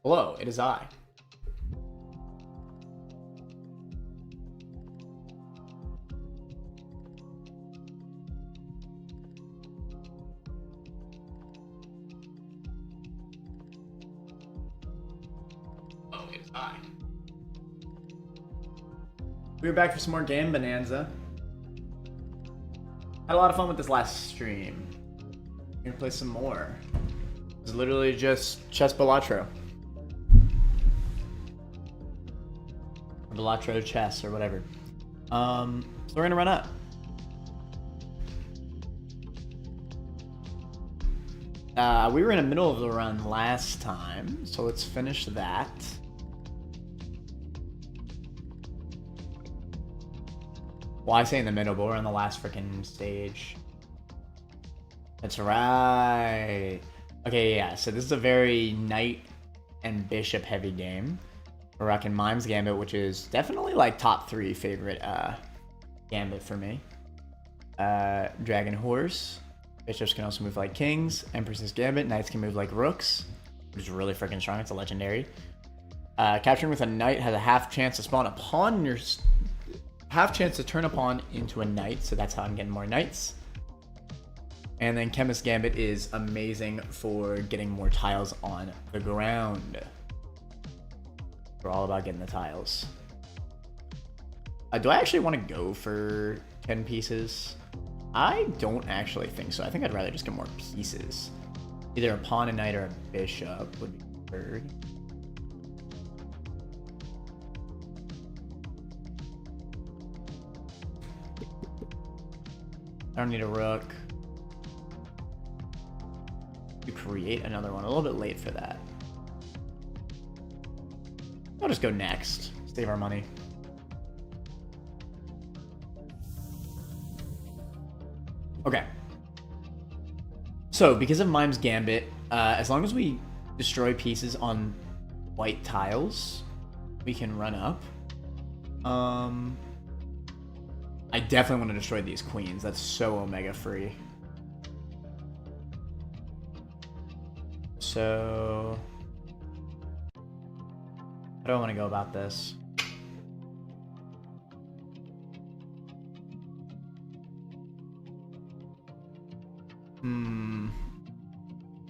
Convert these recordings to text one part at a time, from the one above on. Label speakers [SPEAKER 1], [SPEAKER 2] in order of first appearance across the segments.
[SPEAKER 1] Hello, it is I. Oh, it is I. We were back for some more game bonanza. Had a lot of fun with this last stream. We're gonna play some more. It's literally just Chess Balatro. Or Balatro Chess or whatever. So we're gonna run up. We were in the middle of the run last time, so let's finish that. Well, I say in the middle, but we're on the last freaking stage. That's right. Okay, yeah, so this is a very knight and bishop heavy game. We're rocking Mime's Gambit, which is definitely like top 3 favorite gambit for me. Dragon Horse. Bishops can also move like kings. Empress's Gambit. Knights can move like rooks, which is really freaking strong. It's a legendary. Capturing with a knight has a half chance to spawn a pawn in your... half chance to turn a pawn into a knight, so that's how I'm getting more knights. And then Chemist's Gambit is amazing for getting more tiles on the ground. We're all about getting the tiles. Do I actually want to go for 10 pieces? I don't actually think so. I think I'd rather just get more pieces. Either a pawn, a knight, or a bishop would be preferred. I don't need a rook. To create another one. A little bit late for that. I'll just go next. Save our money. Okay. So, because of Mime's Gambit, as long as we destroy pieces on white tiles, we can run up. I definitely want to destroy these queens. That's so omega free. So... how do I want to go about this?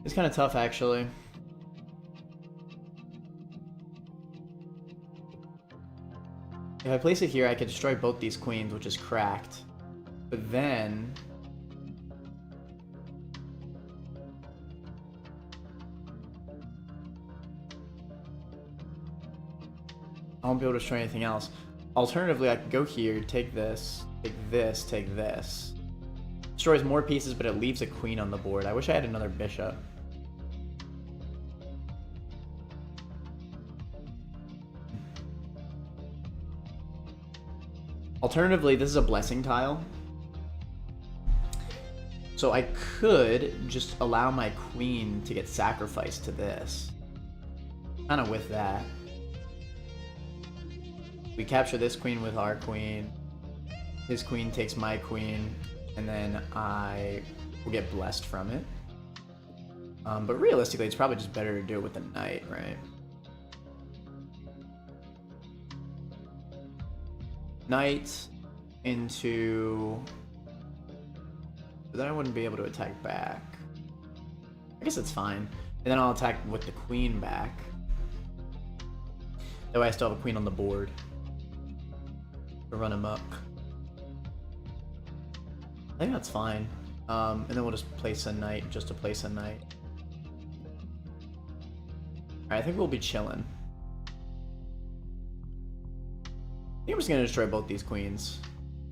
[SPEAKER 1] It's kind of tough, actually. If I place it here, I could destroy both these queens, which is cracked. But then... I won't be able to destroy anything else. Alternatively, I could go here, take this, take this, take this. Destroys more pieces, but it leaves a queen on the board. I wish I had another bishop. Alternatively, this is a blessing tile. So I could just allow my queen to get sacrificed to this. Kind of with that. We capture this queen with our queen. His queen takes my queen. And then I will get blessed from it. But realistically, it's probably just better to do it with the knight, right? Knight into... but then I wouldn't be able to attack back. I guess it's fine. And then I'll attack with the queen back. That way I still have a queen on the board to run him up. I think that's fine. And then we'll just place a knight just to place a knight. Alright, I think we'll be chilling. I think I'm just gonna destroy both these queens.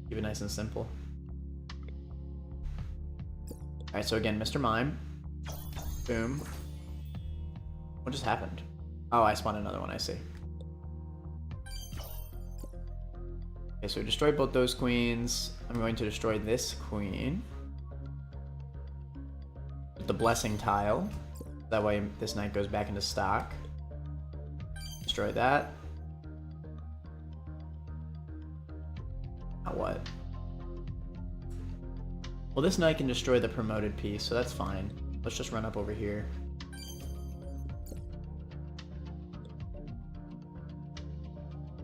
[SPEAKER 1] Keep it nice and simple. Alright, so again, Mr. Mime. Boom. What just happened? Oh, I spawned another one, I see. Okay, so we destroyed both those queens. I'm going to destroy this queen with the blessing tile. That way this knight goes back into stock. Destroy that. Now what? Well, this knight can destroy the promoted piece, so that's fine. Let's just run up over here.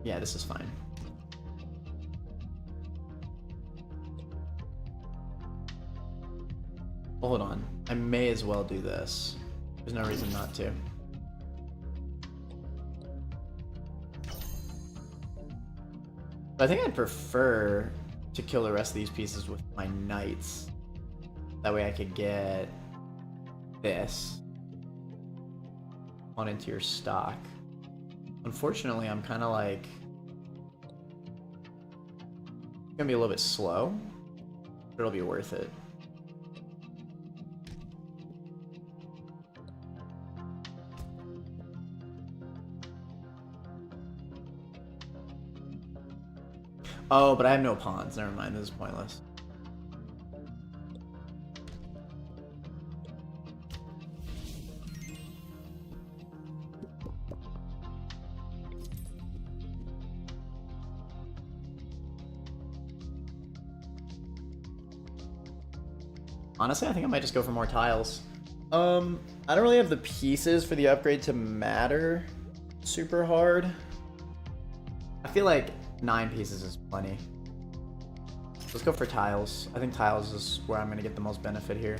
[SPEAKER 1] Yeah, this is fine. Hold on. I may as well do this. There's no reason not to. But I think I'd prefer to kill the rest of these pieces with my knights. That way I could get this on into your stock. Unfortunately, I'm kind of like... It's gonna be a little bit slow, but it'll be worth it. Oh, but I have no pawns. Never mind, this is pointless. Honestly, I think I might just go for more tiles. I don't really have the pieces for the upgrade to matter super hard. I feel like 9 pieces is plenty. Let's go for tiles. I think tiles is where I'm going to get the most benefit here.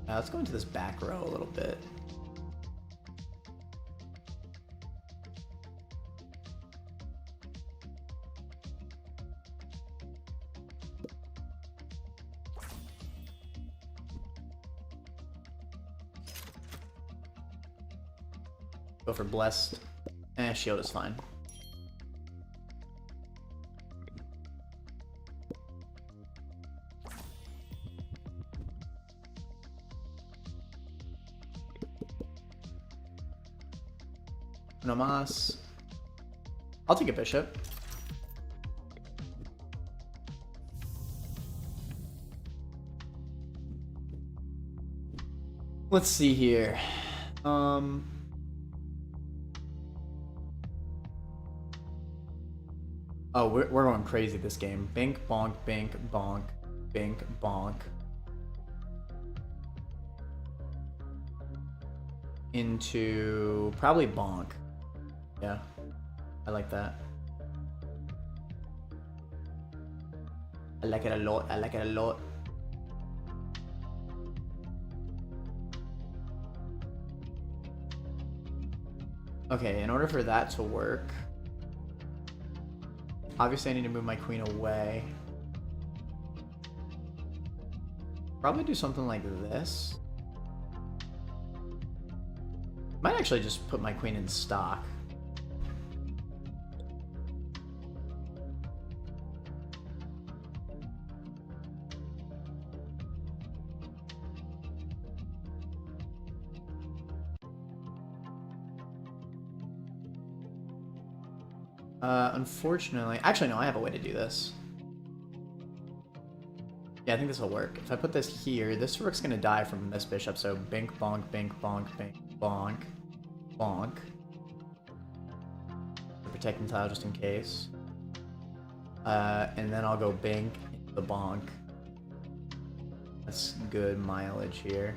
[SPEAKER 1] Let's go into this back row a little bit. Go for blessed. Shield is fine. No mas. I'll take a bishop. Let's see here. Oh, we're going crazy this game. Bink, bonk, bink, bonk, bink, bonk. Into probably bonk. Yeah, I like that. I like it a lot. I like it a lot. Okay, in order for that to work, obviously I need to move my queen away. Probably do something like this. Might actually just put my queen in stock. Unfortunately, actually no, I have a way to do this. Yeah, I think this will work. If I put this here, this rook's gonna die from this bishop, so bink, bonk, bink, bonk, bink, bonk, bonk. Protecting tile just in case. And then I'll go bink into the bonk. That's good mileage here.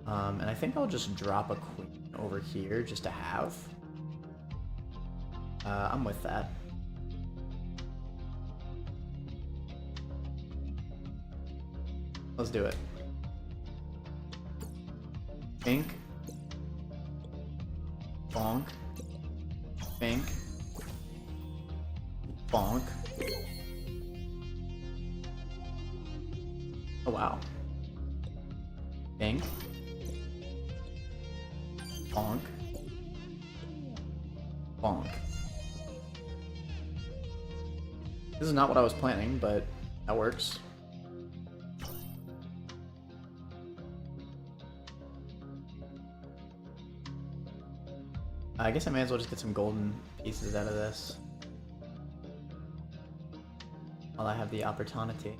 [SPEAKER 1] And I think I'll just drop a queen over here just to have. I'm with that. Let's do it. Bink. Bonk. Bink. Bonk. Oh wow. Bink. Bonk. Bonk. This is not what I was planning, but that works. I guess I may as well just get some golden pieces out of this while I have the opportunity.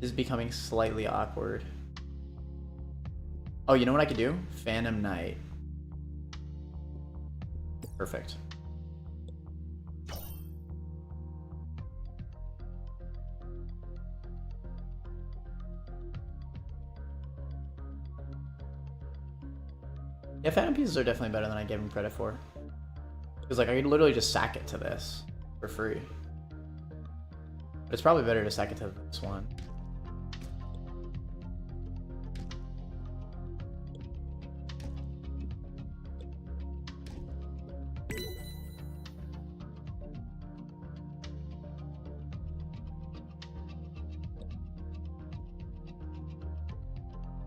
[SPEAKER 1] This is becoming slightly awkward. Oh, you know what I could do? Phantom Knight. Perfect. Yeah, Phantom pieces are definitely better than I gave them credit for. Because like I could literally just sack it to this for free. But it's probably better to sack it to this one.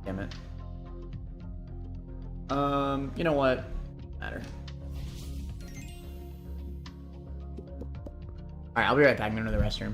[SPEAKER 1] Damn it. You know what? Matter. Alright, I'll be right back. I'm going to the restroom.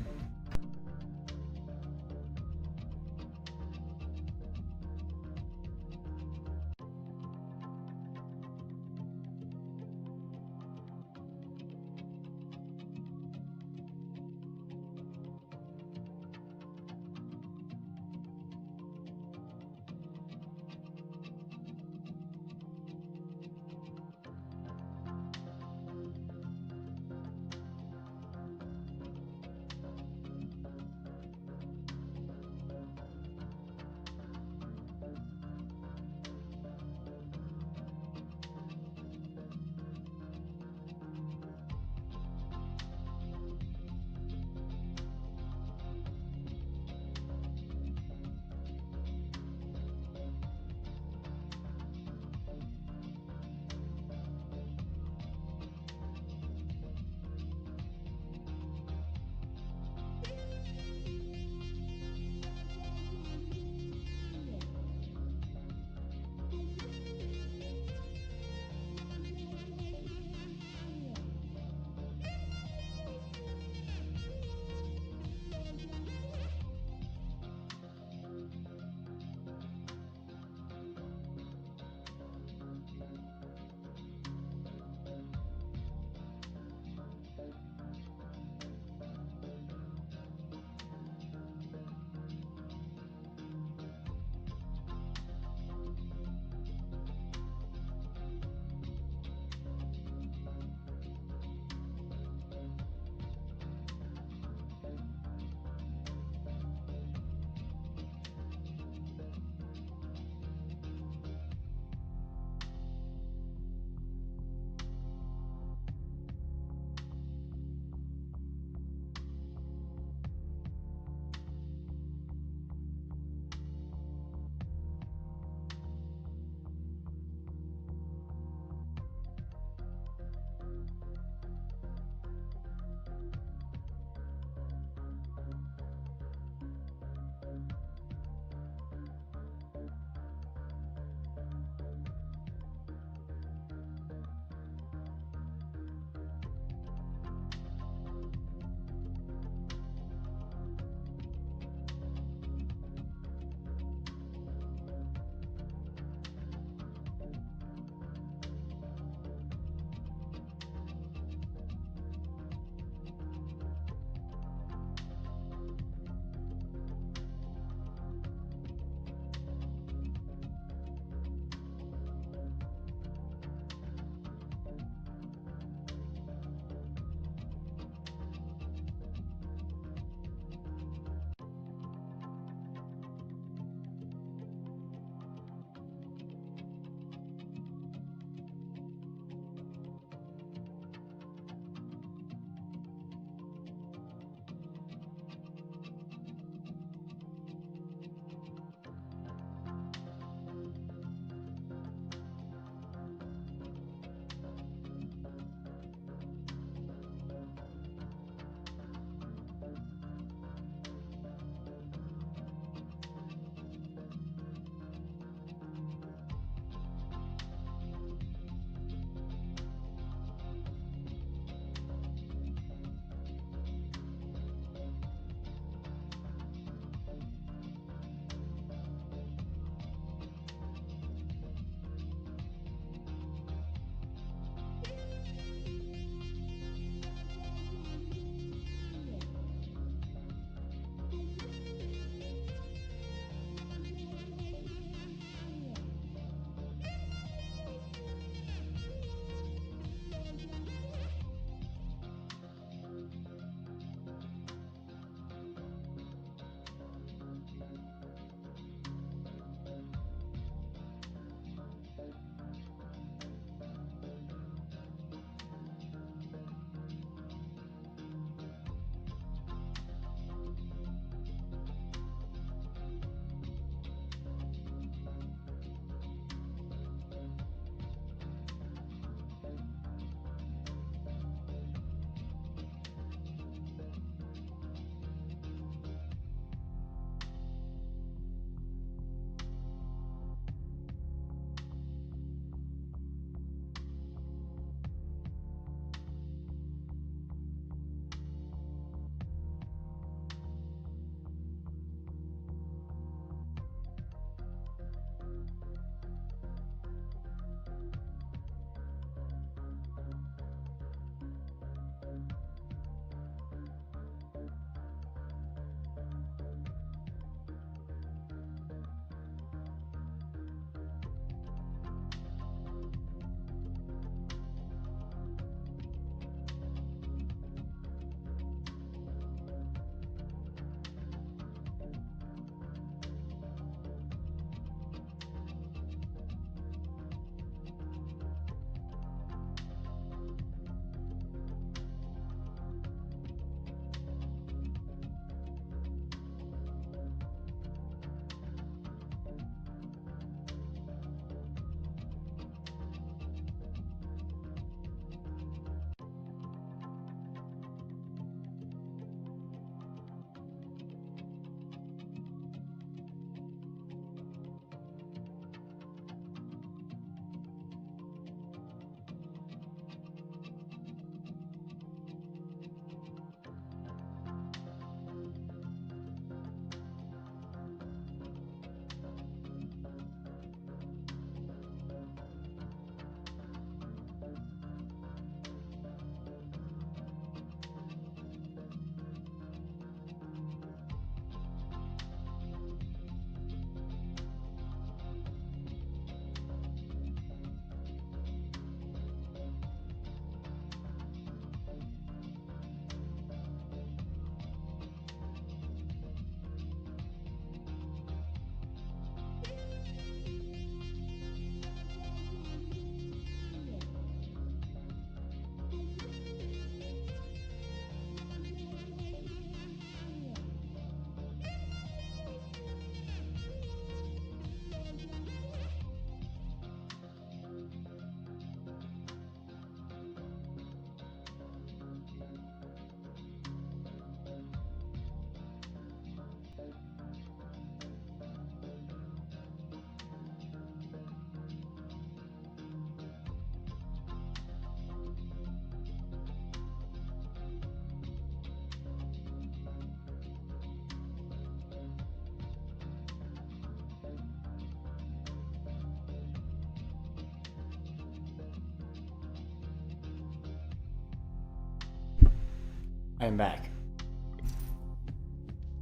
[SPEAKER 1] am back.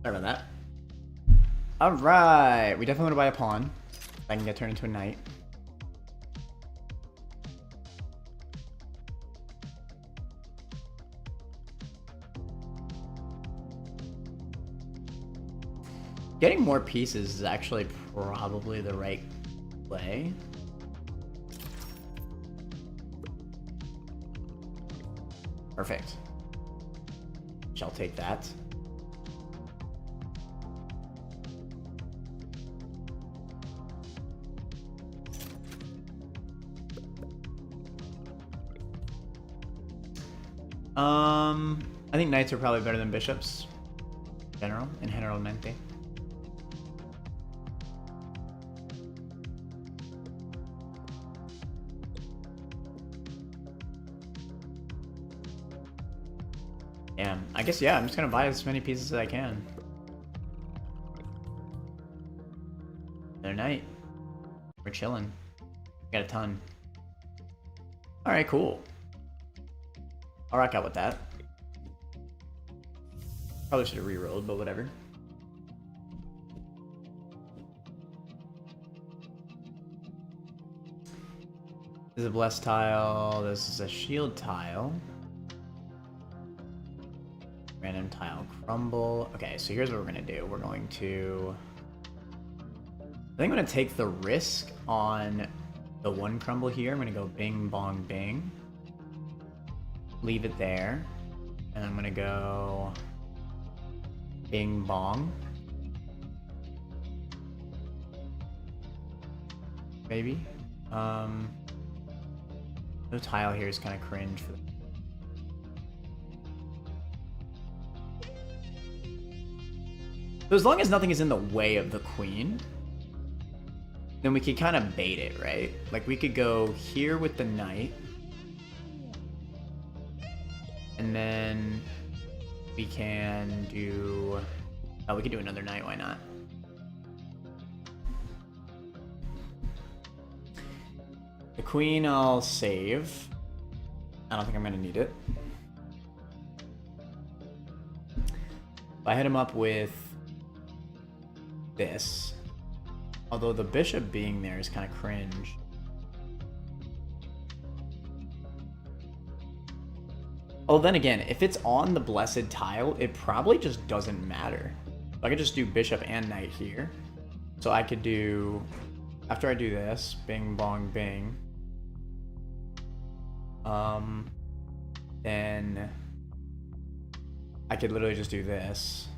[SPEAKER 1] Sorry about that. Alright, we definitely want to buy a pawn. I can get turned into a knight. Getting more pieces is actually probably the right play. Perfect. Shall take that. I think knights are probably better than bishops. In generalmente. Yeah, I guess, yeah, I'm just gonna buy as many pieces as I can. Another knight. We're chilling. Got a ton. Alright, cool. I'll rock out with that. Probably should have re-rolled, but whatever. This is a blessed tile. This is a shield tile. Random tile crumble. Okay, so here's what we're gonna do. We're going to... I think I'm gonna take the risk on the one crumble here. I'm gonna go bing, bong, bing. Leave it there. And I'm gonna go... bing, bong. Maybe. The tile here is kind of cringe for the... So as long as nothing is in the way of the queen, then we could kind of bait it, right? Like we could go here with the knight. And then we can do... Oh, we could do another knight, why not? The queen I'll save. I don't think I'm gonna need it. If I hit him up with this, although the bishop being there is kind of cringe. Oh, then again, if it's on the blessed tile, it probably just doesn't matter. I could just do bishop and knight here. So I could do, after I do this, bing, bong, bing. Then I could literally just do this.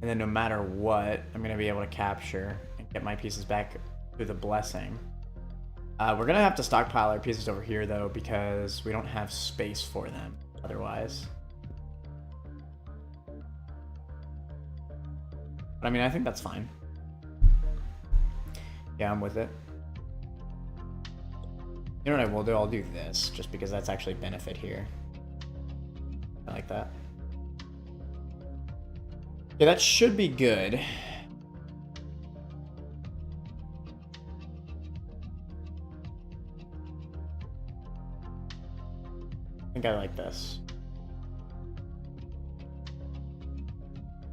[SPEAKER 1] And then no matter what, I'm going to be able to capture and get my pieces back through the blessing. We're going to have to stockpile our pieces over here, though, because we don't have space for them otherwise. But I mean, I think that's fine. Yeah, I'm with it. You know what I will do? I'll do this, just because that's actually benefit here. I like that. Yeah, that should be good. I think I like this.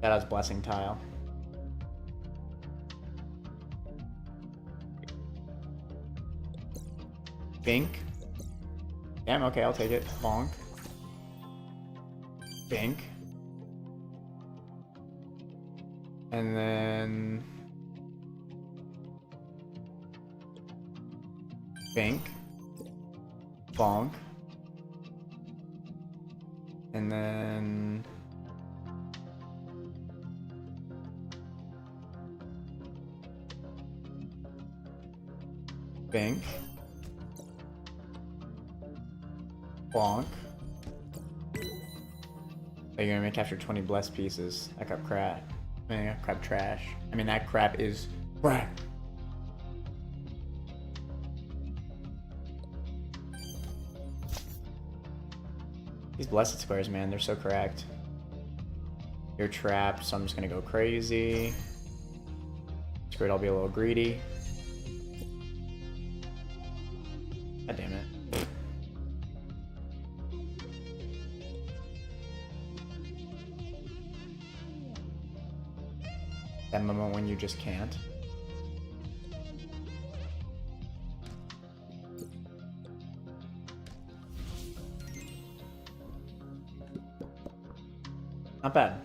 [SPEAKER 1] That has blessing tile. Bink. Damn, okay, I'll take it. Bonk. Bink. And then... Bink. Bonk. And then... Bink. Bonk. Oh, you're gonna make capture 20 blessed pieces. That got crap. I mean, that crap trash. I mean, that crap is crap. These blessed squares, man, they're so correct. You're trapped, so I'm just gonna go crazy. Screw it, I'll be a little greedy. God damn it. That moment when you just can't. Not bad.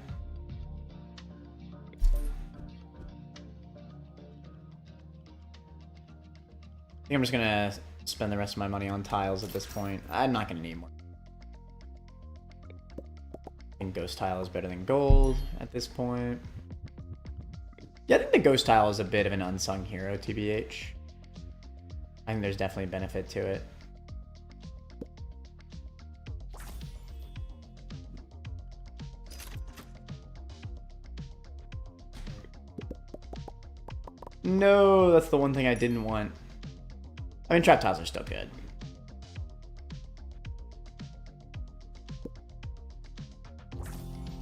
[SPEAKER 1] I think I'm just gonna spend the rest of my money on tiles at this point. I'm not gonna need more. I think ghost tile is better than gold at this point. Yeah, I think the ghost tile is a bit of an unsung hero, TBH. I think there's definitely benefit to it. No, that's the one thing I didn't want. I mean, trap tiles are still good.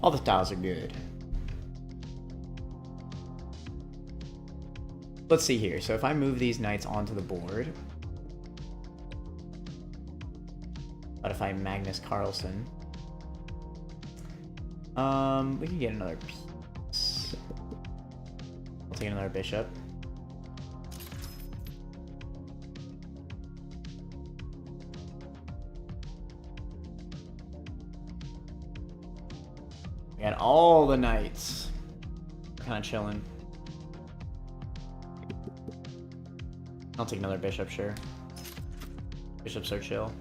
[SPEAKER 1] All the tiles are good. Let's see here. So if I move these knights onto the board, but if I Magnus Carlsen, we can get another piece. I'll take another bishop. We got all the knights. Kind of chilling. I'll take another bishop, sure. Bishops are chill.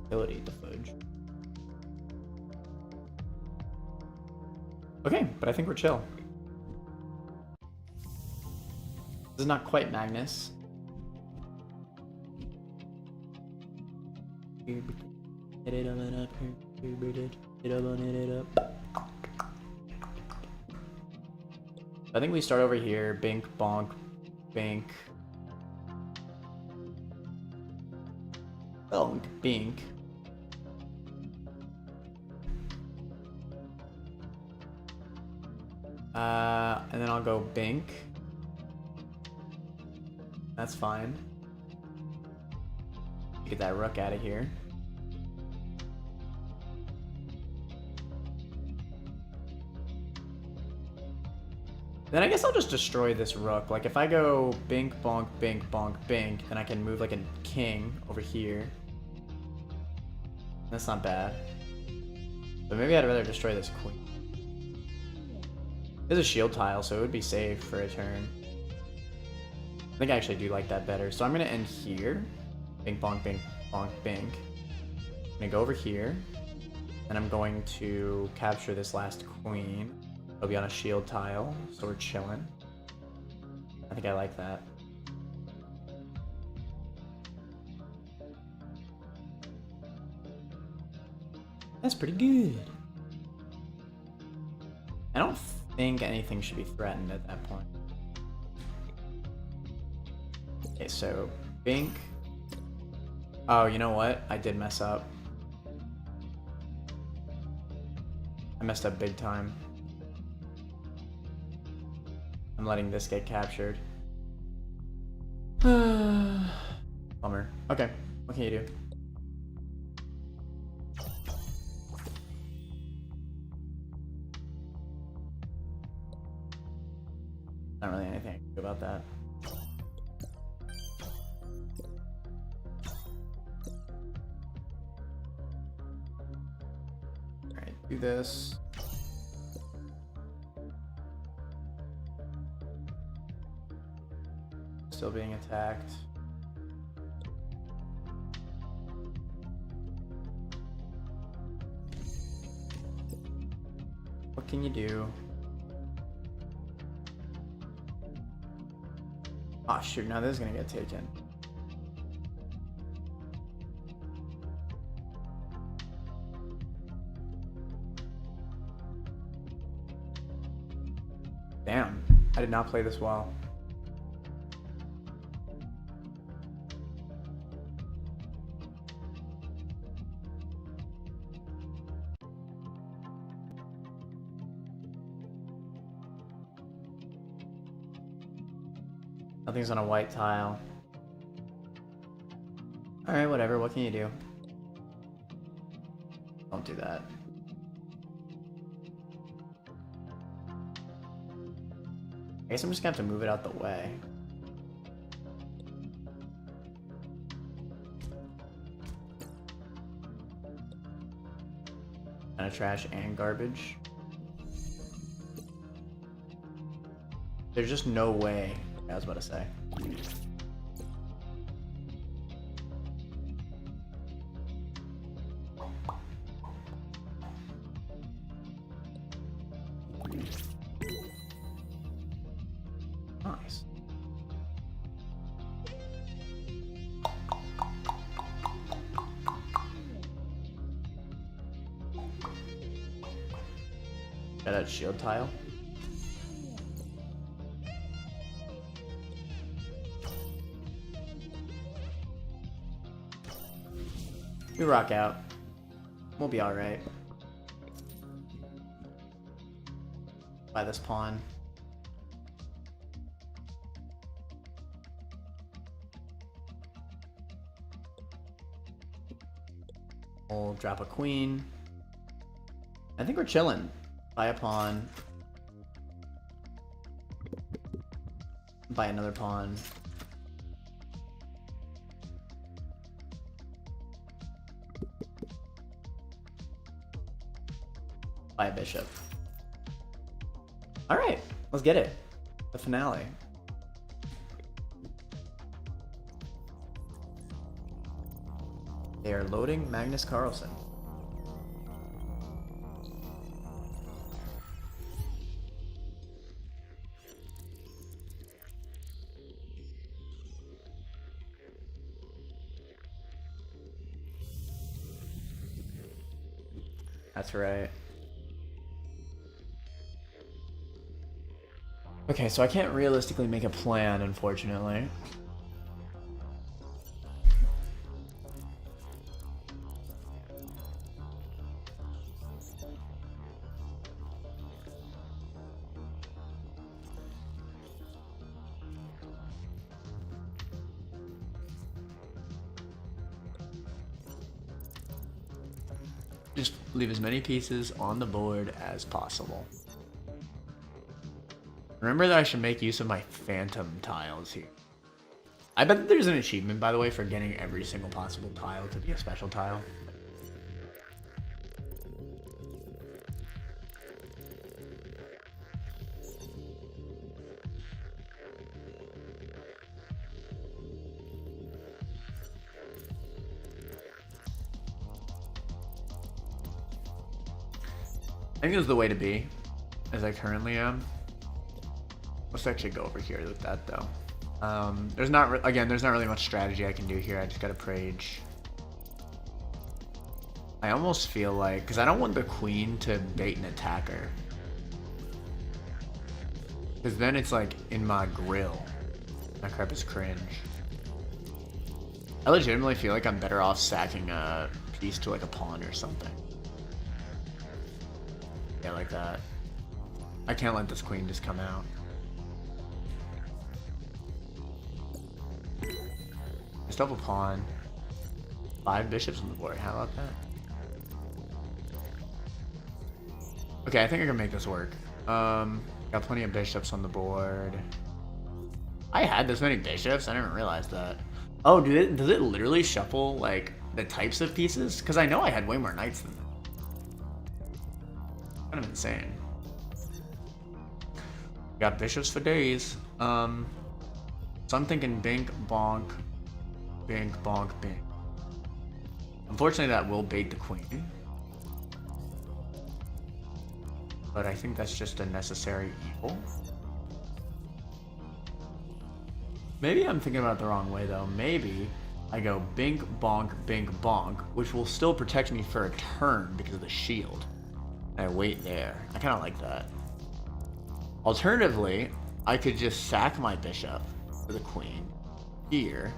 [SPEAKER 1] Ability to fudge. Okay, but I think we're chill. This is not quite Magnus. Hit it up, I think we start over here. Bink, bonk, bink. Bonk, bink. And then I'll go bink. That's fine. Get that rook out of here. Then I guess I'll just destroy this rook. Like if I go bink, bonk, bink, bonk, bink, then I can move like a king over here. That's not bad. But maybe I'd rather destroy this queen. There's a shield tile, so it would be safe for a turn. I think I actually do like that better. So I'm gonna end here. Bink, bonk, bink, bonk, bink. I'm gonna go over here. And I'm going to capture this last queen. It'll be on a shield tile, so we're chilling. I think I like that. That's pretty good. I don't think anything should be threatened at that point. Okay, so bink. Oh, you know what? I did mess up. I messed up big time. I'm letting this get captured. Bummer. Okay, what can you do? Not really anything I can do about that. Alright, do this. Still being attacked. What can you do? Oh shoot, now this is gonna get taken. Damn, I did not play this well. Nothing's on a white tile. Alright, whatever. What can you do? Don't do that. guess I'm just gonna have to move it out the way. Kind of trash and garbage. There's just no way. I was about to say. Nice. Got that shield tile. We rock out. We'll be alright. Buy this pawn. We'll drop a queen. I think we're chilling. Buy a pawn. Buy another pawn. Buy a bishop. Alright, let's get it. The finale. They are loading Magnus Carlsen. That's right. Okay, so I can't realistically make a plan, unfortunately. Just leave as many pieces on the board as possible. Remember that I should make use of my phantom tiles here. I bet that there's an achievement, by the way, for getting every single possible tile to be a special tile. I think this is the way to be, as I currently am. Let's actually go over here with that though. There's not really much strategy I can do here. I just gotta prage. I almost feel like, because I don't want the queen to bait an attacker, because then it's like in my grill. That crap is cringe. I legitimately feel like I'm better off sacking a piece to like a pawn or something. Yeah, like that. I can't let this queen just come out. I still have a pawn. 5 bishops on the board. How about that? Okay, I think I can make this work. Got plenty of bishops on the board. I had this many bishops. I didn't realize that. Oh, does it literally shuffle like the types of pieces? Because I know I had way more knights than that. Kind of insane. Got bishops for days. So I'm thinking bink, bonk, bink, bonk, bink. Unfortunately, that will bait the queen. But I think that's just a necessary evil. Maybe I'm thinking about it the wrong way, though. Maybe I go bink, bonk, which will still protect me for a turn because of the shield. I wait there. I kind of like that. Alternatively, I could just sack my bishop for the queen here,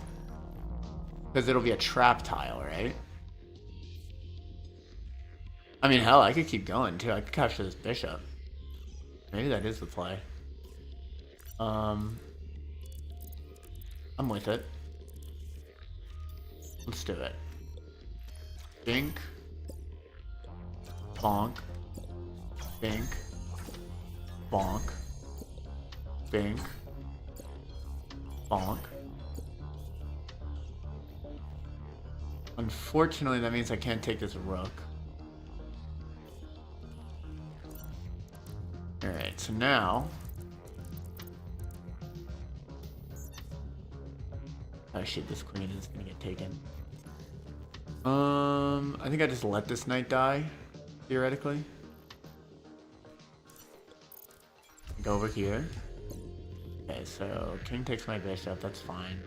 [SPEAKER 1] because it'll be a trap tile, right? I mean, hell, I could keep going too. I could capture this bishop. Maybe that is the play. I'm with it. Let's do it. Bink, bonk, bink, bonk, Bink. Bonk. Unfortunately, that means I can't take this rook. Alright, so now... Oh shit, this queen is gonna get taken. I think I just let this knight die, theoretically. Go over here. Okay, so king takes my bishop, that's fine.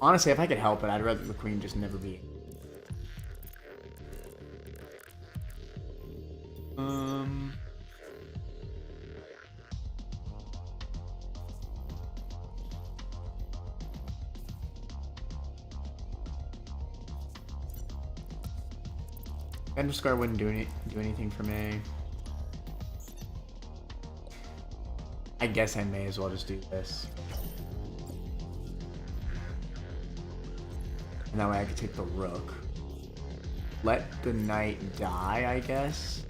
[SPEAKER 1] Honestly, if I could help it, I'd rather the queen just never be. Underscore wouldn't do anything for me. I guess I may as well just do this. And that way I could take the rook. Let the knight die, I guess.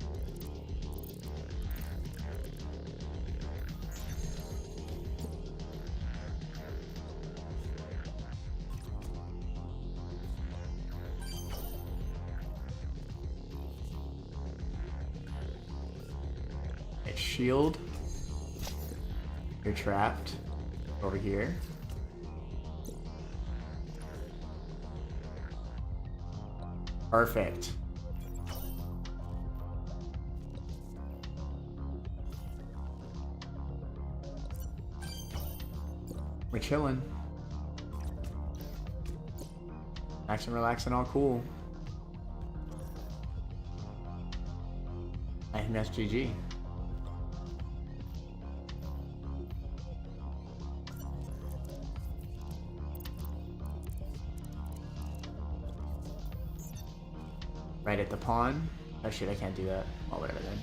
[SPEAKER 1] Shield. You're trapped. Over here. Perfect. We're chilling. Action, relaxing, all cool. I think that's GG. Right at the pawn. Oh shit, I can't do that. Oh, whatever then.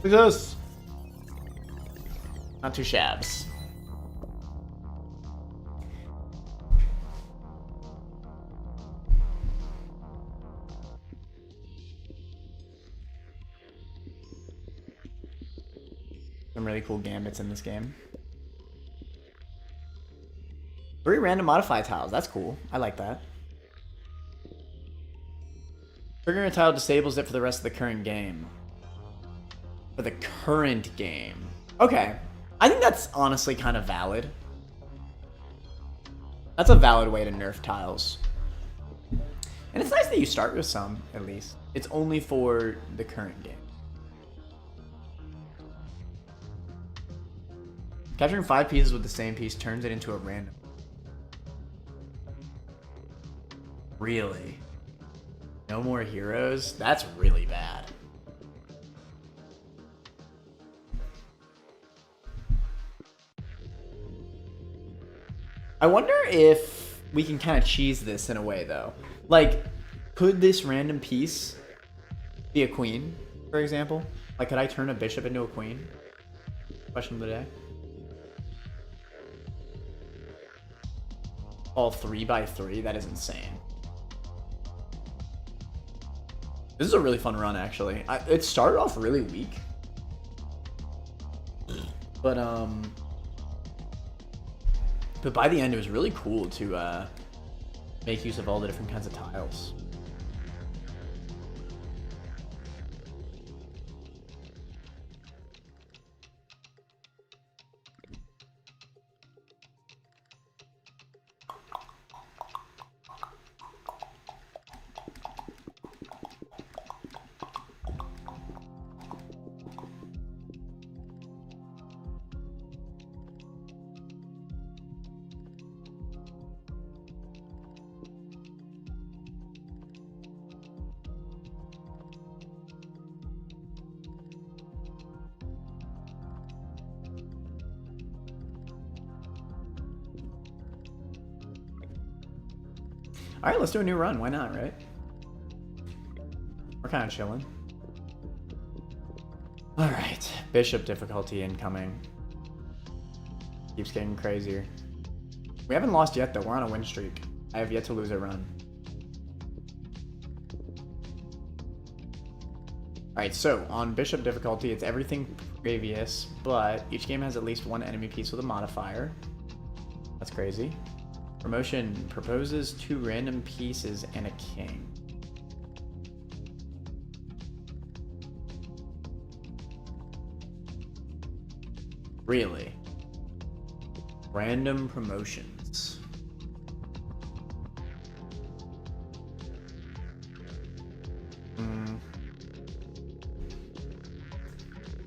[SPEAKER 1] Who's this? Not too shabs. Some really cool gambits in this game. 3 random modify tiles. That's cool. I like that. Triggering a tile disables it for the rest of the current game. For the current game. Okay. I think that's honestly kind of valid. That's a valid way to nerf tiles. And it's nice that you start with some, at least. It's only for the current game. Capturing 5 pieces with the same piece turns it into a random. Really? No more heroes? That's really bad. I wonder if we can kind of cheese this in a way, though. Like, could this random piece be a queen, for example? Like, could I turn a bishop into a queen? Question of the day. All 3x3? That is insane. This is a really fun run, actually. It started off really weak. But by the end, it was really cool to make use of all the different kinds of tiles. All right, let's do a new run. Why not, right? We're kind of chilling. All right, bishop difficulty incoming. Keeps getting crazier. We haven't lost yet, though. We're on a win streak. I have yet to lose a run. Alright, so on Bishop difficulty, it's everything previous, but each game has at least one enemy piece with a modifier. That's crazy. Promotion proposes 2 random pieces and a king. Really? Random promotions.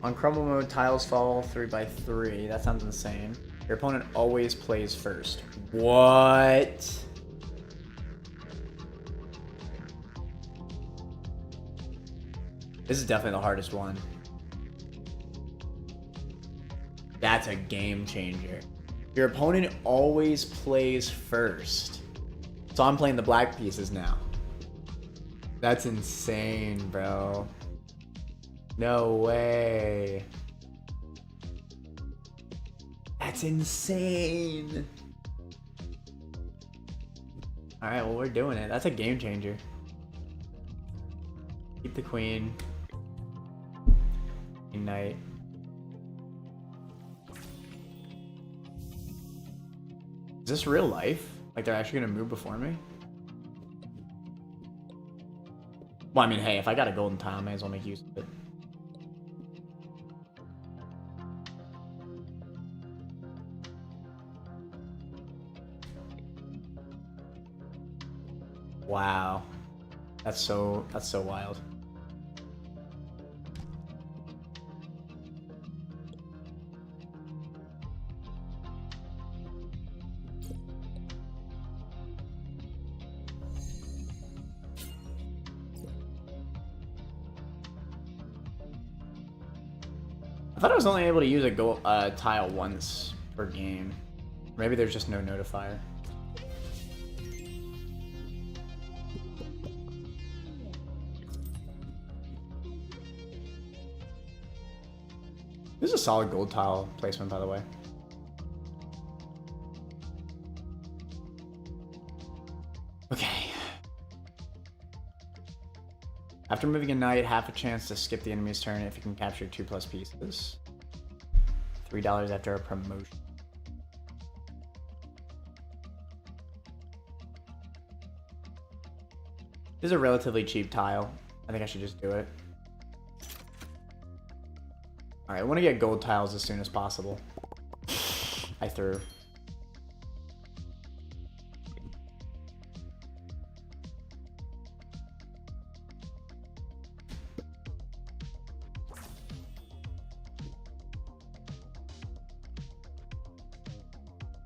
[SPEAKER 1] On crumble mode, tiles fall 3 by 3. That sounds insane. Your opponent always plays first. What? This is definitely the hardest one. That's a game changer. Your opponent always plays first. So I'm playing the black pieces now. That's insane, bro. No way. That's insane. Alright, well, we're doing it. That's a game changer. Keep the queen. Queen knight. Is this real life? Like they're actually gonna move before me? Well, I mean, hey, if I got a golden tile, I may as well make use of it. Wow. That's so wild. I thought I was only able to use a tile once per game. Maybe there's just no notifier. This is a solid gold tile placement, by the way. Okay. After moving a knight, half a chance to skip the enemy's turn if you can capture 2+ pieces. $3 after a promotion. This is a relatively cheap tile. I think I should just do it. Alright, I want to get gold tiles as soon as possible. I threw.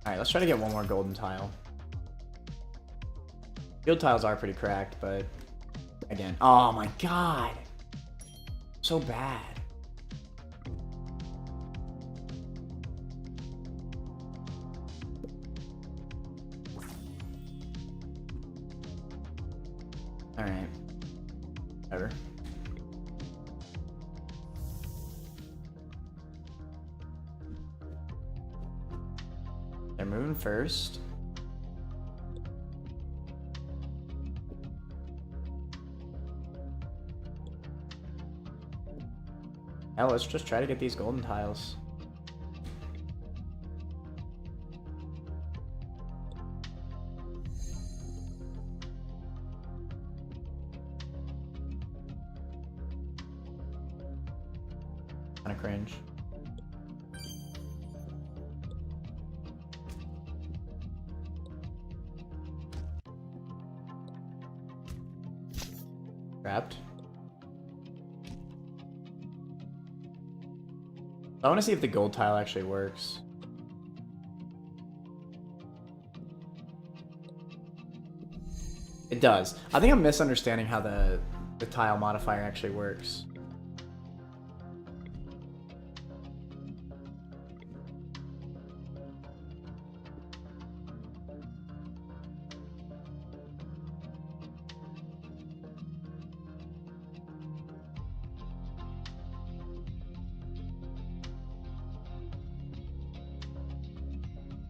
[SPEAKER 1] Alright, let's try to get one more golden tile. Field tiles are pretty cracked, but again, oh my god, so bad. Alright, whatever. They're moving first. Hell, let's just try to get these golden tiles. Kinda cringe. Trapped. I want to see if the gold tile actually works. It does. I think I'm misunderstanding how the tile modifier actually works.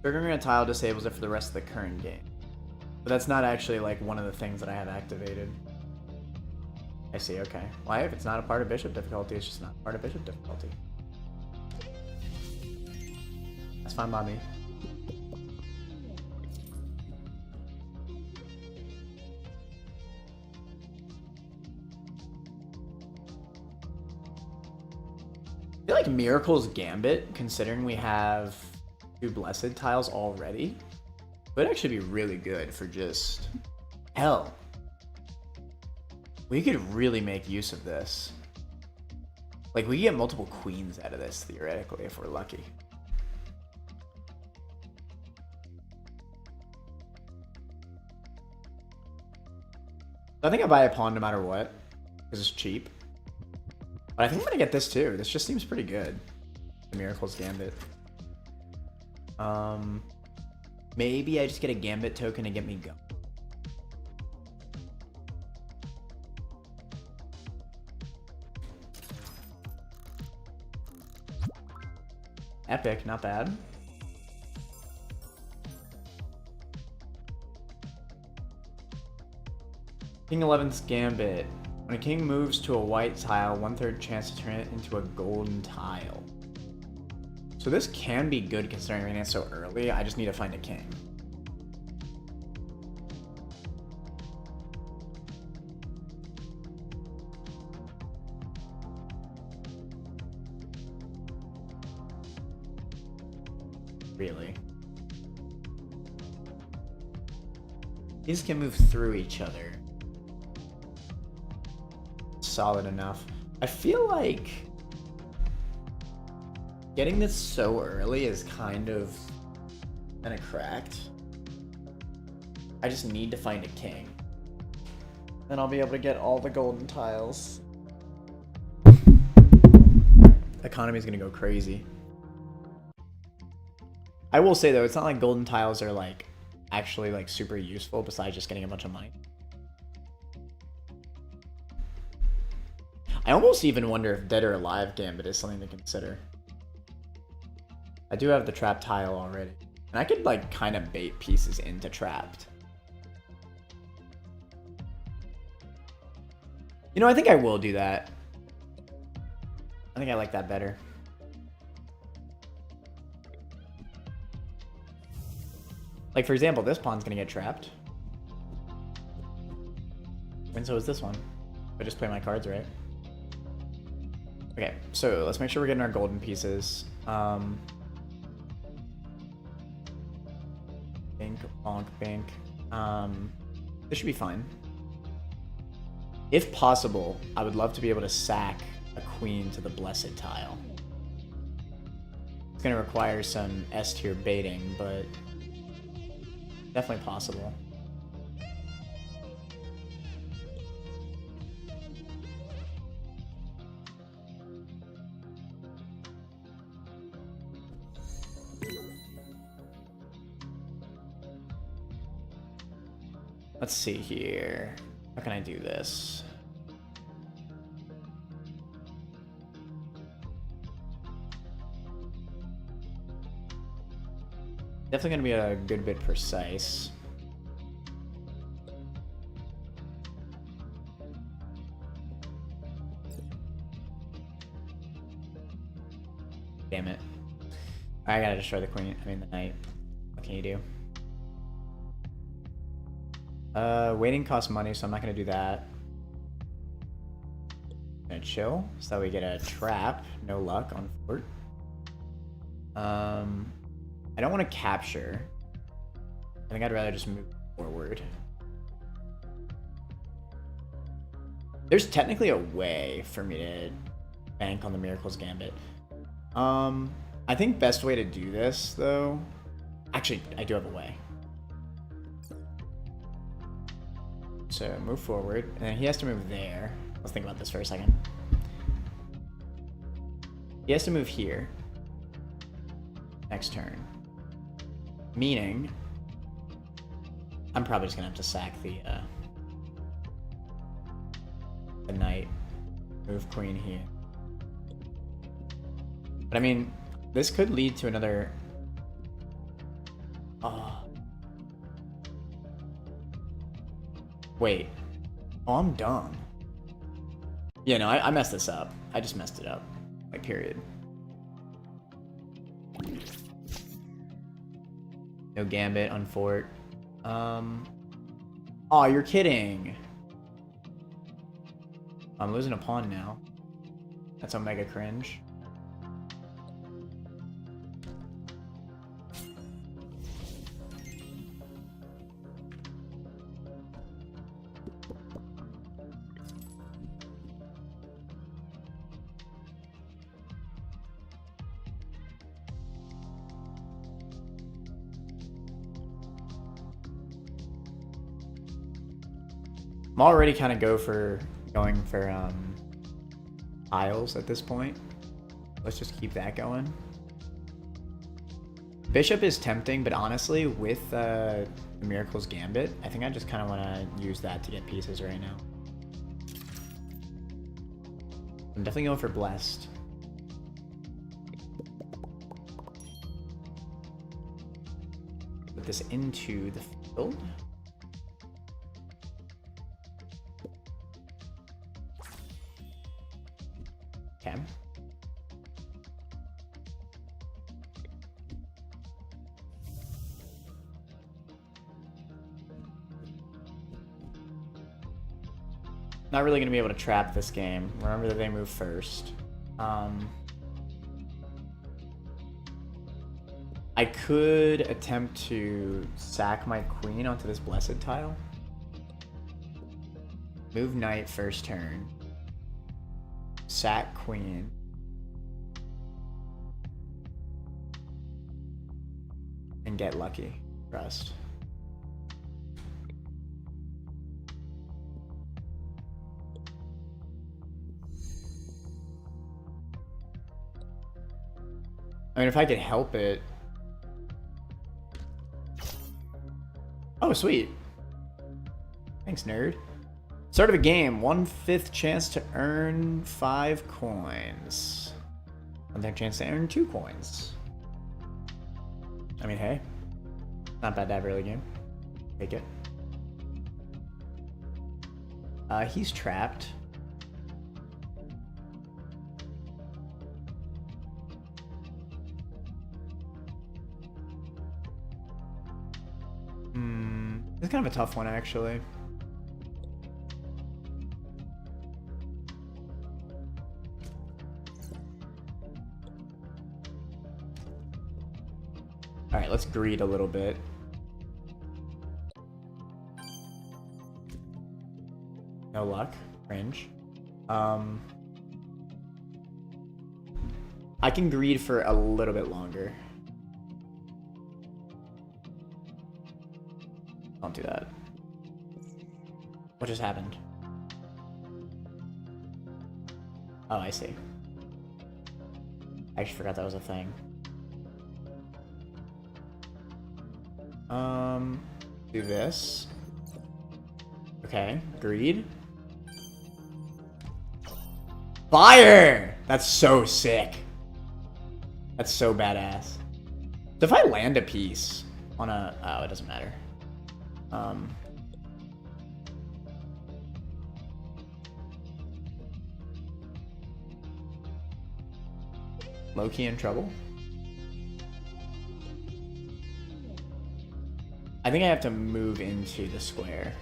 [SPEAKER 1] Triggering a tile disables it for the rest of the current game. But that's not actually like one of the things that I have activated. I see, okay. Why, if it's not a part of bishop difficulty, it's just not part of bishop difficulty. That's fine by me. I feel like Miracle's Gambit, considering we have 2 Blessed tiles already, would actually be really good for just... Hell. We could really make use of this. Like, we could get multiple queens out of this, theoretically, if we're lucky. I think I buy a pawn no matter what, because it's cheap. But I think I'm gonna get this too. This just seems pretty good. The Miracle's Gambit. Maybe I just get a Gambit token to get me going. Epic, not bad. King 11's Gambit. When a king moves to a white tile, 1/3 chance to turn it into a golden tile. So this can be good considering it's so early. I just need to find a king. Really? These can move through each other. Solid enough. I feel like getting this so early is kind of cracked. I just need to find a king. Then I'll be able to get all the golden tiles. Economy's gonna go crazy. I will say though, it's not like golden tiles are like actually like super useful besides just getting a bunch of money. I almost even wonder if Dead or Alive Gambit is something to consider. I do have the trap tile already. And I could like kind of bait pieces into trapped. You know, I think I will do that. I think I like that better. Like, for example, this pawn's gonna get trapped. And so is this one. If I just play my cards right. Okay, so let's make sure we're getting our golden pieces. Bink, bonk, bink. This should be fine. If possible, I would love to be able to sack a queen to the blessed tile. It's gonna require some S tier baiting, but definitely possible. Let's see here. How can I do this? Definitely gonna be a good bit precise. Damn it. I gotta destroy the queen, I mean the knight. What can you do? Waiting costs money, so I'm not gonna do that. I'm gonna chill, so that we get a trap. No luck on fort. I don't want to capture. I think I'd rather just move forward. There's technically a way for me to bank on the Miracle's Gambit. I think best way to do this, though... Actually, I do have a way. So move forward, and then he has to move there. Let's think about this for a second. He has to move here. Next turn. Meaning, I'm probably just gonna have to sack the knight. Move queen here. But I mean, this could lead to another... Oh. Wait. Oh, I'm dumb. Yeah, no, I messed this up. I just messed it up. Like, period. No gambit on fort. Oh, you're kidding. I'm losing a pawn now. That's a mega cringe. I'm already kind of going for tiles at this point. Let's just keep that going. Bishop is tempting, but honestly, with the Miracle's Gambit, I think I just kind of want to use that to get pieces right now. I'm definitely going for Blessed. Put this into the field. Okay. Not really going to be able to trap this game. Remember that they move first. I could attempt to sack my queen onto this blessed tile. Move knight first turn. Sack queen. And get lucky. Rest. I mean, if I could help it. Oh, sweet. Thanks, nerd. Start of a game. 1/5 chance to earn 5 coins. 1/3 chance to earn 2 coins. I mean, hey. Not bad to have early game. Take it. He's trapped. It's kind of a tough one, actually. All right, let's greed a little bit. No luck. Cringe. I can greed for a little bit longer. Don't do that. What just happened? Oh, I see. I actually forgot that was a thing. Do this. Okay, greed. Fire! That's so sick. That's so badass. So if I land a piece on a... Oh, it doesn't matter. Low-key in trouble. I think I have to move into the square.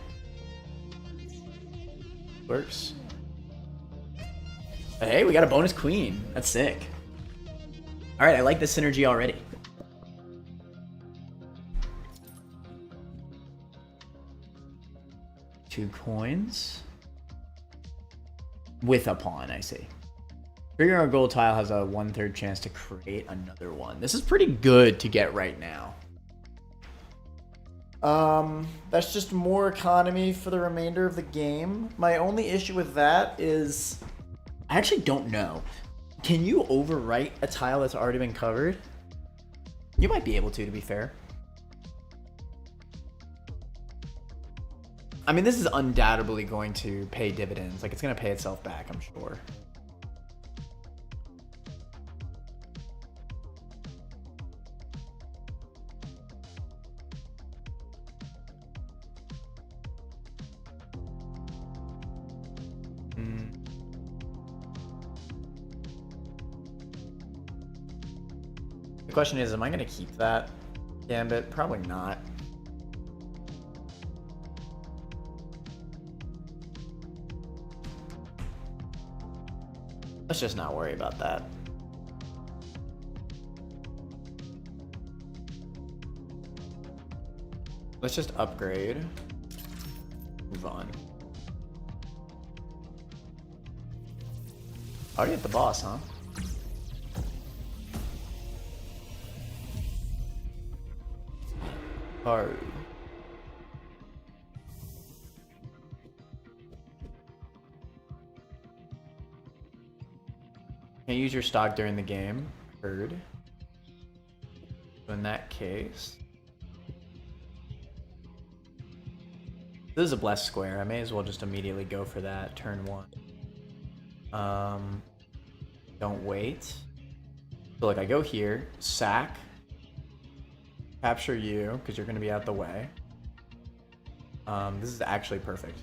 [SPEAKER 1] Works. But hey, we got a bonus queen. That's sick. All right, I like this synergy already. Two coins. With a pawn, I see. Figuring our gold tile has a 1/3 chance to create another one. This is pretty good to get right now. That's just more economy for the remainder of the game. My only issue with that is I actually don't know. Can you overwrite a tile that's already been covered? You might be able to be fair. I mean, this is undoubtedly going to pay dividends. Like, it's going to pay itself back, I'm sure. The question is, am I gonna keep that gambit? Probably not. Let's just not worry about that. Let's just upgrade. Move on. Already at the boss, huh? Hard. Can't use your stock during the game. Heard. So in that case, this is a blessed square. I may as well just immediately go for that. Turn one. Don't wait. So like I go here, sack, capture you because you're gonna be out the way. This is actually perfect.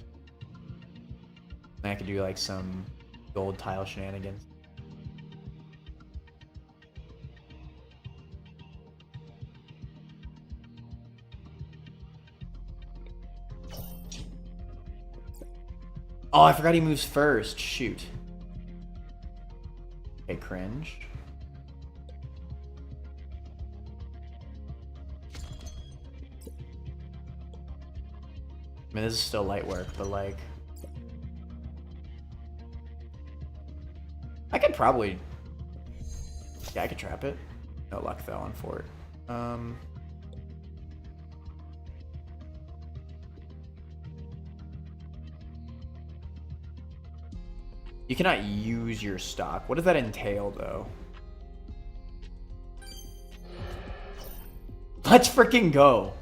[SPEAKER 1] And I could do like some gold tile shenanigans. Oh, I forgot he moves first. Shoot. Okay, cringe. I mean, this is still light work, but like... I could probably... Yeah, I could trap it. No luck though on fort. You cannot use your stock. What does that entail, though? Let's freaking go.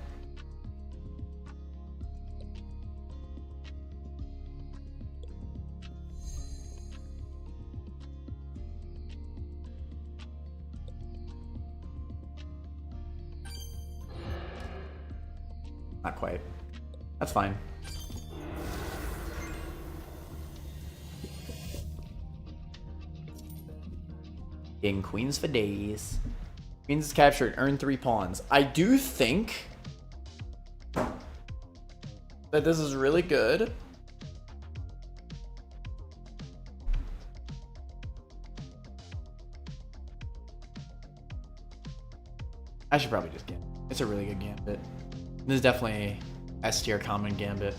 [SPEAKER 1] Not quite. That's fine. Getting queens for days. Queens is captured. Earn 3 pawns. I do think that this is really good. I should probably just get it. It's a really good gambit. This is definitely S tier common gambit.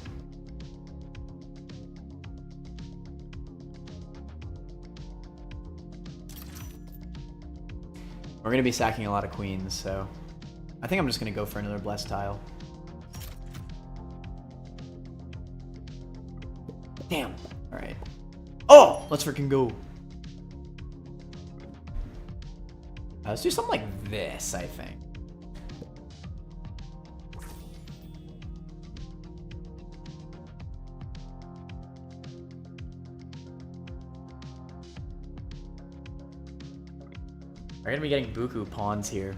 [SPEAKER 1] We're going to be sacking a lot of queens, so I think I'm just going to go for another blessed tile. Damn. All right. Oh, let's freaking go. Let's do something like this, I think. We're gonna be getting buku pawns here.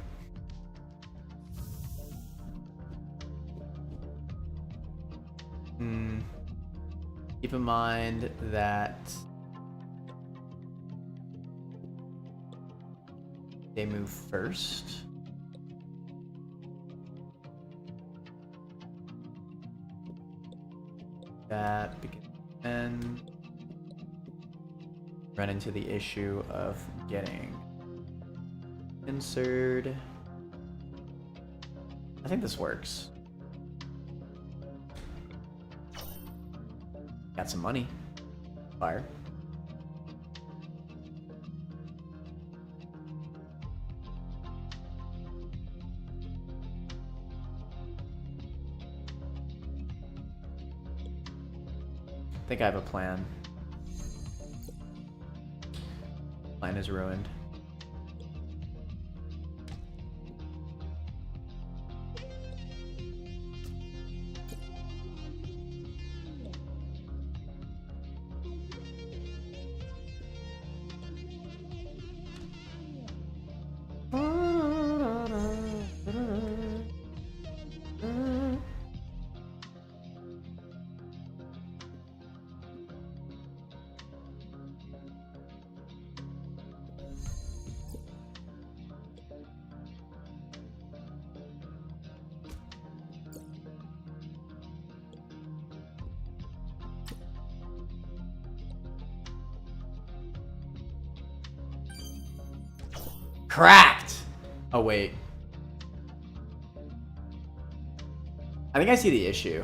[SPEAKER 1] Keep in mind that they move first. That because then run into the issue of getting insert. I think this works. Got some money. Fire. I think I have a plan. Plan is ruined. Cracked! Oh, wait. I think I see the issue.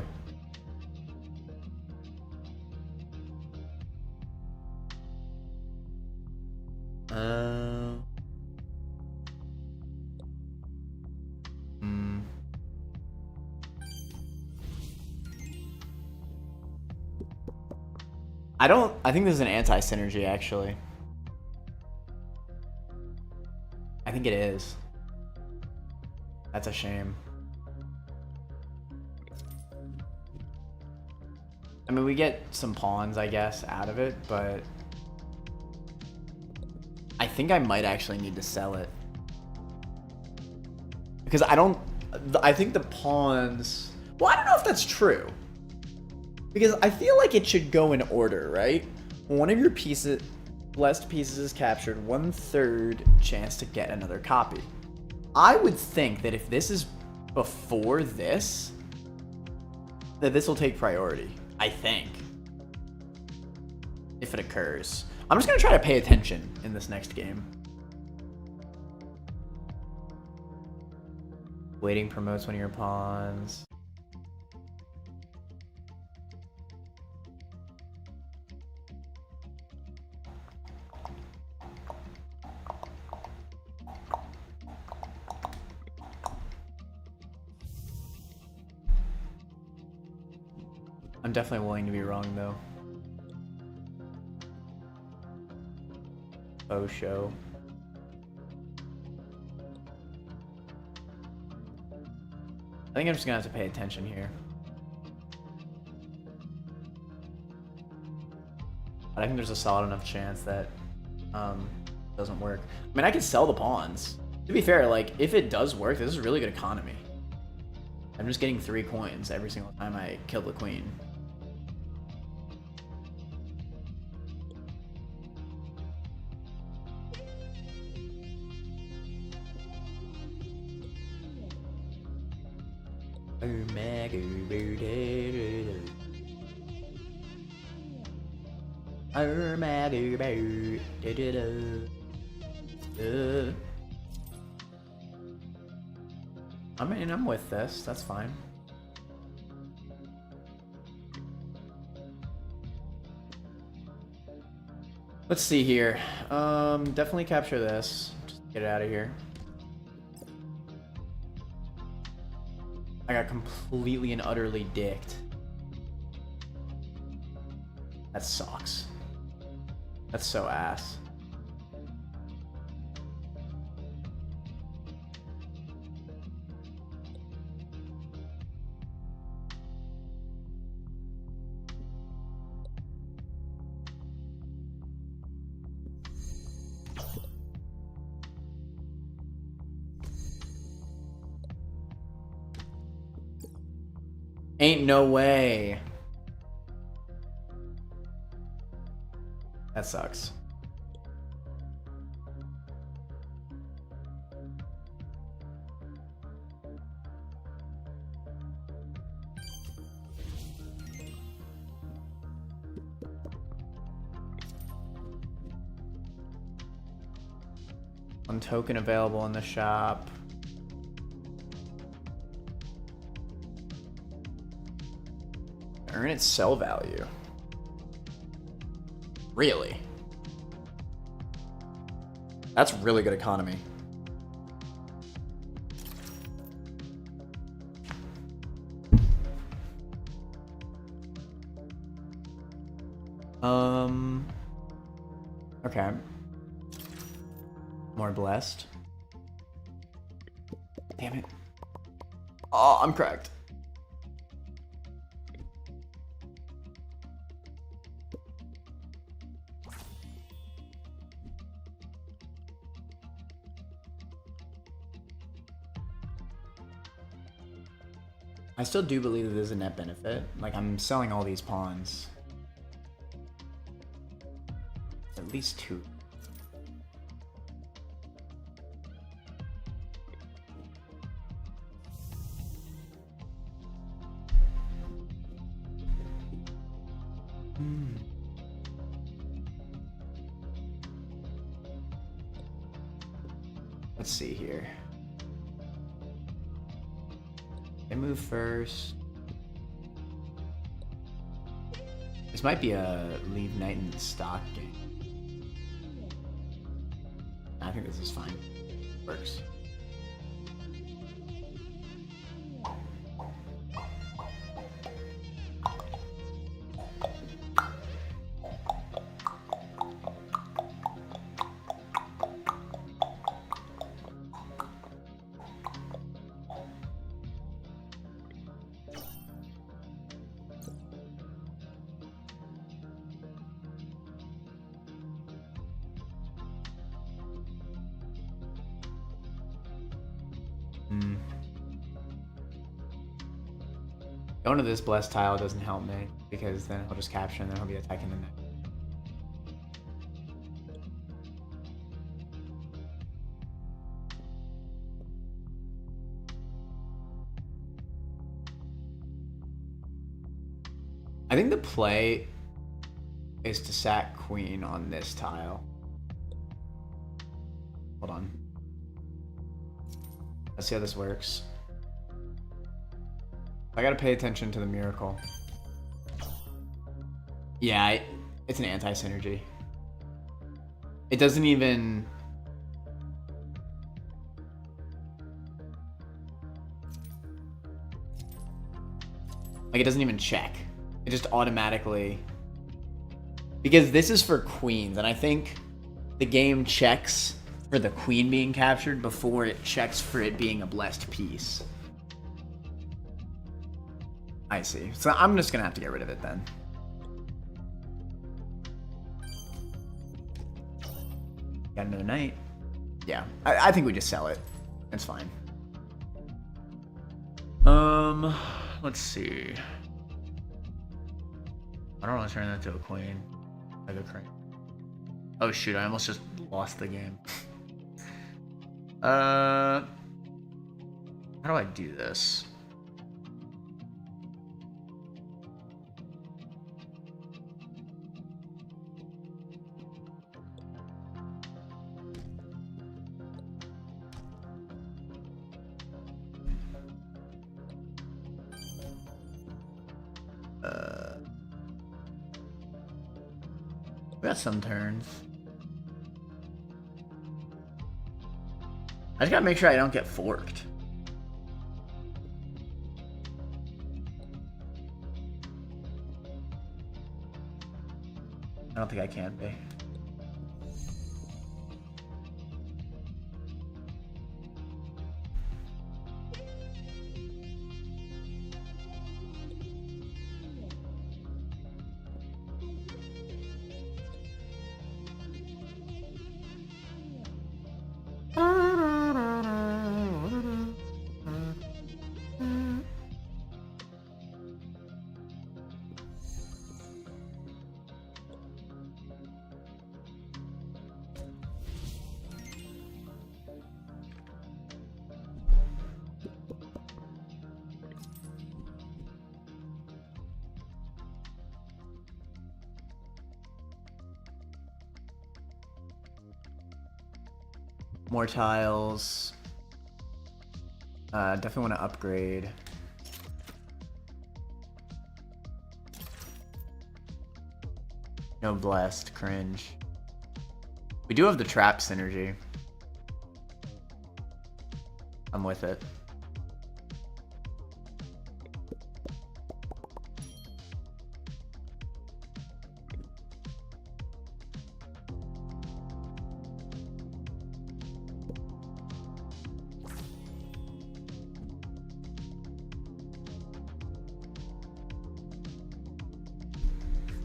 [SPEAKER 1] I think this is an anti-synergy, actually. I think it is. That's a shame. I mean, we get some pawns, I guess, out of it, but I think I might actually need to sell it. Because I think the pawns... Well, I don't know if that's true. Because I feel like it should go in order, right? One of your blessed pieces is captured, 1/3 chance to get another copy. I would think that if this is before this, that this will take priority. I think. If it occurs. I'm just going to try to pay attention in this next game. Waiting promotes one of your pawns. I'm definitely willing to be wrong, though. Oh, show. I think I'm just gonna have to pay attention here. But I think there's a solid enough chance that doesn't work. I mean, I could sell the pawns. To be fair, like, if it does work, this is really good economy. I'm just getting 3 coins every single time I kill the queen. I mean, I'm with this. That's fine. Let's see here. Definitely capture this. Just get it out of here. I got completely and utterly dicked. That sucks. That's so ass. Ain't no way. That sucks. One token available in the shop. Earn its sell value. Really? That's really good economy. Okay. More blessed. Damn it. Oh, I'm cracked. I still do believe that there's a net benefit. Like, I'm selling all these pawns. At least 2. let's see here. They move first. This might be a leave knight in the stock game. I think this is fine. Works. Going to this blessed tile doesn't help me because then he'll just capture and then he'll be attacking the next. I think the play is to sack queen on this tile. Hold on. Let's see how this works. I gotta pay attention to the miracle. Yeah, it's an anti-synergy. It doesn't even... Like, it doesn't even check. It just automatically... Because this is for queens, and I think the game checks for the queen being captured before it checks for it being a blessed piece. I see. So I'm just gonna have to get rid of it then. Got another knight. Yeah, I think we just sell it. It's fine. Let's see. I don't want to turn that to a queen. Like a crane. Oh shoot! I almost just lost the game. How do I do this? We got some turns. I just gotta make sure I don't get forked. I don't think I can be. More tiles. Definitely want to upgrade. No blessed, cringe. We do have the trap synergy. I'm with it.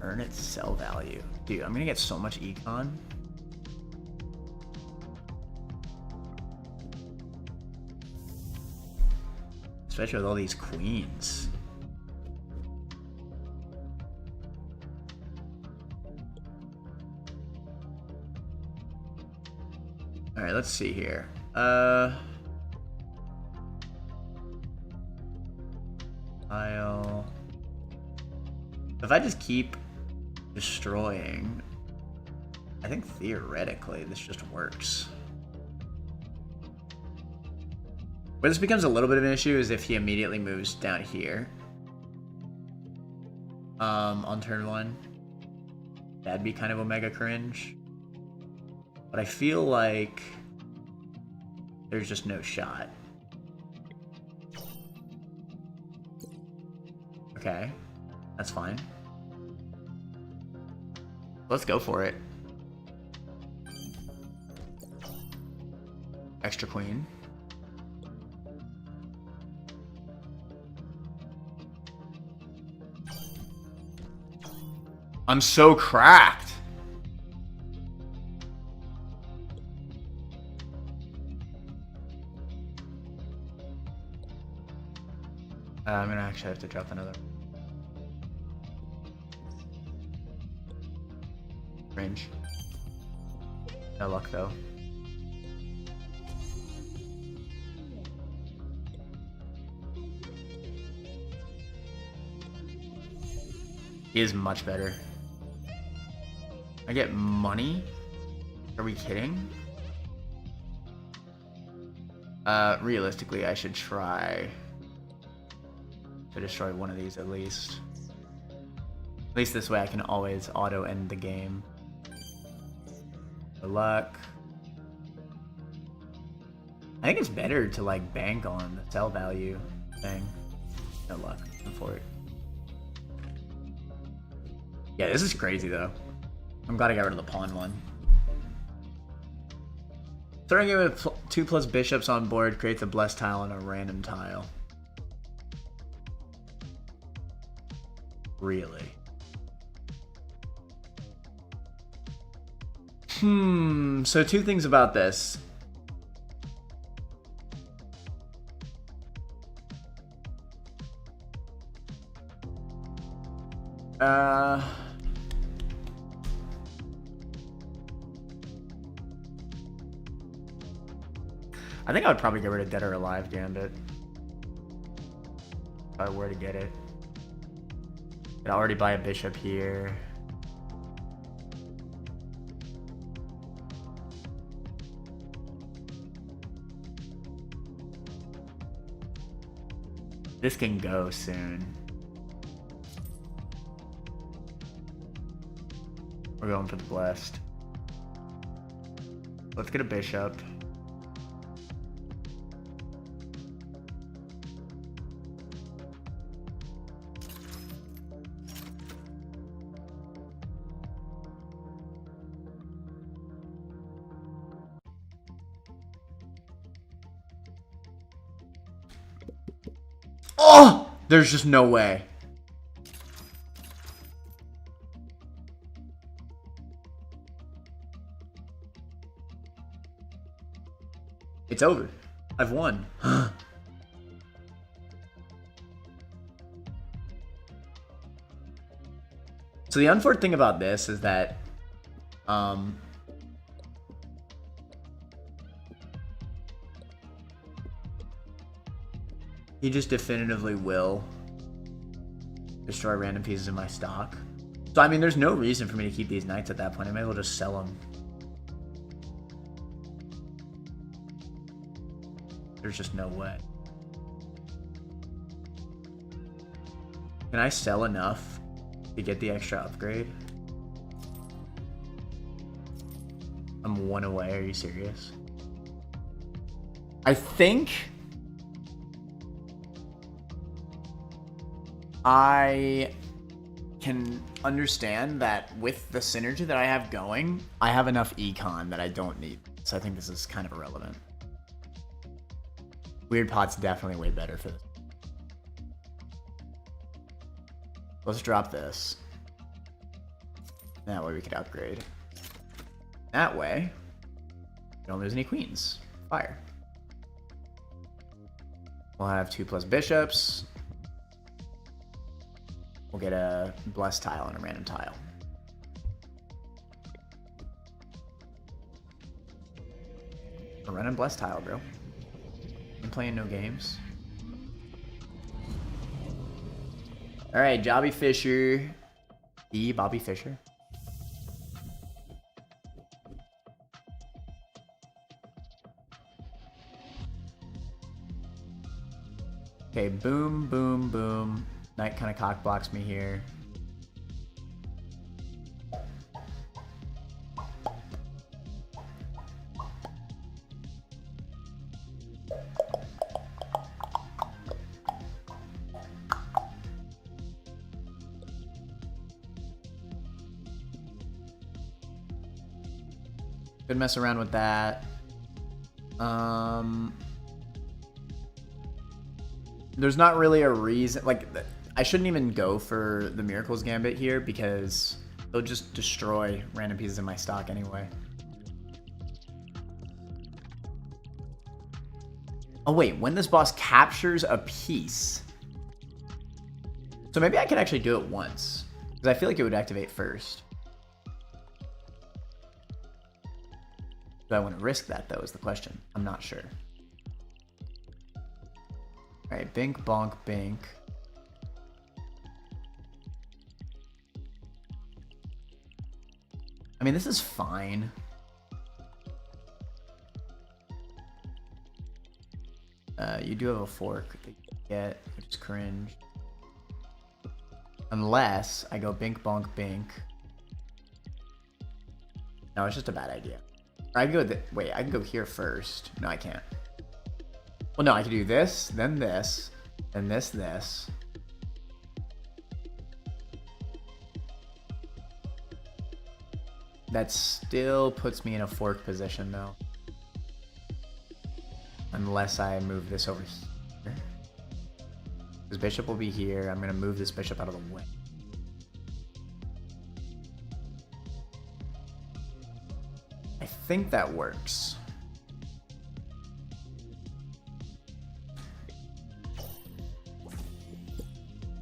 [SPEAKER 1] Earn its sell value. Dude, I'm gonna get so much econ. Especially with all these queens. Alright, let's see here. I'll... If I just keep destroying, I think theoretically this just works. Where this becomes a little bit of an issue is if he immediately moves down here. On turn 1. That'd be kind of omega cringe. But I feel like there's just no shot. Okay, that's fine. Let's go for it. Extra queen. I'm so cracked. I'm gonna actually have to drop another. Range. No luck though. He is much better. I get money? Are we kidding? Realistically, I should try to destroy one of these at least. At least this way I can always auto end the game. Good luck. I think it's better to like bank on the sell value thing. No luck. Go for it. Yeah, this is crazy though. I'm glad I got rid of the pawn one. Throwing it with 2+ bishops on board creates a blessed tile and a random tile. Really? So 2 things about this. I think I would probably get rid of Dead or Alive Gambit. If I were to get it. I'd already buy a bishop here. This can go soon. We're going for the blessed. Let's get a bishop. Oh! There's just no way. It's over. I've won. So the unfortunate thing about this is that he just definitively will destroy random pieces of my stock. So I mean, there's no reason for me to keep these knights at that point. I may as well just sell them. There's just no way. Can I sell enough to get the extra upgrade? I'm 1 away. Are you serious? I think I can understand that with the synergy that I have going, I have enough econ that I don't need. So I think this is kind of irrelevant. Weird Pot's definitely way better for this. Let's drop this. That way we could upgrade. That way, we don't lose any queens. Fire. We'll have 2+ bishops. We'll get a blessed tile and a random tile. A random blessed tile, bro. I'm playing no games. Alright, Jobby Fisher. Bobby Fischer. Okay, boom, boom, boom. Knight kind of cock blocks me here. Could mess around with that. There's not really a reason, like, I shouldn't even go for the Miracles Gambit here because they'll just destroy random pieces in my stock anyway. Oh wait, when this boss captures a piece. So maybe I could actually do it once, because I feel like it would activate first. Do I want to risk that, though, is the question. I'm not sure. Alright, bink, bonk, bink. I mean, this is fine. You do have a fork that you get, which is cringe. Unless I go bink, bonk, bink. No, it's just a bad idea. I can go. Wait, I can go here first. No, I can't. Well, no, I can do this, then this, then this. That still puts me in a fork position, though. Unless I move this over here. This bishop will be here. I'm going to move this bishop out of the way. I think that works.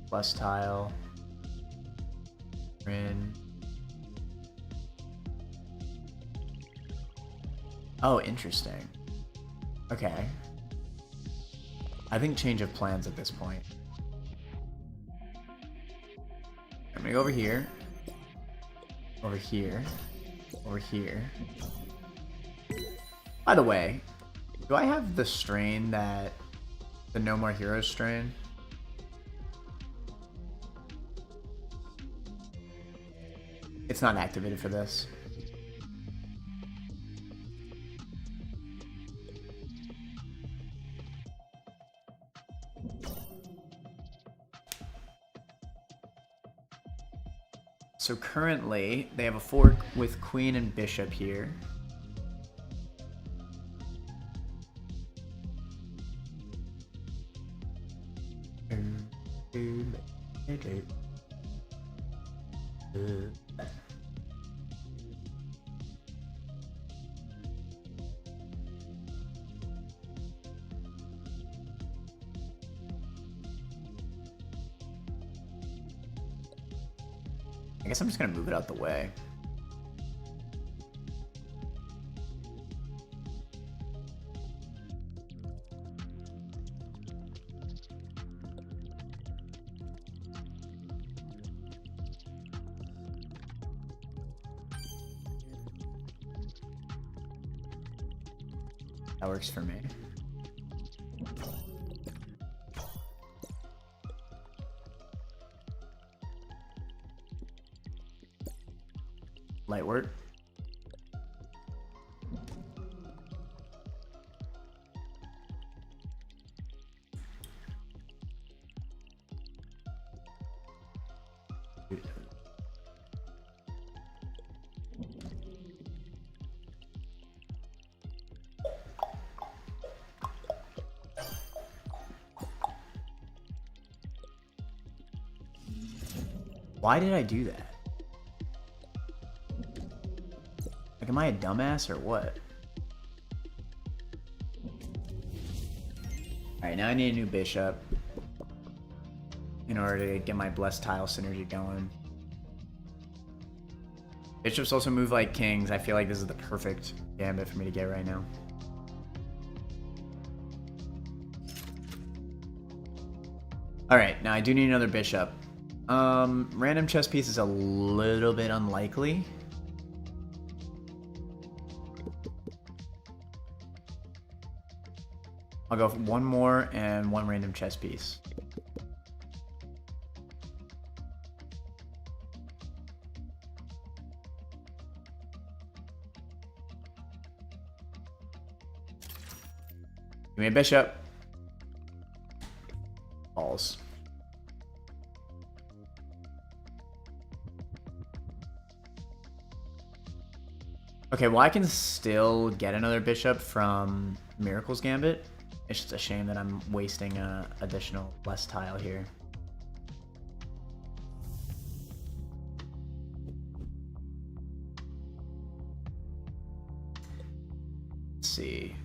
[SPEAKER 1] Plus tile. In. Oh, interesting. Okay. I think change of plans at this point. I'm gonna go over here. Over here. Over here. By the way, do I have the strain that... the No More Heroes strain? It's not activated for this. So currently, they have a fork with queen and bishop here. I guess I'm just gonna move it out the way. That works for me. Light work. Why did I do that? Like, am I a dumbass or what? Alright, now I need a new bishop in order to get my blessed tile synergy going. Bishops also move like kings. I feel like this is the perfect gambit for me to get right now. Alright, now I do need another bishop. Random chess piece is a little bit unlikely. I'll go for one more and one random chess piece. Give me a bishop. Balls. Okay, well I can still get another bishop from Miracle's Gambit. It's just a shame that I'm wasting a additional less tile here. Let's see.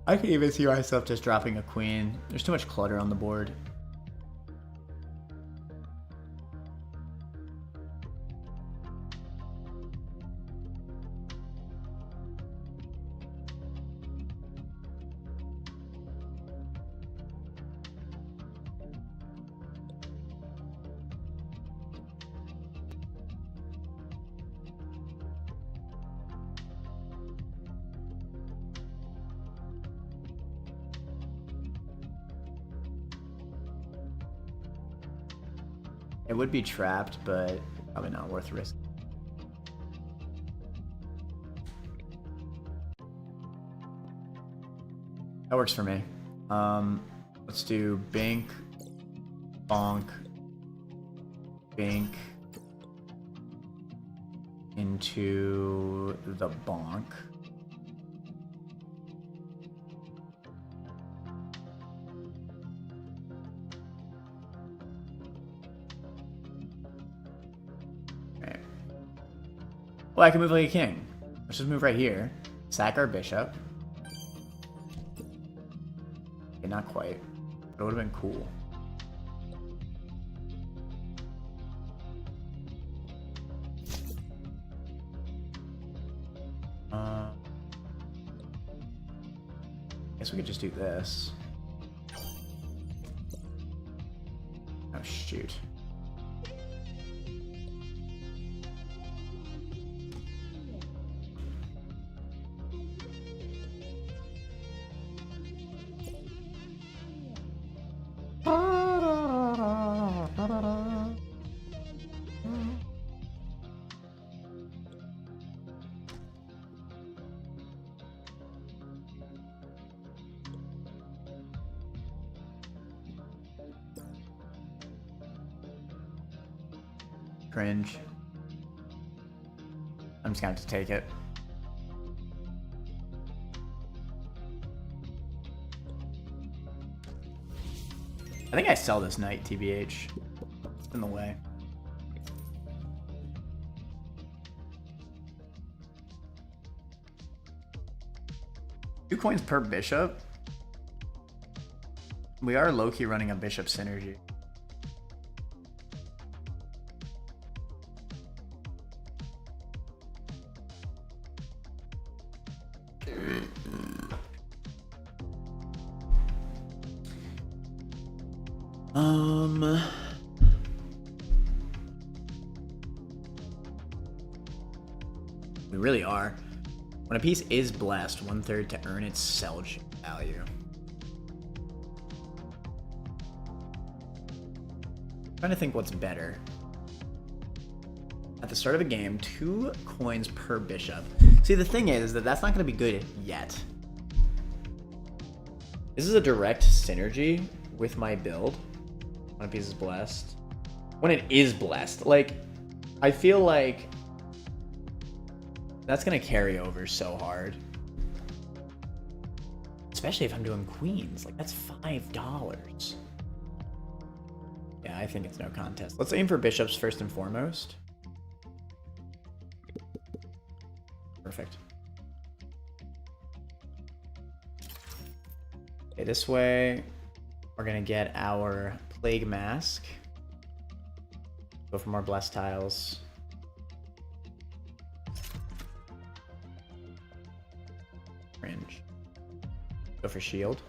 [SPEAKER 1] I can even see myself just dropping a queen. There's too much clutter on the board. It would be trapped, but probably not worth risking. That works for me. Let's do Bink, Bonk, Bink into the Bonk. Well, I can move like a king. Let's just move right here. Sack our bishop. Okay, not quite. But it would have been cool. Guess we could just do this. Oh, shoot. Cringe. I'm just gonna have to take it. I think I sell this knight, TBH. It's in the way. Two coins per bishop? We are low-key running a bishop synergy. We really are. When a piece is blessed, 1/3 to earn its Selge value. I'm trying to think what's better. At the start of a game, 2 coins per bishop. See, the thing is that that's not going to be good yet. This is a direct synergy with my build. When a piece is blessed. When it is blessed. Like, I feel like that's going to carry over so hard. Especially if I'm doing queens. Like, that's $5. Yeah, I think it's no contest. Let's aim for bishops first and foremost. Perfect. Okay, this way, we're going to get our Plague Mask. Go for more blessed tiles. Cringe. Go for shield.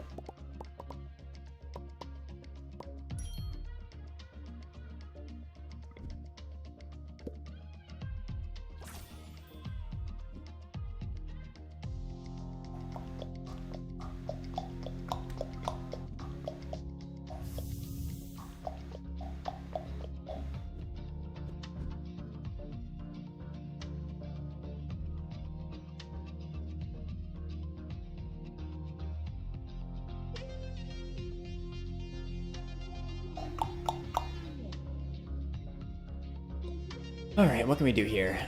[SPEAKER 1] Alright, what can we do here?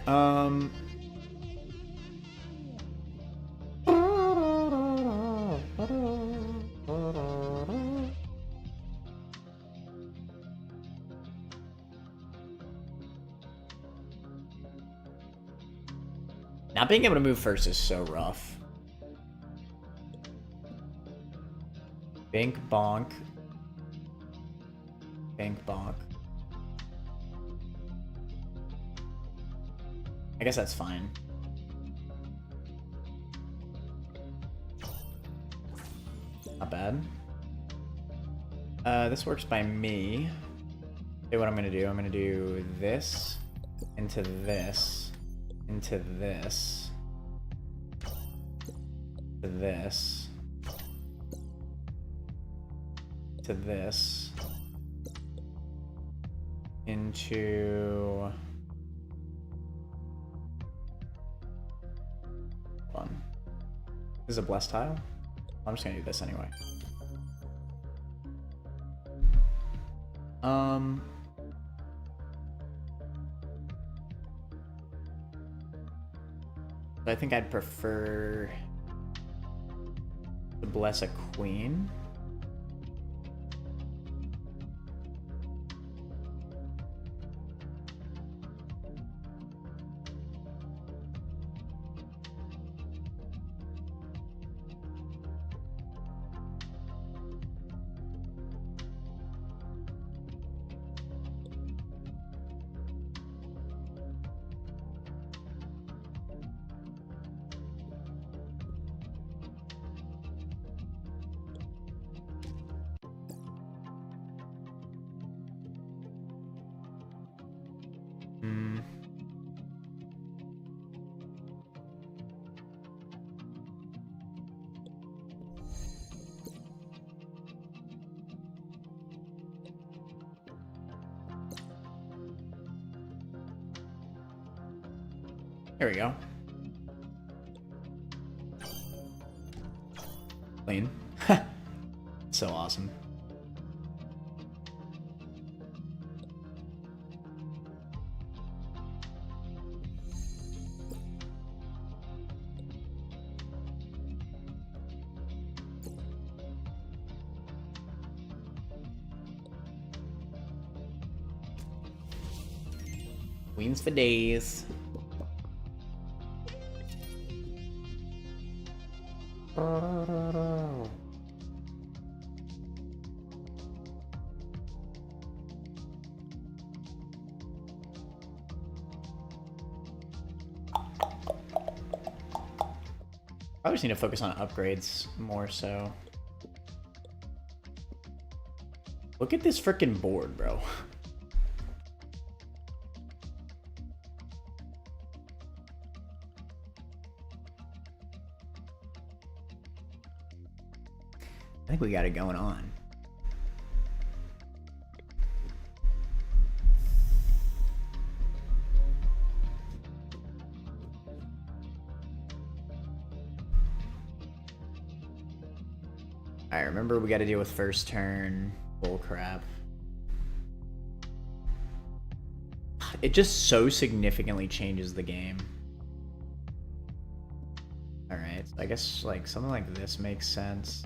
[SPEAKER 1] Not being able to move first is so rough. Bink bonk. Bink bonk. I guess that's fine. Not bad. This works by me. Okay, what I'm gonna do, I'm gonna do this into this into this to this to this into hold on. This is a blessed tile? I'm just gonna do this anyway. I think I'd prefer to bless a queen. Here we go. Clean. So awesome. Queens for days. I just need to focus on upgrades more so. Look at this frickin' board, bro. I think we got it going on. Alright, remember we gotta deal with first turn. Bull crap. It just so significantly changes the game. Alright, so I guess like something like this makes sense.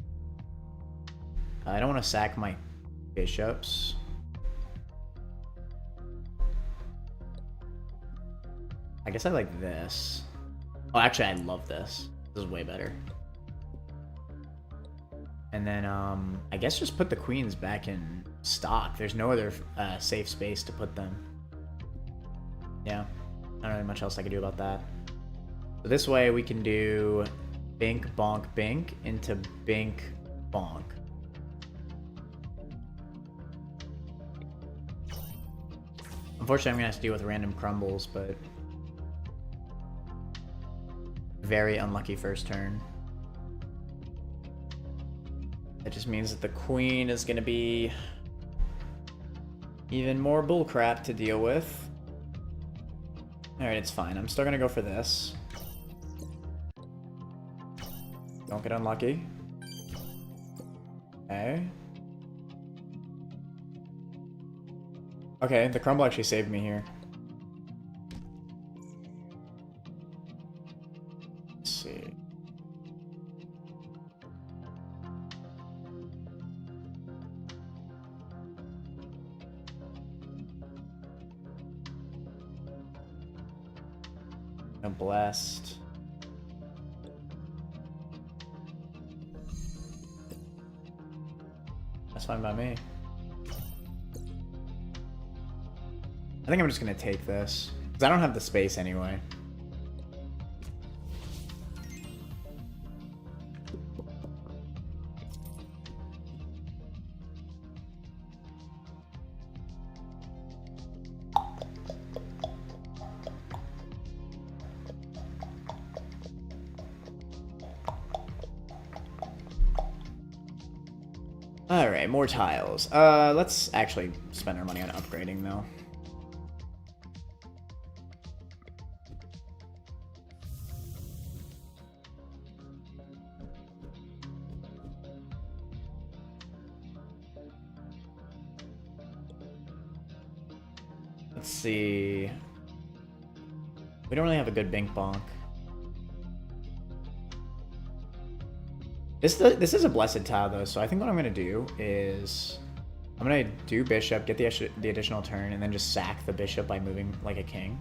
[SPEAKER 1] I don't want to sack my bishops. I guess I like this. Oh, actually, I love this. This is way better. And then, I guess just put the queens back in stock. There's no other safe space to put them. Yeah, I don't know much else I can do about that. So this way we can do bink, bonk, bink into bink, bonk. Unfortunately, I'm gonna have to deal with random crumbles, but very unlucky first turn. That just means that the queen is gonna be even more bullcrap to deal with. Alright, it's fine. I'm still gonna go for this. Don't get unlucky. Okay. Okay, the crumble actually saved me here. No blessed. That's fine by me. I think I'm just gonna take this because I don't have the space anyway. Alright, more tiles. Let's actually spend our money on upgrading, though. Let's see. We don't really have a good Bink Bonk. This is a blessed tile, though, so I think what I'm going to do is I'm going to do bishop, get the additional turn, and then just sack the bishop by moving like a king.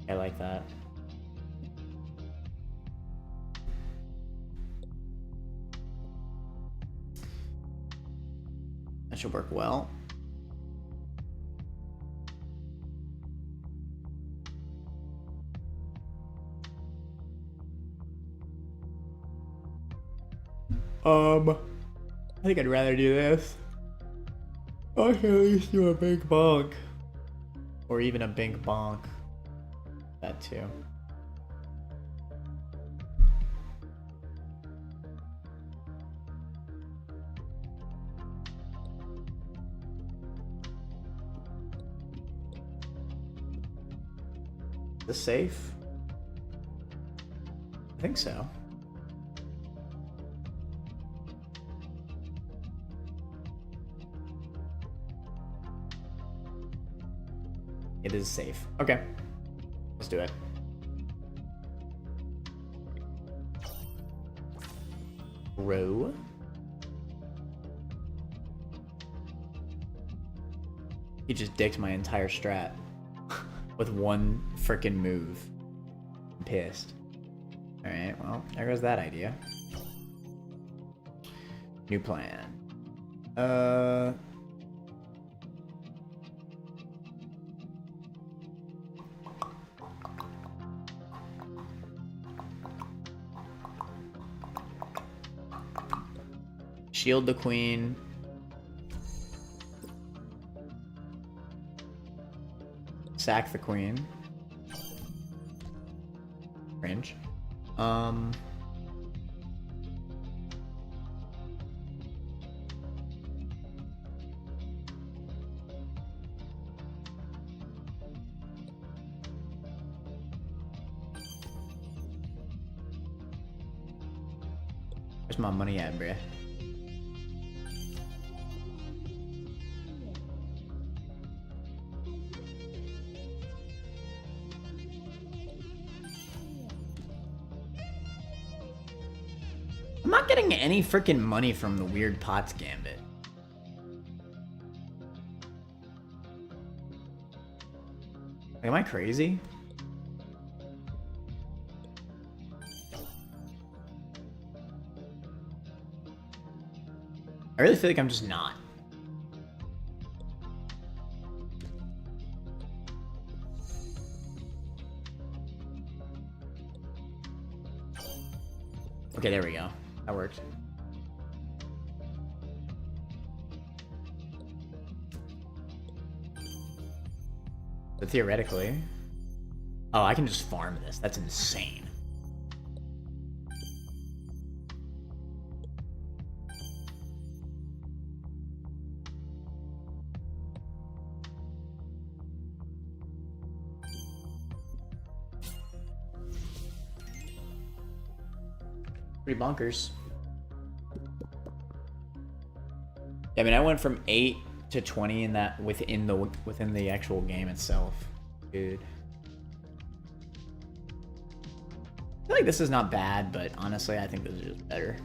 [SPEAKER 1] I like that. That should work well. I think I'd rather do this. I can at least do a big bonk. Or even a bink bonk. That too. Is this safe? I think so. It is safe. Okay. Let's do it. Row. He just dicked my entire strat with one frickin' move. I'm pissed. Alright, well, there goes that idea. New plan. Shield the queen. Sack the queen. Cringe. Where's my money at, bruh? I'm not getting any freaking money from the weird Pots Gambit. Like, am I crazy? I really feel like I'm just not. Okay, there we go. That worked. But theoretically... Oh, I can just farm this. That's insane. Pretty bonkers. Yeah, I mean, I went from 8 to 20 in that within the actual game itself, dude. I feel like this is not bad, but honestly, I think this is just better.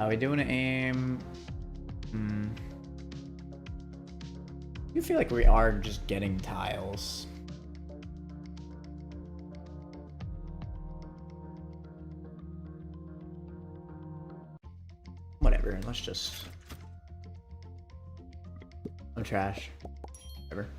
[SPEAKER 1] Are we doing an aim? You feel like we are just getting tiles. Whatever, let's just... I'm trash. Whatever.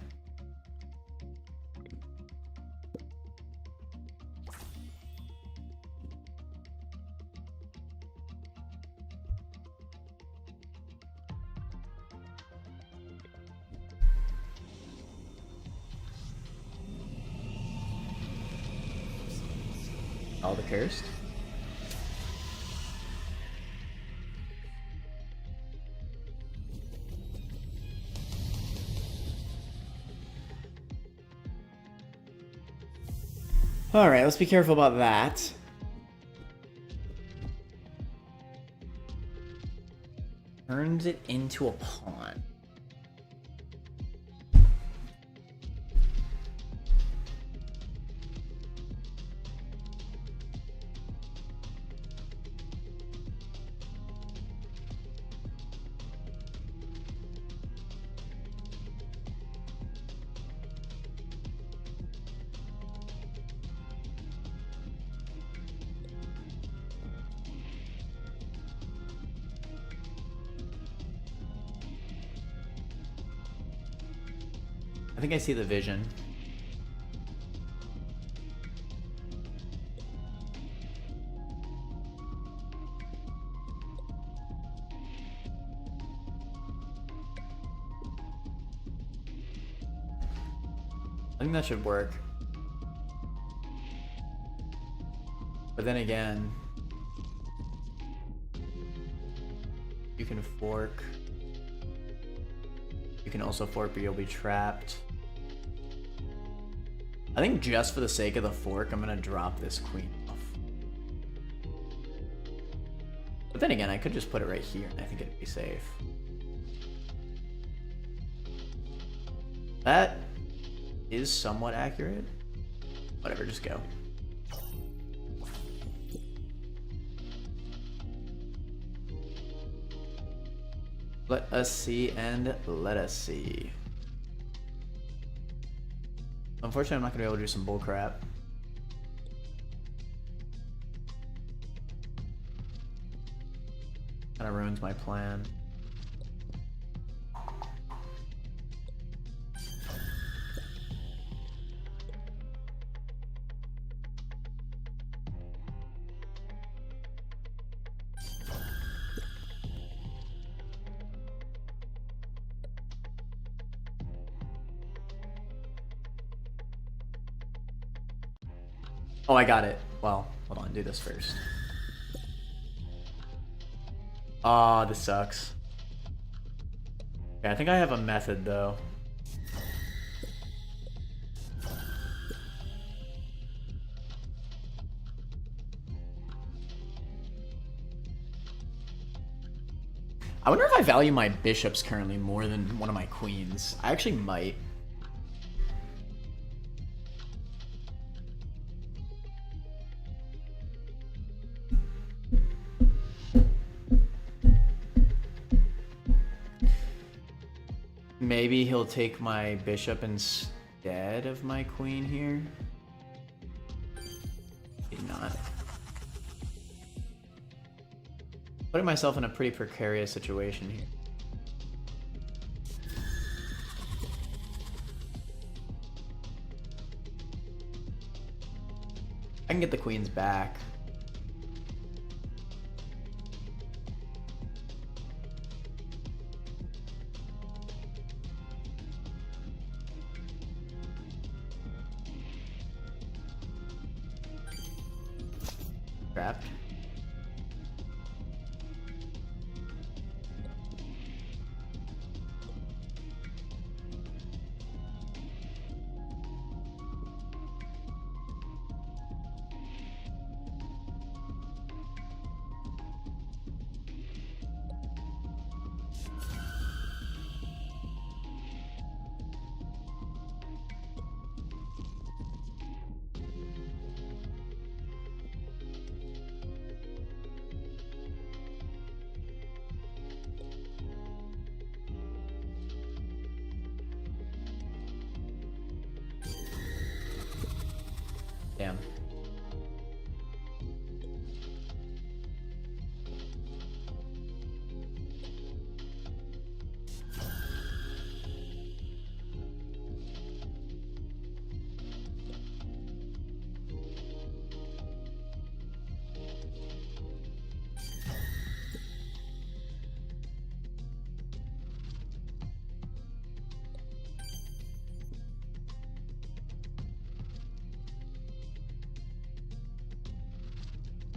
[SPEAKER 1] All the cursed. Alright, let's be careful about that. Turns it into a pawn. I think I see the vision. I think that should work. But then again, you can fork. You can also fork, but you'll be trapped. I think just for the sake of the fork, I'm gonna drop this queen off. But then again, I could just put it right here, and I think it'd be safe. That is somewhat accurate. Whatever, just go. Let us see and let us see. Unfortunately, I'm not gonna be able to do some bullcrap. Kinda ruins my plan. Oh, I got it. Well, hold on, do this first. Ah, this sucks. Yeah, I think I have a method though. I wonder if I value my bishops currently more than one of my queens. I actually might. Maybe he'll take my bishop instead of my queen here. Maybe not. Putting myself in a pretty precarious situation here. I can get the queens back. Trapped.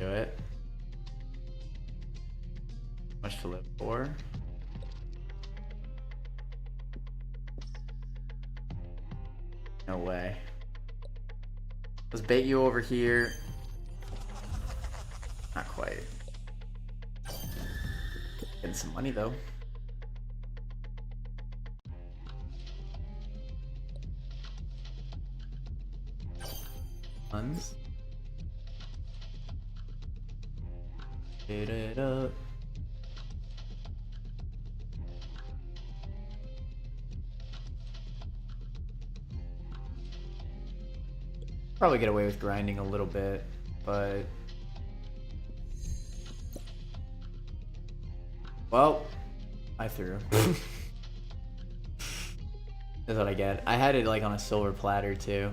[SPEAKER 1] do it. Much to live for. No way. Let's bait you over here. Not quite. Getting some money though. Funds. Get it up. Probably get away with grinding a little bit, but well, I threw. That's what I get. I had it like on a silver platter too.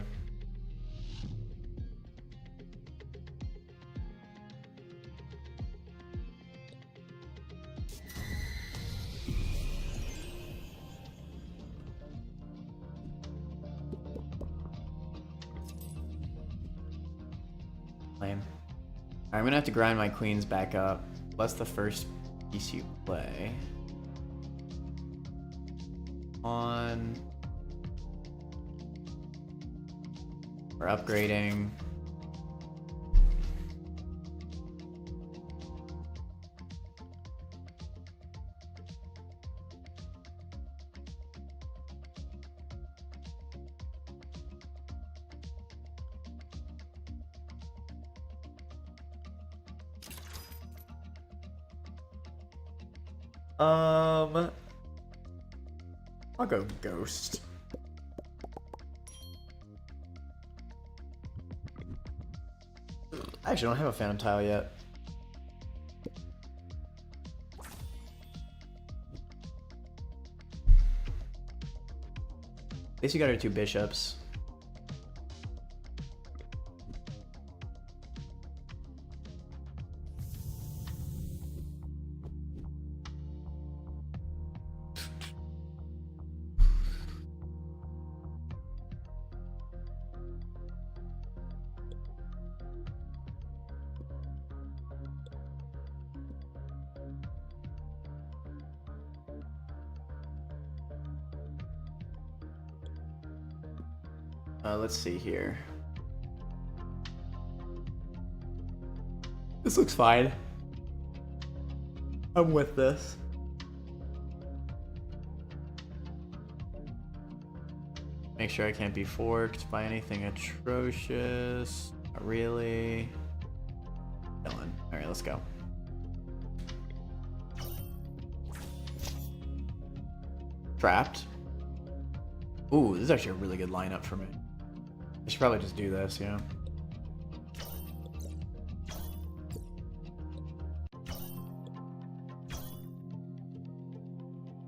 [SPEAKER 1] Lame. Alright, I'm gonna have to grind my queens back up. That's the first piece you play. On. We're upgrading. I'll go ghost. I actually don't have a phantom tile yet. At least you got our 2 bishops. Let's see here. This looks fine. I'm with this. Make sure I can't be forked by anything atrocious. Not really. Chilling. Alright, let's go. Trapped. Ooh, this is actually a really good lineup for me. I should probably just do this, yeah.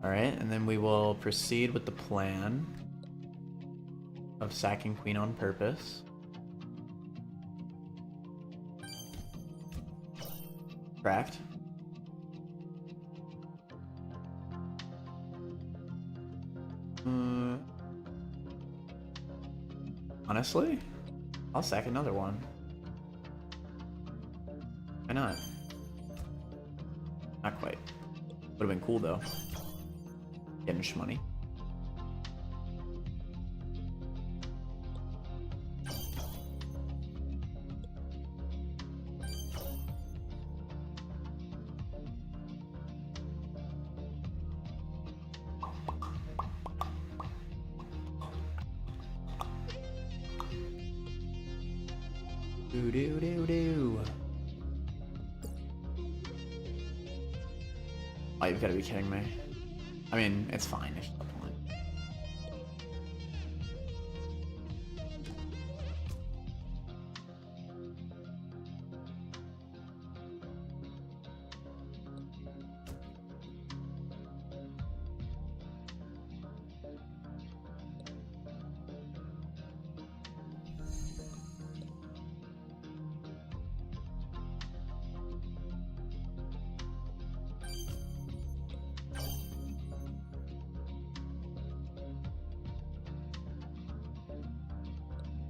[SPEAKER 1] Alright, and then we will proceed with the plan of sacking queen on purpose. Cracked. Honestly, I'll sack another one. Why not? Not quite. Would have been cool though. Getting shmoney. Do. Oh, you've got to be kidding me. I mean, it's fine. It's not point.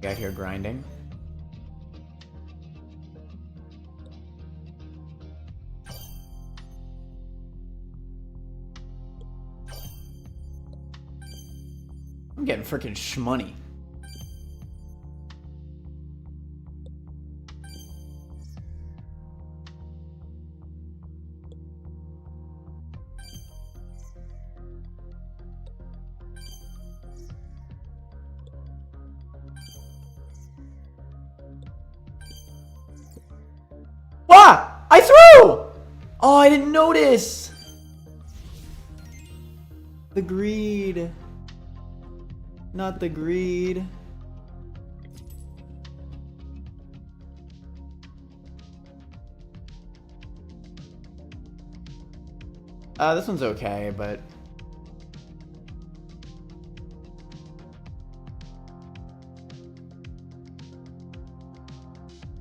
[SPEAKER 1] Out here grinding. I'm getting freaking shmoney. Wah! I threw! Oh, I didn't notice. The greed. Not the greed. This one's okay, but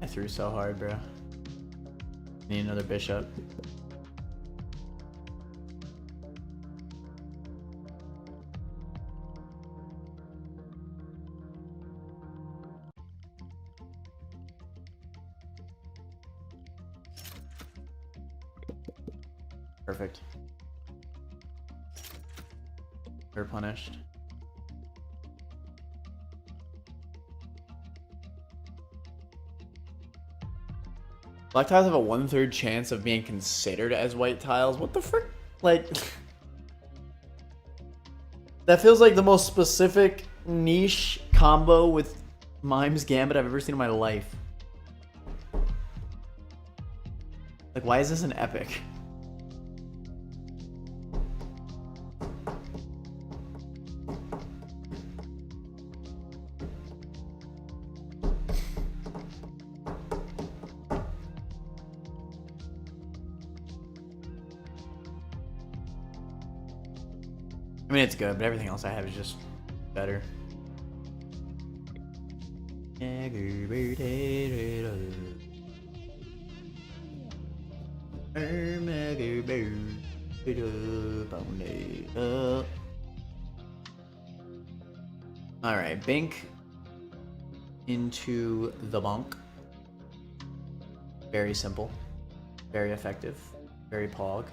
[SPEAKER 1] I threw so hard, bro. Need another bishop. Perfect. We're punished. Black tiles have a 1/3 chance of being considered as white tiles. What the frick? Like, that feels like the most specific niche combo with Mime's Gambit I've ever seen in my life. Like, why is this an epic? I mean, it's good, but everything else I have is just better. Alright, Bink into the bunk. Very simple, very effective, very pog.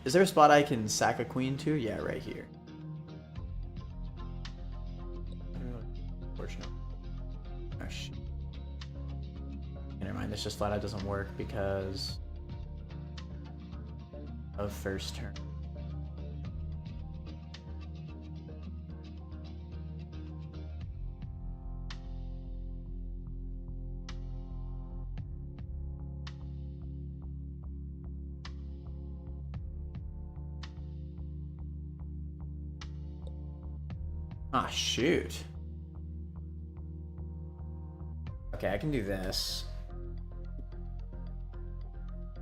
[SPEAKER 1] Is there a spot I can sack a queen to? Yeah, right here. Unfortunate. Oh shit. Never mind, this just flat out doesn't work because of first turn. Ah, shoot. Okay, I can do this.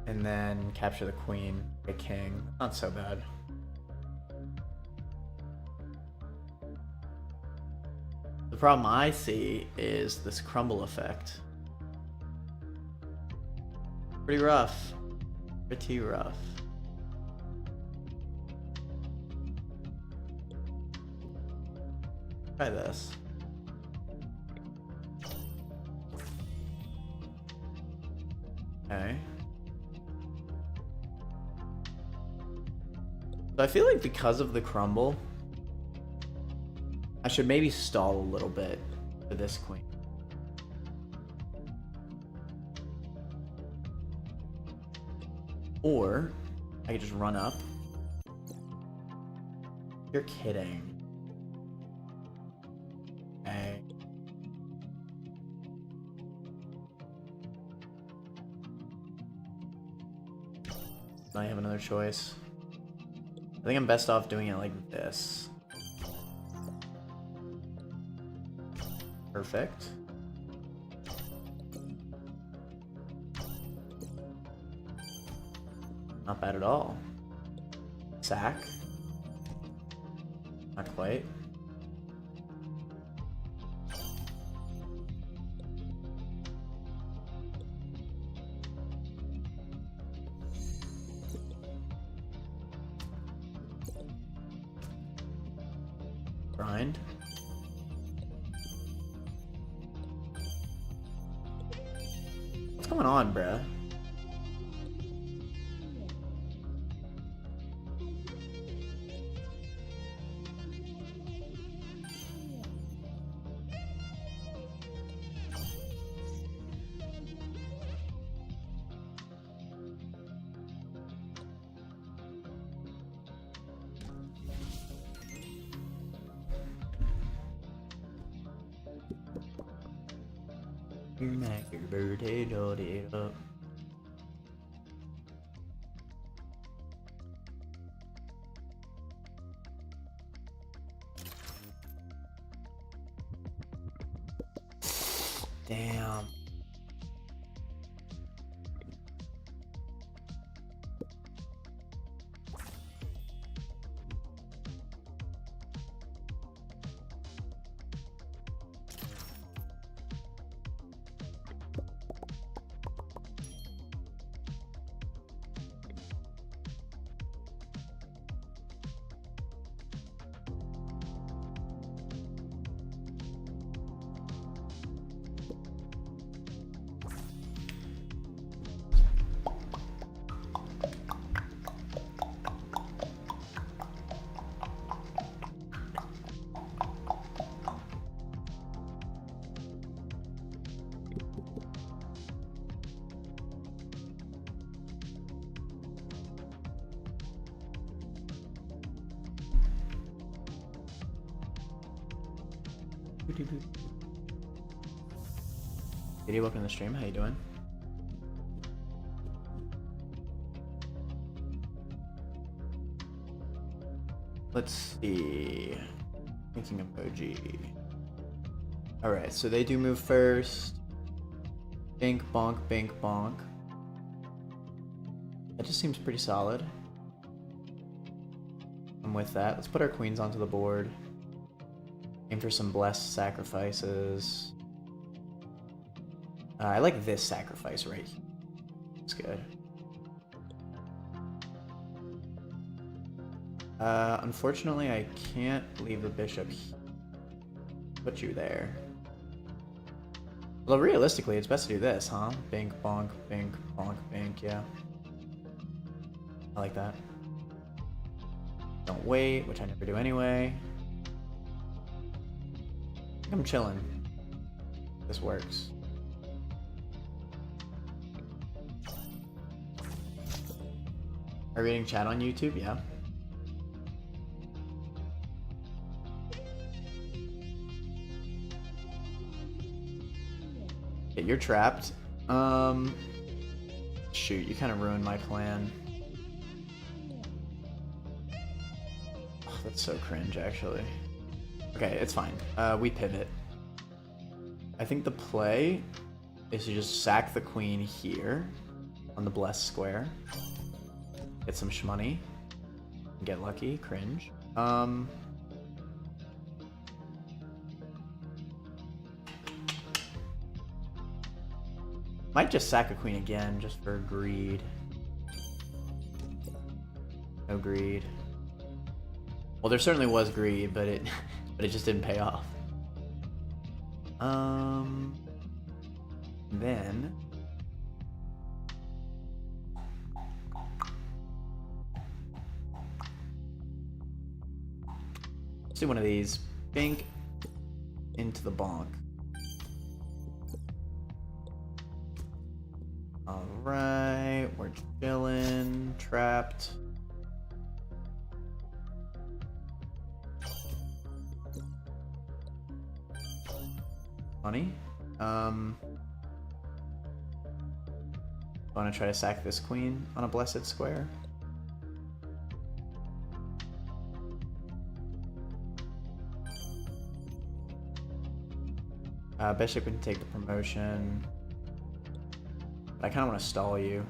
[SPEAKER 1] And then capture the queen, a king. Not so bad. The problem I see is this crumble effect. Pretty rough. Pretty rough. Try this. Okay. So I feel like because of the crumble, I should maybe stall a little bit for this queen. Or I could just run up. You're kidding. Okay. Do I have another choice? I think I'm best off doing it like this. Perfect. Not bad at all. Sack. Not quite. Grind. What's going on, bruh? Happy birthday, Jody. Damn. Katie, welcome to the stream. How you doing? Let's see. Thinking emoji. Alright, so they do move first. Bink, bonk, bink, bonk. That just seems pretty solid. I'm with that. Let's put our queens onto the board. Aim for some blessed sacrifices. I like this sacrifice right here. It's good. Unfortunately, I can't leave the bishop here. Put you there. Well, realistically, it's best to do this, huh? Bink, bonk, bink, yeah. I like that. Don't wait, which I never do anyway. I think I'm chilling. This works. Are you reading chat on YouTube? Yeah. Yeah, you're trapped. Shoot, you kind of ruined my plan. Oh, that's so cringe, actually. Okay, it's fine. We pivot. I think the play is to just sack the queen here on the blessed square. Get some shmoney. Get lucky. Cringe. Might just sack a queen again, just for greed. No greed. Well, there certainly was greed, but it just didn't pay off. Then let's do one of these. Bink into the bonk. Alright, we're chilling, trapped. Funny. Want to try to sack this queen on a blessed square? Bishop can take the promotion. But I kind of want to stall you.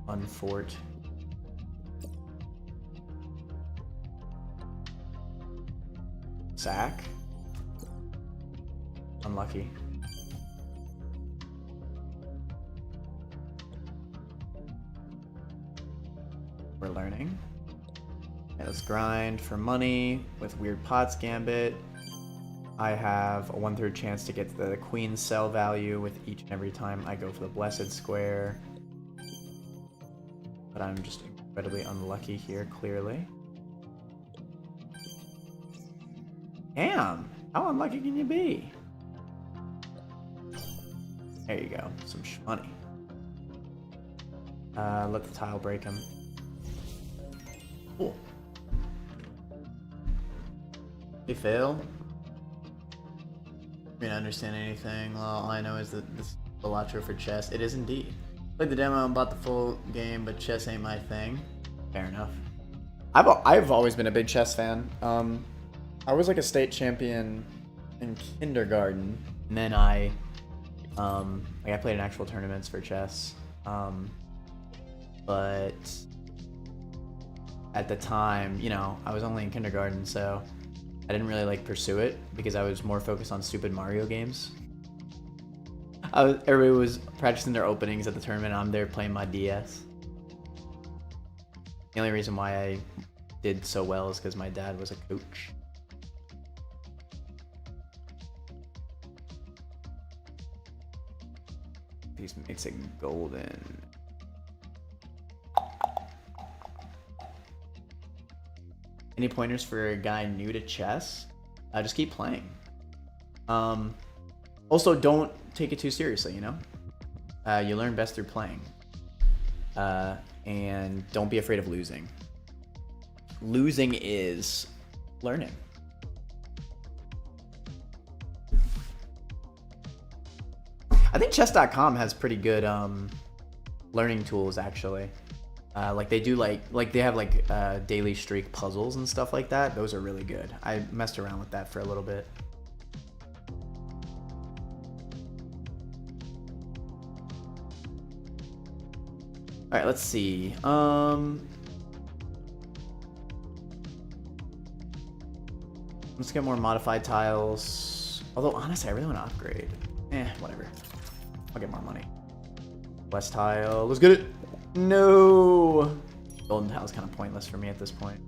[SPEAKER 1] Unfort. Sack. Unlucky. We're learning. Okay, let's grind for money with Weird Pots Gambit. I have a 1/3 chance to get the queen cell value with each and every time I go for the blessed square. But I'm just incredibly unlucky here, clearly. Damn! How unlucky can you be? There you go. Some shmoney. Let the tile break him. Cool. They fail. I mean, I understand anything. Well, all I know is that this is Balatro for chess. It is indeed. Played the demo and bought the full game, but chess ain't my thing. Fair enough. I've always been a big chess fan. I was like a state champion in kindergarten, and then I played in actual tournaments for chess. But at the time, you know, I was only in kindergarten, so I didn't really like pursue it because I was more focused on stupid Mario games. Everybody was practicing their openings at the tournament, and I'm there playing my DS. The only reason why I did so well is because my dad was a coach. Piece makes it golden. Any pointers for a guy new to chess? Just keep playing. Also, don't take it too seriously, you know? You learn best through playing. And don't be afraid of losing. Losing is learning. I think chess.com has pretty good learning tools, actually. Like they do like they have like daily streak puzzles and stuff like that. Those are really good. I messed around with that for a little bit. All right, let's see. Let's get more modified tiles. Although honestly, I really want to upgrade. Whatever. I'll get more money. West tile. Let's get it. No. Golden tile is kind of pointless for me at this point.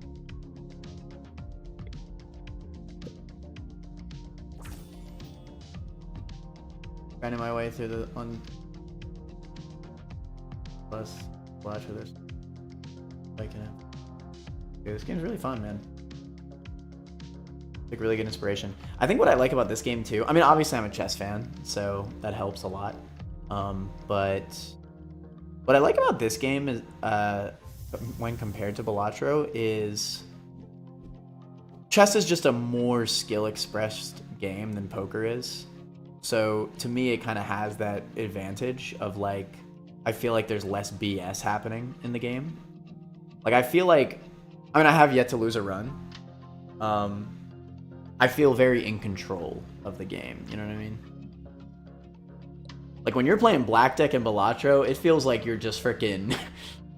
[SPEAKER 1] Grinding my way through the one. Plus, Balatro, there's liking it. Okay, this game's really fun, man. Like really good inspiration. I think what I like about this game too, I mean, obviously I'm a chess fan, so that helps a lot. But what I like about this game is, when compared to Balatro, is chess is just a more skill expressed game than poker is. So to me, it kind of has that advantage of like, I feel like there's less BS happening in the game. Like I feel like, I mean, I have yet to lose a run. I feel very in control of the game. You know what I mean? Like when you're playing blackjack and Balatro, it feels like you're just freaking.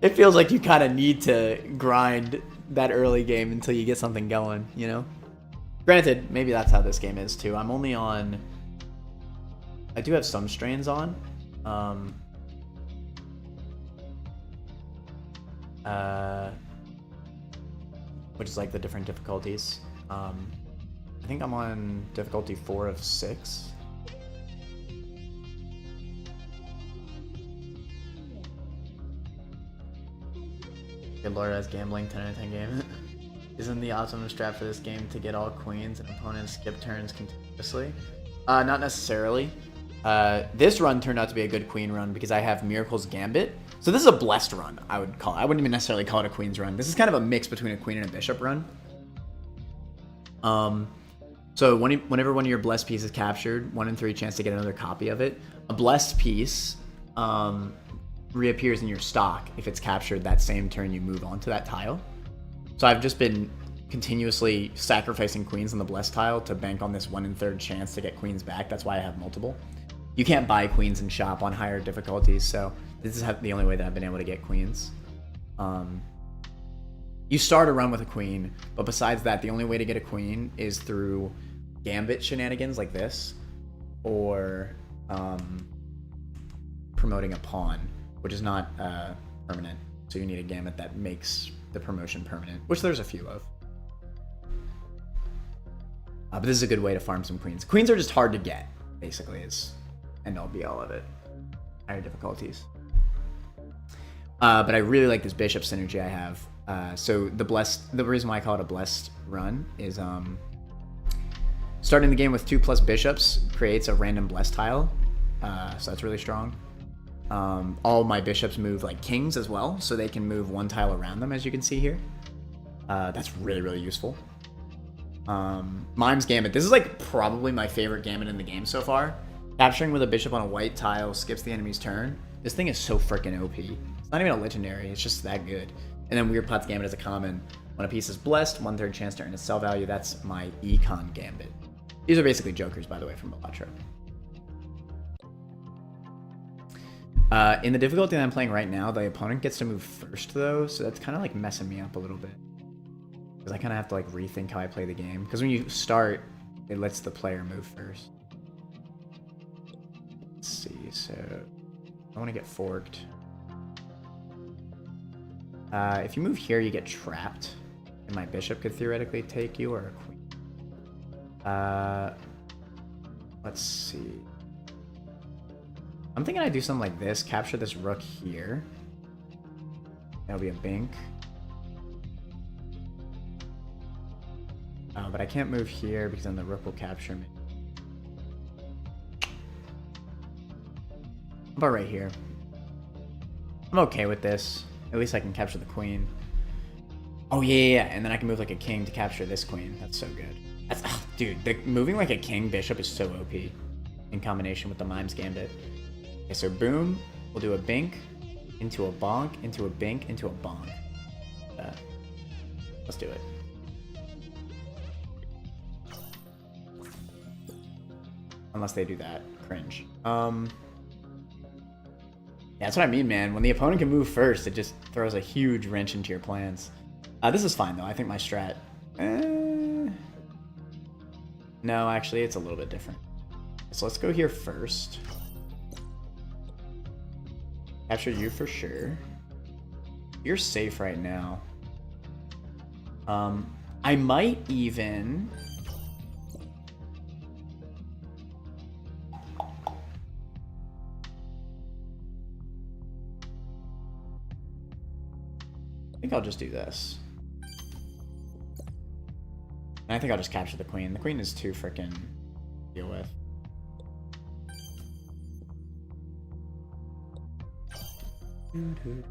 [SPEAKER 1] It feels like you kind of need to grind that early game until you get something going. You know. Granted, maybe that's how this game is too. I'm only on. I do have some strains on. Which is like the different difficulties. I think I'm on difficulty 4 of 6. Good lord, that's gambling. 10 out of 10 game. Isn't the optimum strat for this game to get all queens and opponents skip turns continuously? Not necessarily. This run turned out to be a good queen run because I have Miracle's Gambit. So this is a blessed run, I would call it. I wouldn't even necessarily call it a queen's run. This is kind of a mix between a queen and a bishop run. So whenever one of your blessed pieces is captured, 1 in 3 chance to get another copy of it. A blessed piece reappears in your stock if it's captured that same turn you move on to that tile. So I've just been continuously sacrificing queens on the blessed tile to bank on this 1 in 3 chance to get queens back. That's why I have multiple. You can't buy queens in shop on higher difficulties, so this is the only way that I've been able to get queens. You start a run with a queen, but besides that, the only way to get a queen is through gambit shenanigans like this, or promoting a pawn, which is not permanent. So you need a gambit that makes the promotion permanent, which there's a few of. But this is a good way to farm some queens. Queens are just hard to get, basically, is end all be all of it. Higher difficulties. But I really like this bishop synergy I have. So the reason why I call it a blessed run is starting the game with 2+ bishops creates a random blessed tile. So that's really strong. All my bishops move like kings as well, so they can move 1 tile around them, as you can see here. That's really, really useful. Mime's Gambit. This is like probably my favorite gambit in the game so far. Capturing with a bishop on a white tile skips the enemy's turn. This thing is so freaking OP. It's not even a legendary, it's just that good. And then Weird Pot's Gambit is a common. When a piece is blessed, 1/3 chance to earn its sell value. That's my Econ Gambit. These are basically jokers, by the way, from Balatro. In the difficulty that I'm playing right now, the opponent gets to move first, though, so that's kind of like messing me up a little bit. Because I kind of have to like rethink how I play the game. Because when you start, it lets the player move first. Let's see, so I want to get forked. If you move here, you get trapped. And my bishop could theoretically take you, or a queen. Let's see. I'm thinking I do something like this. Capture this rook here. That'll be a bink. But I can't move here because then the rook will capture me. How about right here? I'm okay with this. At least I can capture the queen. Oh yeah, and then I can move like a king to capture this queen. That's so good. That's, dude, moving like a king bishop is so OP in combination with the Mime's Gambit. Okay, so boom, we'll do a bink, into a bonk, into a bink, into a bonk. Let's do it. Unless they do that. Cringe. Yeah, that's what I mean, man. When the opponent can move first, it just throws a huge wrench into your plans. This is fine, though. I think my strat... No, actually, it's a little bit different. So let's go here first. Capture you for sure. You're safe right now. I might even... I think I'll just do this. And I think I'll just capture the queen. The queen is too freaking deal with. And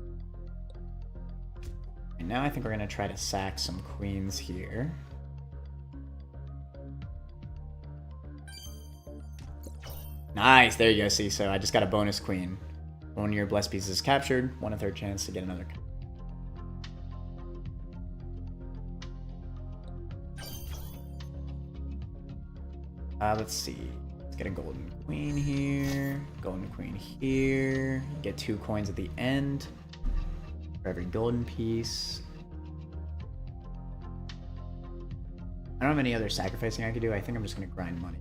[SPEAKER 1] now I think we're gonna try to sack some queens here. Nice, there you go. See, so I just got a bonus queen. One of your blessed pieces is captured. 1/3 chance to get another. Let's see. Let's get a golden queen here. Golden queen here. Get 2 coins at the end for every golden piece. I don't have any other sacrificing I could do. I think I'm just going to grind money.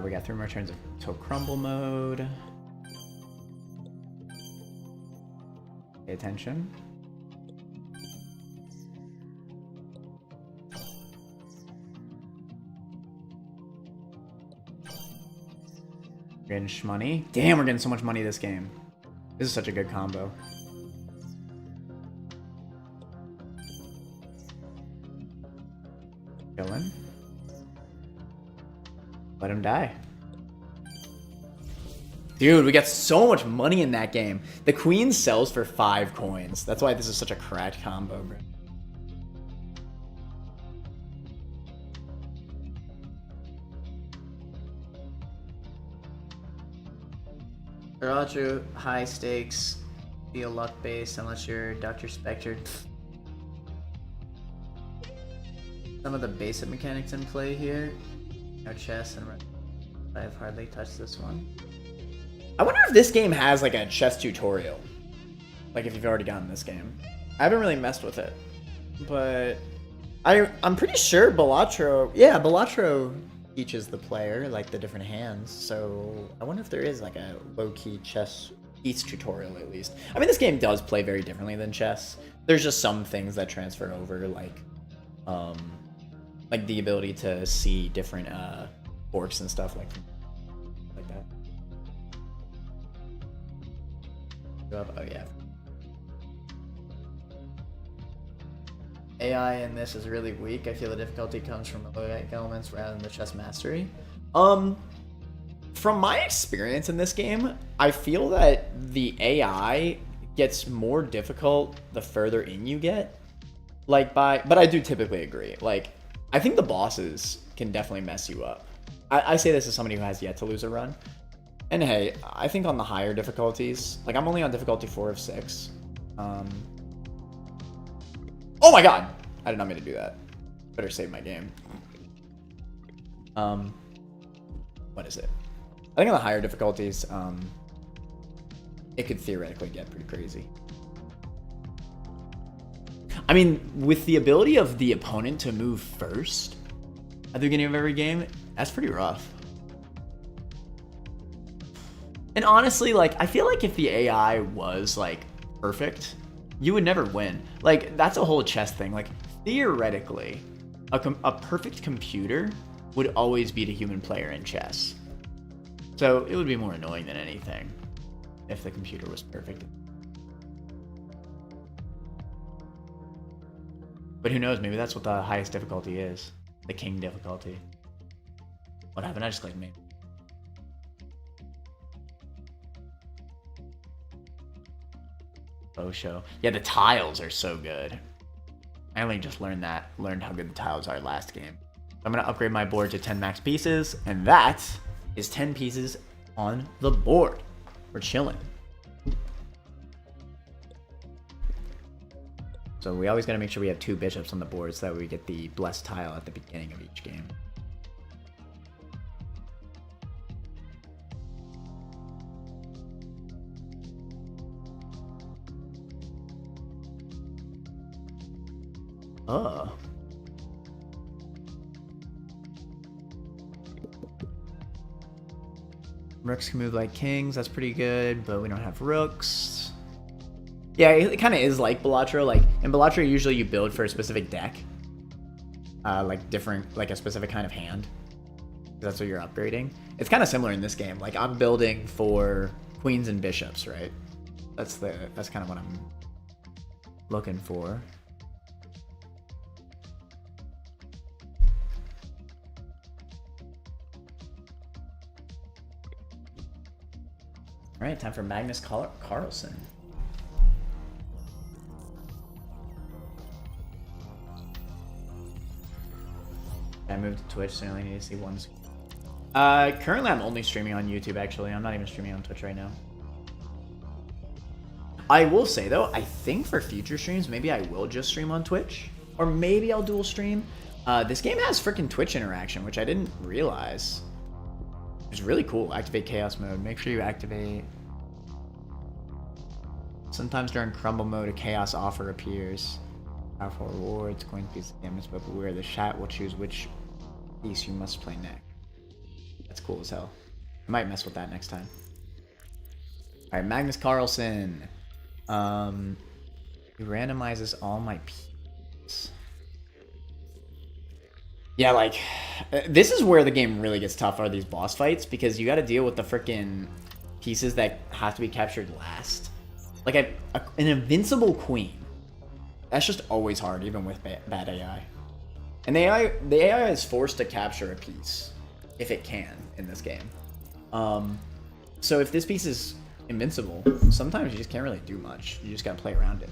[SPEAKER 1] We got 3 more turns of till crumble mode. Pay attention. We're getting shmoney. Damn, we're getting so much money this game. This is such a good combo. Chillin'. Let him die. Dude, we got so much money in that game. The queen sells for 5 coins. That's why this is such a cracked combo, bro. Balatro, high stakes, feel luck based unless you're Dr. Spectre. Some of the basic mechanics in play here. No chess and I've hardly touched this one. I wonder if this game has like a chess tutorial. Like if you've already gotten this game. I haven't really messed with it. But I'm pretty sure Balatro, yeah, Balatro teaches the player like the different hands. So I wonder if there is like a low-key chess piece tutorial at least. I mean, this game does play very differently than chess. There's just some things that transfer over, like the ability to see different forks and stuff like that. Oh yeah. AI in this is really weak. I feel the difficulty comes from the logic elements rather than the chess mastery. From my experience in this game, I feel that the AI gets more difficult the further in you get. But I do typically agree. Like, I think the bosses can definitely mess you up. I say this as somebody who has yet to lose a run. And hey, I think on the higher difficulties, like I'm only on difficulty 4 of 6. Oh my god! I did not mean to do that. Better save my game. What is it? I think on the higher difficulties, it could theoretically get pretty crazy. I mean, with the ability of the opponent to move first at the beginning of every game, that's pretty rough. And honestly, like, I feel like if the AI was, like, perfect, you would never win. Like, that's a whole chess thing. Like, theoretically, a perfect computer would always beat a human player in chess. So it would be more annoying than anything if the computer was perfect. But who knows, maybe that's what the highest difficulty is. The king difficulty. What happened? I just clicked maybe. Oh, show. Yeah, the tiles are so good. I only just learned how good the tiles are last game. I'm gonna upgrade my board to 10 max pieces, and that is 10 pieces on the board. We're chilling. So we always gotta make sure we have 2 bishops on the board so that we get the blessed tile at the beginning of each game. Rooks can move like kings, that's pretty good, but we don't have rooks. Yeah, it kind of is like Balatro. Like, in Balatro, usually you build for a specific deck. Like a specific kind of hand. That's what you're upgrading. It's kind of similar in this game. Like, I'm building for queens and bishops, right? That's kind of what I'm looking for. All right, time for Magnus Carlsen. I moved to Twitch, so I only need to see one. Currently I'm only streaming on YouTube, actually. I'm not even streaming on Twitch right now. I will say, though, I think for future streams, maybe I will just stream on Twitch. Or maybe I'll dual stream. This game has freaking Twitch interaction, which I didn't realize. It's really cool. Activate chaos mode. Make sure you activate. Sometimes during crumble mode, a chaos offer appears. Powerful rewards, coin piece damage, but beware the chat will choose which piece you must play next. That's cool as hell. I might mess with that next time. Alright, Magnus Carlsen. He randomizes all my pieces. Yeah, like, this is where the game really gets tough, are these boss fights, because you gotta deal with the freaking pieces that have to be captured last. Like, an invincible queen. That's just always hard, even with bad AI. And the AI is forced to capture a piece, if it can, in this game. So if this piece is invincible, sometimes you just can't really do much. You just gotta play around it.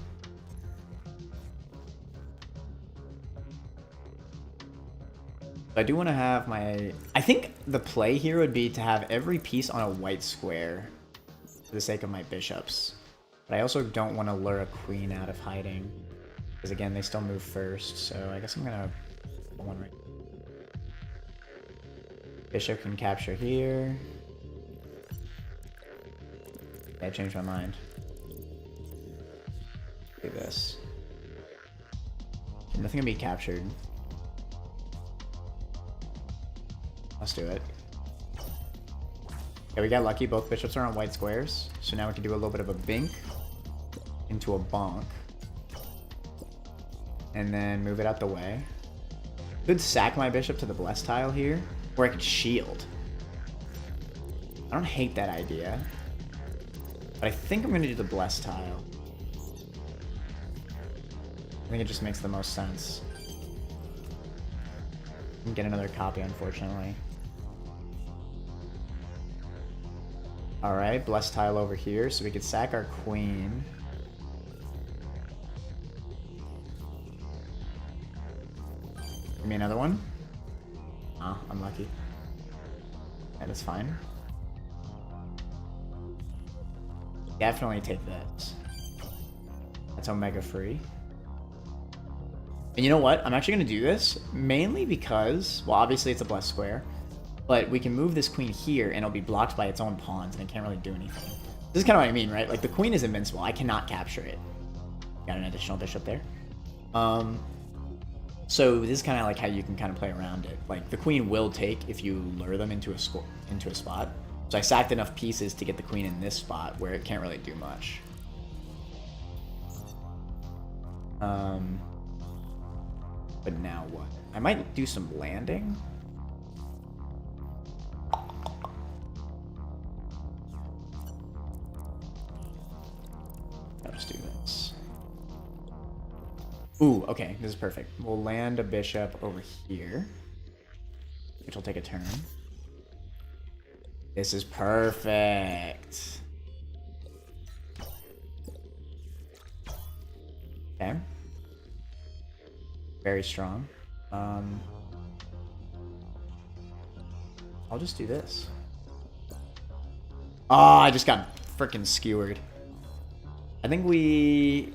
[SPEAKER 1] I do want to have my... I think the play here would be to have every piece on a white square for the sake of my bishops. But I also don't want to lure a queen out of hiding. Because again, they still move first, so I guess I'm going to put one right. Bishop can capture here. Yeah, I changed my mind. Do this. Nothing can be captured. Let's do it. Okay, we got lucky. Both bishops are on white squares. So now we can do a little bit of a bink into a bonk. And then move it out the way. Could sack my bishop to the blessed tile here. Or I could shield. I don't hate that idea. But I think I'm going to do the blessed tile. I think it just makes the most sense. Get another copy, unfortunately. Alright, blessed tile over here, so we could sack our queen. Give me another one. Ah, unlucky. That is fine. Definitely take this. That's Omega free. And you know what? I'm actually going to do this mainly because, well, obviously it's a blessed square, but we can move this queen here and it'll be blocked by its own pawns and it can't really do anything. This is kind of what I mean, right? Like the queen is invincible. I cannot capture it. Got an additional bishop there. So this is kind of like how you can kind of play around it. Like the queen will take if you lure them into a spot. So I sacked enough pieces to get the queen in this spot where it can't really do much. But now what? I might do some landing. I'll just do this. Ooh, okay, this is perfect. We'll land a bishop over here, which will take a turn. This is perfect. Okay. Very strong. I'll just do this. Oh, I just got freaking skewered. I think we...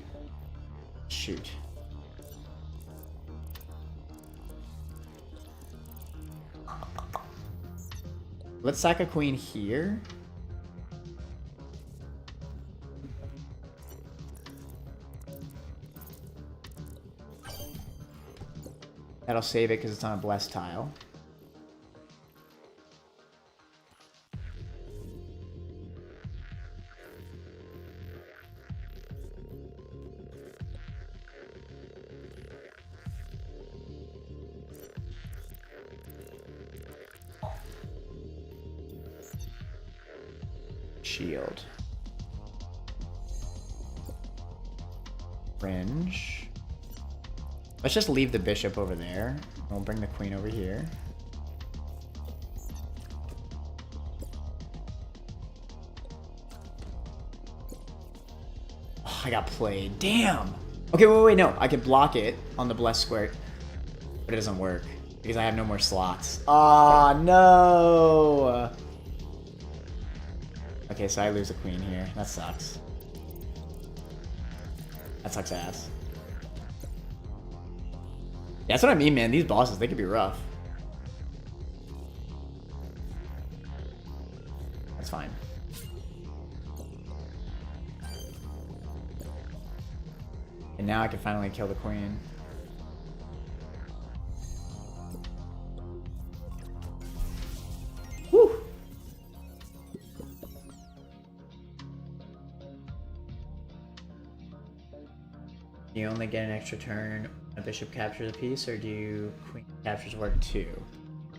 [SPEAKER 1] Shoot. Let's sack a queen here. That'll save it because it's on a blessed tile. Shield. Fringe. Let's just leave the bishop over there. We'll bring the queen over here. Oh, I got played. Damn! Okay, wait, no. I could block it on the blessed square. But it doesn't work. Because I have no more slots. Ah, no! Okay, so I lose a queen here. That sucks. That sucks ass. Yeah, that's what I mean, man. These bosses, they could be rough. That's fine. And now I can finally kill the queen. Whew! Do you only get an extra turn when a bishop captures a piece, or do queen captures work too?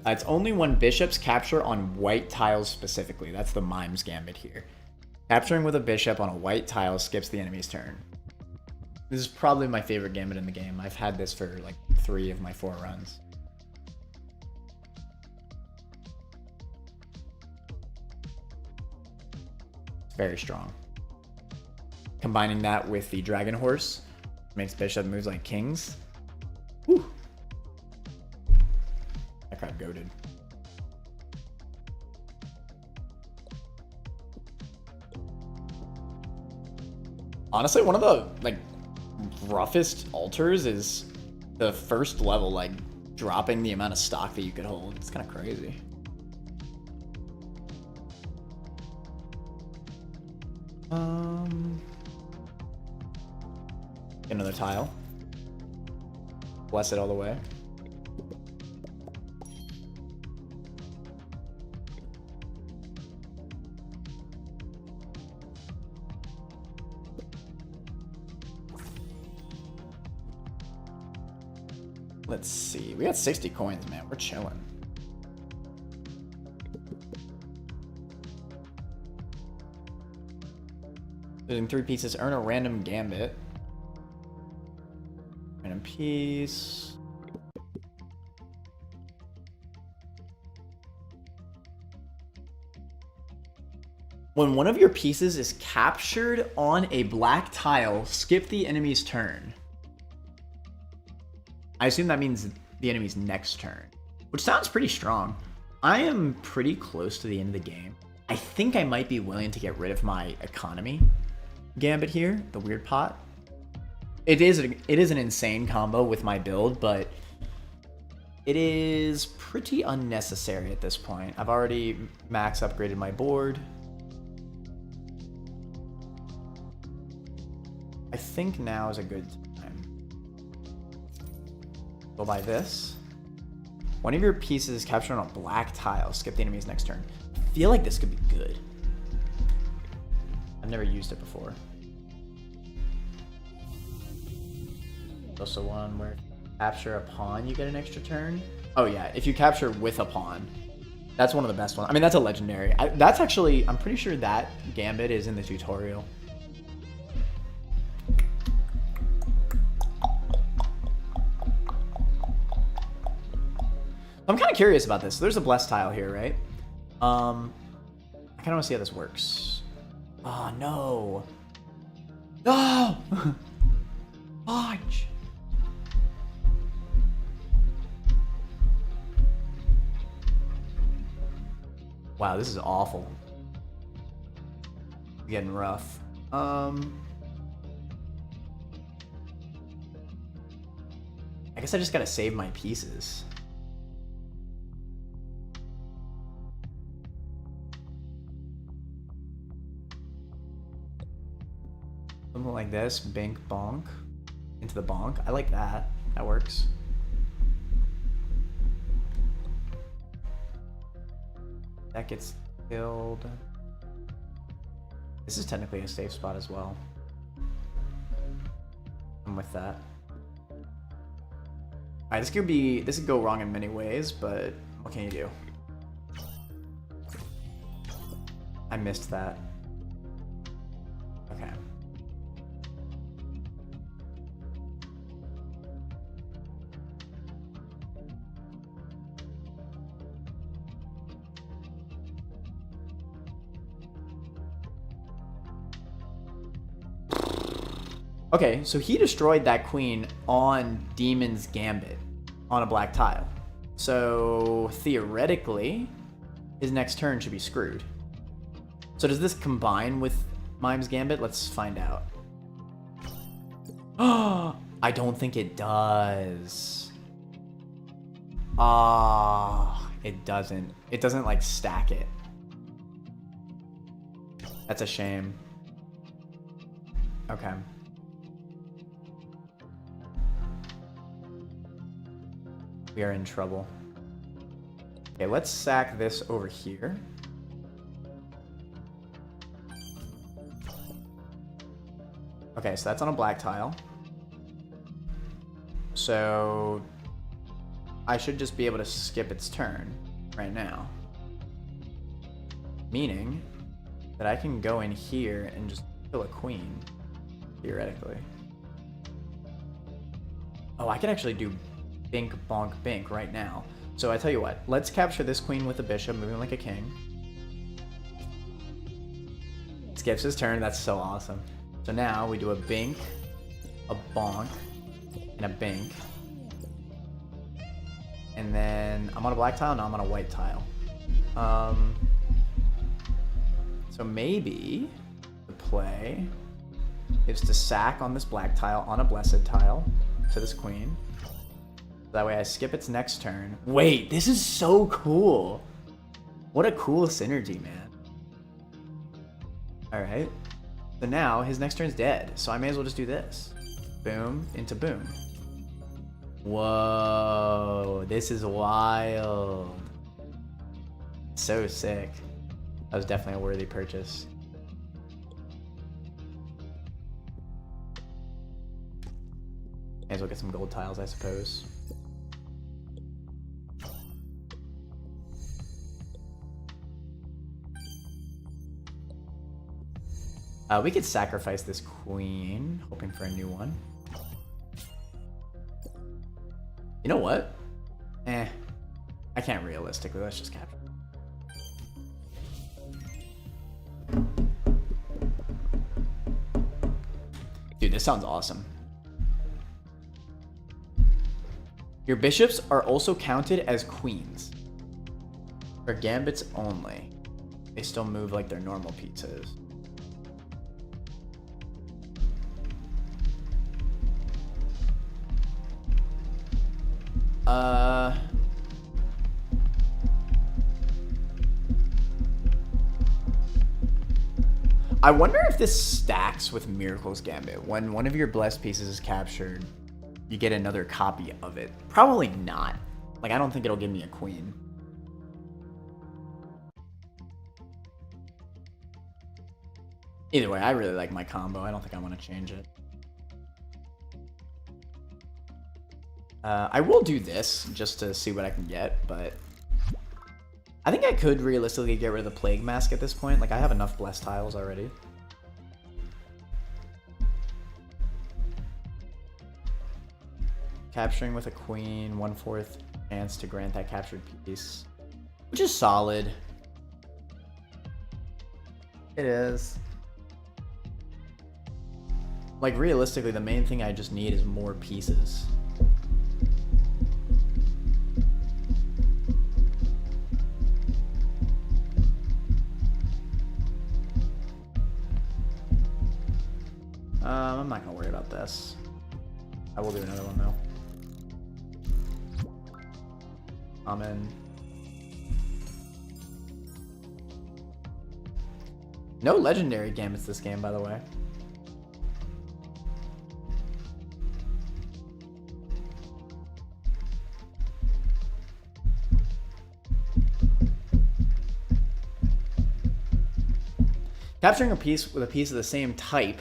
[SPEAKER 1] It's only when bishops capture on white tiles specifically. That's the Mimes Gambit here. Capturing with a bishop on a white tile skips the enemy's turn. This is probably my favorite gambit in the game. I've had this for like 3 of my 4 runs. It's very strong. Combining that with the Dragon Horse makes bishop moves like kings. Whew. That crap goated. Honestly, one of the like roughest altars is the first level, like dropping the amount of stock that you could hold. It's kind of crazy. Another tile. Bless it all the way. Let's see. We got 60 coins, man. We're chilling. Losing 3 pieces. Earn a random gambit. Random piece. When one of your pieces is captured on a black tile, skip the enemy's turn. I assume that means the enemy's next turn, which sounds pretty strong. I am pretty close to the end of the game. I think I might be willing to get rid of my economy gambit here, the weird pot. It is an insane combo with my build, but it is pretty unnecessary at this point. I've already max upgraded my board. I think now is a good time. Go by this. One of your pieces is captured on a black tile. Skip the enemy's next turn. I feel like this could be good. I've never used it before. Also one where if you capture a pawn, you get an extra turn. Oh yeah, if you capture with a pawn. That's one of the best ones. I mean, that's a legendary. That's actually, I'm pretty sure that gambit is in the tutorial. I'm kind of curious about this. There's a blessed tile here, right? I kind of want to see how this works. Oh, no. No! Fudge! Wow, this is awful. Getting rough. I guess I just gotta save my pieces. Something like this, bink bonk into the bonk. I like that. That works. That gets killed. This is technically a safe spot as well. I'm with that. Alright, this could go wrong in many ways, but what can you do? I missed that. Okay. Okay, so he destroyed that queen on Demon's Gambit on a black tile. So theoretically, his next turn should be screwed. So does this combine with Mime's Gambit? Let's find out. Oh, I don't think it does. Ah, it doesn't. It doesn't like stack it. That's a shame. Okay. We are in trouble. Okay, let's sack this over here. Okay, so that's on a black tile. So I should just be able to skip its turn right now. Meaning that I can go in here and just kill a queen, theoretically. Oh, I can actually do bink, bonk, bink right now. So I tell you what, let's capture this queen with a bishop, moving like a king. Skips his turn, that's so awesome. So now we do a bink, a bonk, and a bink. And then I'm on a black tile, now I'm on a white tile. So maybe the play is to sack on this black tile on a blessed tile to this queen. That way I skip its next turn. Wait, this is so cool. What a cool synergy, man. All right. So now his next turn's dead. So I may as well just do this. Boom into boom. Whoa, this is wild. So sick. That was definitely a worthy purchase. May as well get some gold tiles, I suppose. We could sacrifice this queen, hoping for a new one. You know what? I can't realistically. Let's just capture. Dude, this sounds awesome. Your bishops are also counted as queens. For gambits only. They still move like their normal pieces. I wonder if this stacks with Miracle's Gambit. When one of your blessed pieces is captured, you get another copy of it. Probably not. Like, I don't think it'll give me a queen. Either way, I really like my combo. I don't think I want to change it. I will do this just to see what I can get, but I think I could realistically get rid of the Plague Mask at this point. Like, I have enough blessed tiles already. Capturing with a queen, 1/4 chance to grant that captured piece, which is solid. It is. Like, realistically, the main thing I just need is more pieces. I'm not gonna worry about this. I will do another one though. Amen. No legendary gambits this game, by the way. Capturing a piece with a piece of the same type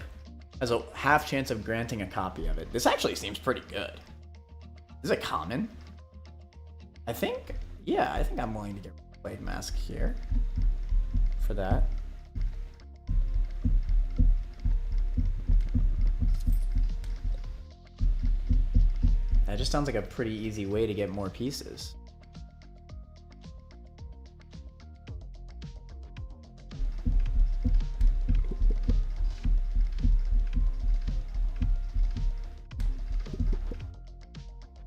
[SPEAKER 1] has a half chance of granting a copy of it. This actually seems pretty good. Is it common? I think, yeah, I think I'm willing to get Plague Mask here for that. That just sounds like a pretty easy way to get more pieces.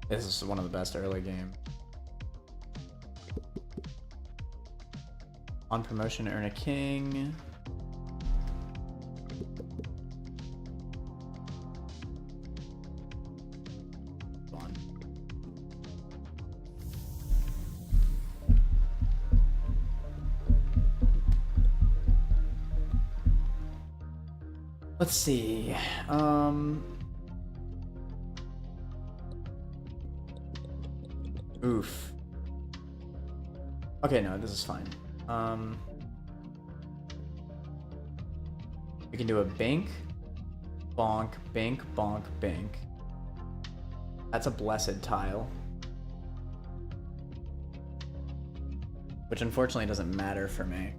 [SPEAKER 1] This is one of the best early games. On promotion, earn a king. Fun. Let's see. Oof. Okay, no, this is fine. We can do a bank, bonk, bank, bonk, bank. That's a blessed tile. Which unfortunately doesn't matter for me.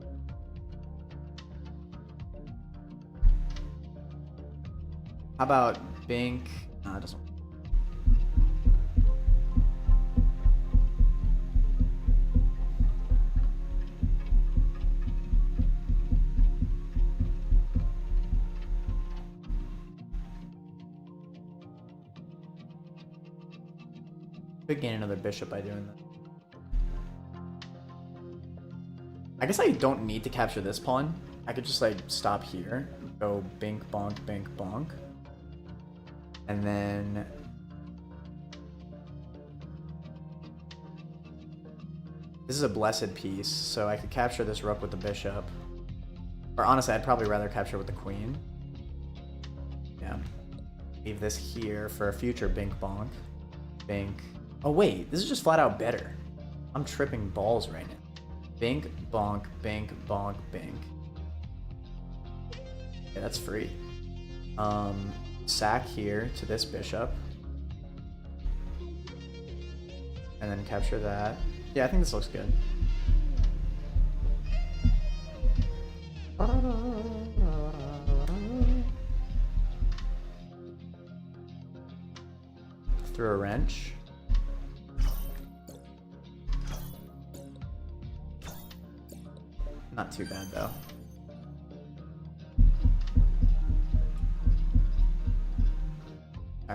[SPEAKER 1] How about bank? No, it doesn't. Could gain another bishop by doing that. I guess I don't need to capture this pawn. I could just like stop here, go bink, bonk, bink, bonk. And then this is a blessed piece, so I could capture this rook with the bishop. Or honestly, I'd probably rather capture with the queen. Yeah. Leave this here for a future bink, bonk, bink. Oh wait, this is just flat out better. I'm tripping balls right now. Bink, bonk, bink, bonk, bink. Okay, that's free. Sack here to this bishop. And then capture that. Yeah, I think this looks good. Through a wrench. Not too bad though.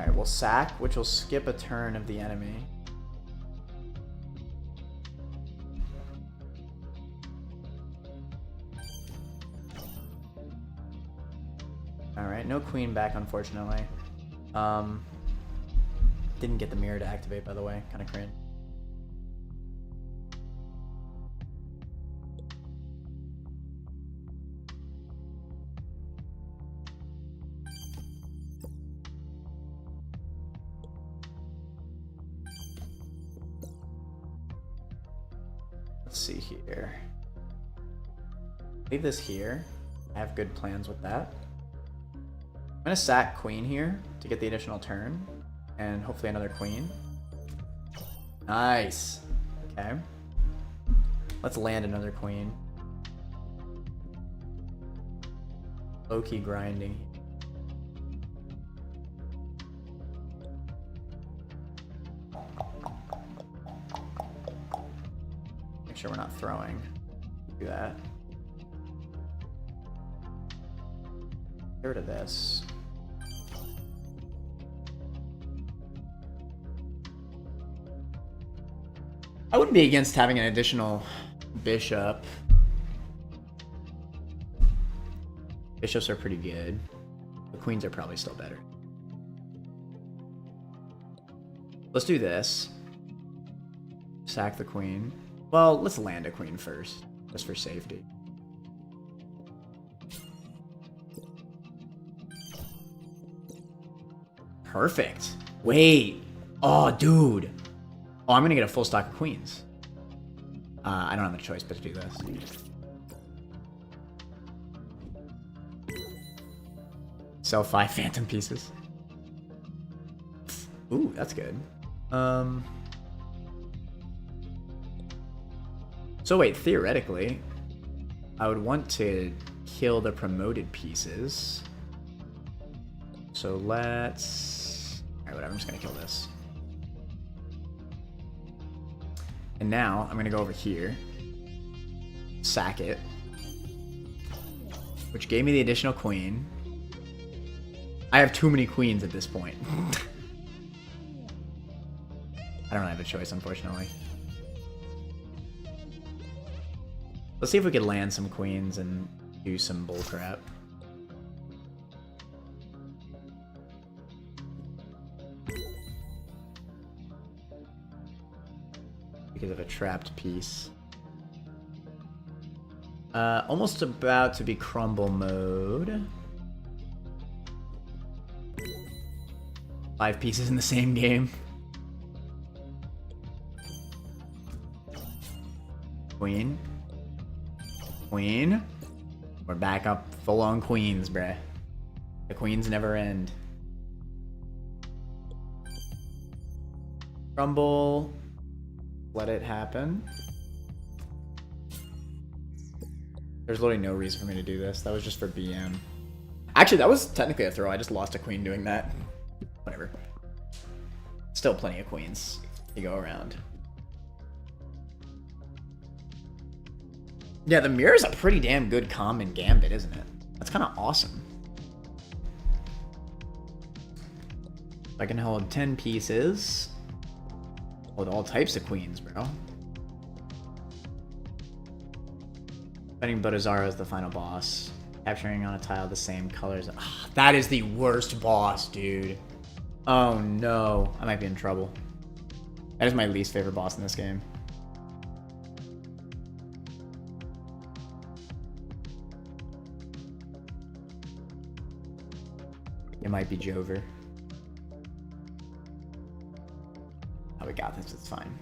[SPEAKER 1] Alright, we'll sack, which will skip a turn of the enemy. Alright, no queen back, unfortunately. Didn't get the mirror to activate, by the way. Kind of cringe. Let's see here. Leave this here. I have good plans with that. I'm gonna sack queen here to get the additional turn, and hopefully another queen. Nice. Okay. Let's land another queen. Low-key grinding. Make sure we're not throwing. Do that. Get rid of this. I wouldn't be against having an additional bishop. Bishops are pretty good. The queens are probably still better. Let's do this. Sack the queen. Well, let's land a queen first, just for safety. Perfect. Wait. Oh, dude. Oh, I'm gonna get a full stock of queens. I don't have a choice but to do this. Sell 5 phantom pieces. Ooh, that's good. So wait, theoretically, I would want to kill the promoted pieces. So let's... Alright, whatever, I'm just gonna kill this. And now, I'm gonna go over here. Sack it. Which gave me the additional queen. I have too many queens at this point. I don't have a choice, unfortunately. Let's see if we could land some queens and do some bullcrap. Because of a trapped piece. Almost about to be crumble mode. 5 pieces in the same game. Queen. Queen. We're back up full on queens, bruh. The queens never end. Crumble. Let it happen. There's literally no reason for me to do this. That was just for BM. Actually, that was technically a throw. I just lost a queen doing that. Whatever. Still plenty of queens to go around. Yeah, the mirror's a pretty damn good common gambit, isn't it? That's kind of awesome. I can hold 10 pieces. Hold all types of queens, bro. Fighting Bodazara is the final boss. Capturing on a tile the same colors. Ugh, that is the worst boss, dude. Oh no. I might be in trouble. That is my least favorite boss in this game. It might be Jover. Oh, we got this. It's fine.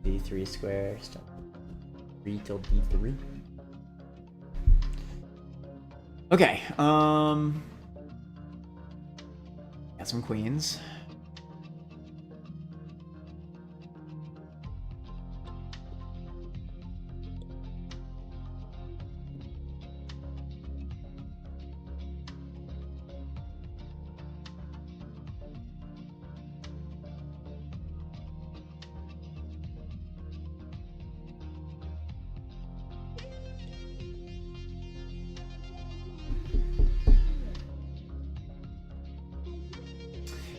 [SPEAKER 1] D3 square, 3 till D3. Okay, got some queens.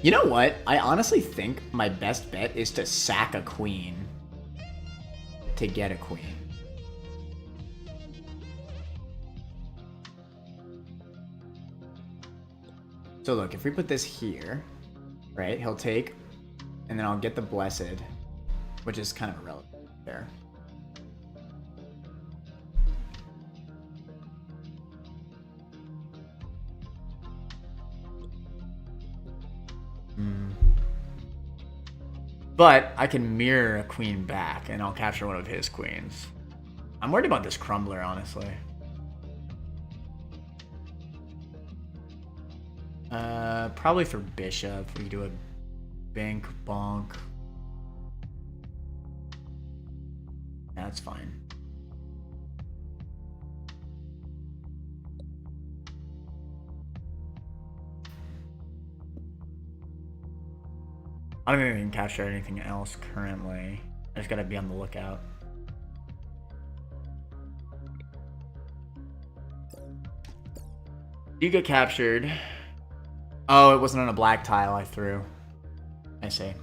[SPEAKER 1] You know what? I honestly think my best bet is to sack a queen to get a queen. So look, if we put this here, right, he'll take, and then I'll get the blessed, which is kind of irrelevant there. But I can mirror a queen back, and I'll capture one of his queens. I'm worried about this crumbler, honestly. Probably for bishop, we do a bank bonk. That's fine. I don't think I can capture anything else currently. I just gotta be on the lookout. You get captured. Oh, it wasn't on a black tile I threw. I see.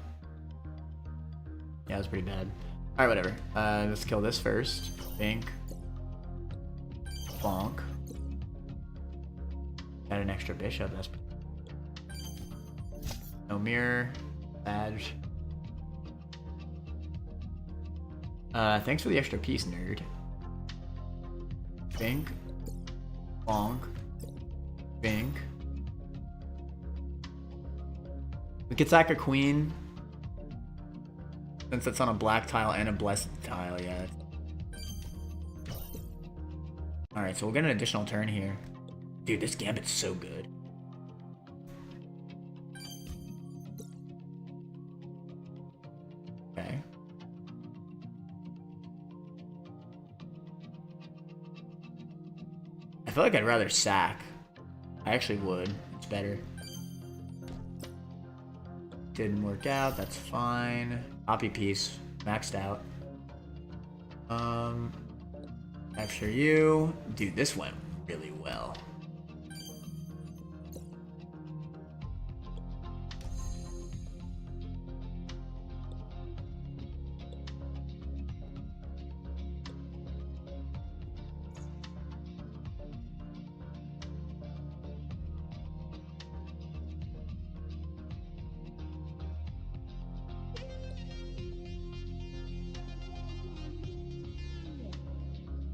[SPEAKER 1] Yeah, it was pretty bad. Alright, whatever. Let's kill this first. Bink. Bonk. Got an extra bishop. That's no mirror. Badge. Thanks for the extra piece, nerd. Bink. Bonk. Bink. We could sack a queen. Since it's on a black tile and a blessed tile, yeah. Alright, so we'll get an additional turn here. Dude, this gambit's so good. Okay. I feel like I'd rather sack. I actually would. It's better. Didn't work out. That's fine. Copy piece. Maxed out. Capture you. Dude, this went really well.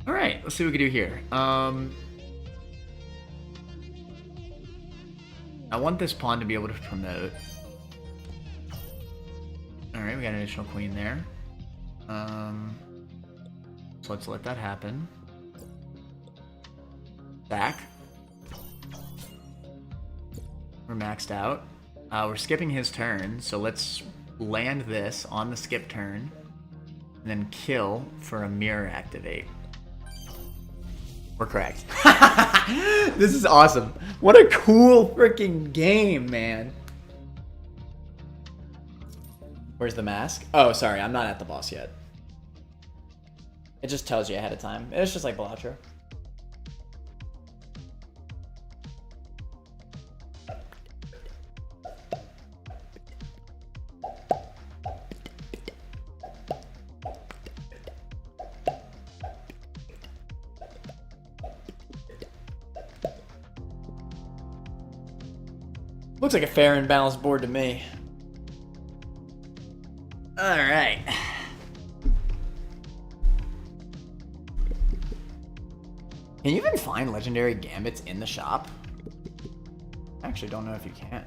[SPEAKER 1] Alright, let's see what we can do here. I want this pawn to be able to promote. Alright, we got an additional queen there. So let's let that happen. Back. We're maxed out. We're skipping his turn, so let's land this on the skip turn. And then kill for a mirror activate. We're correct. This is awesome. What a cool freaking game, man. Where's the mask? Oh, sorry, I'm not at the boss yet. It just tells you ahead of time. It's just like Balatro. Looks like a fair and balanced board to me. Alright. Can you even find legendary gambits in the shop? I actually don't know if you can.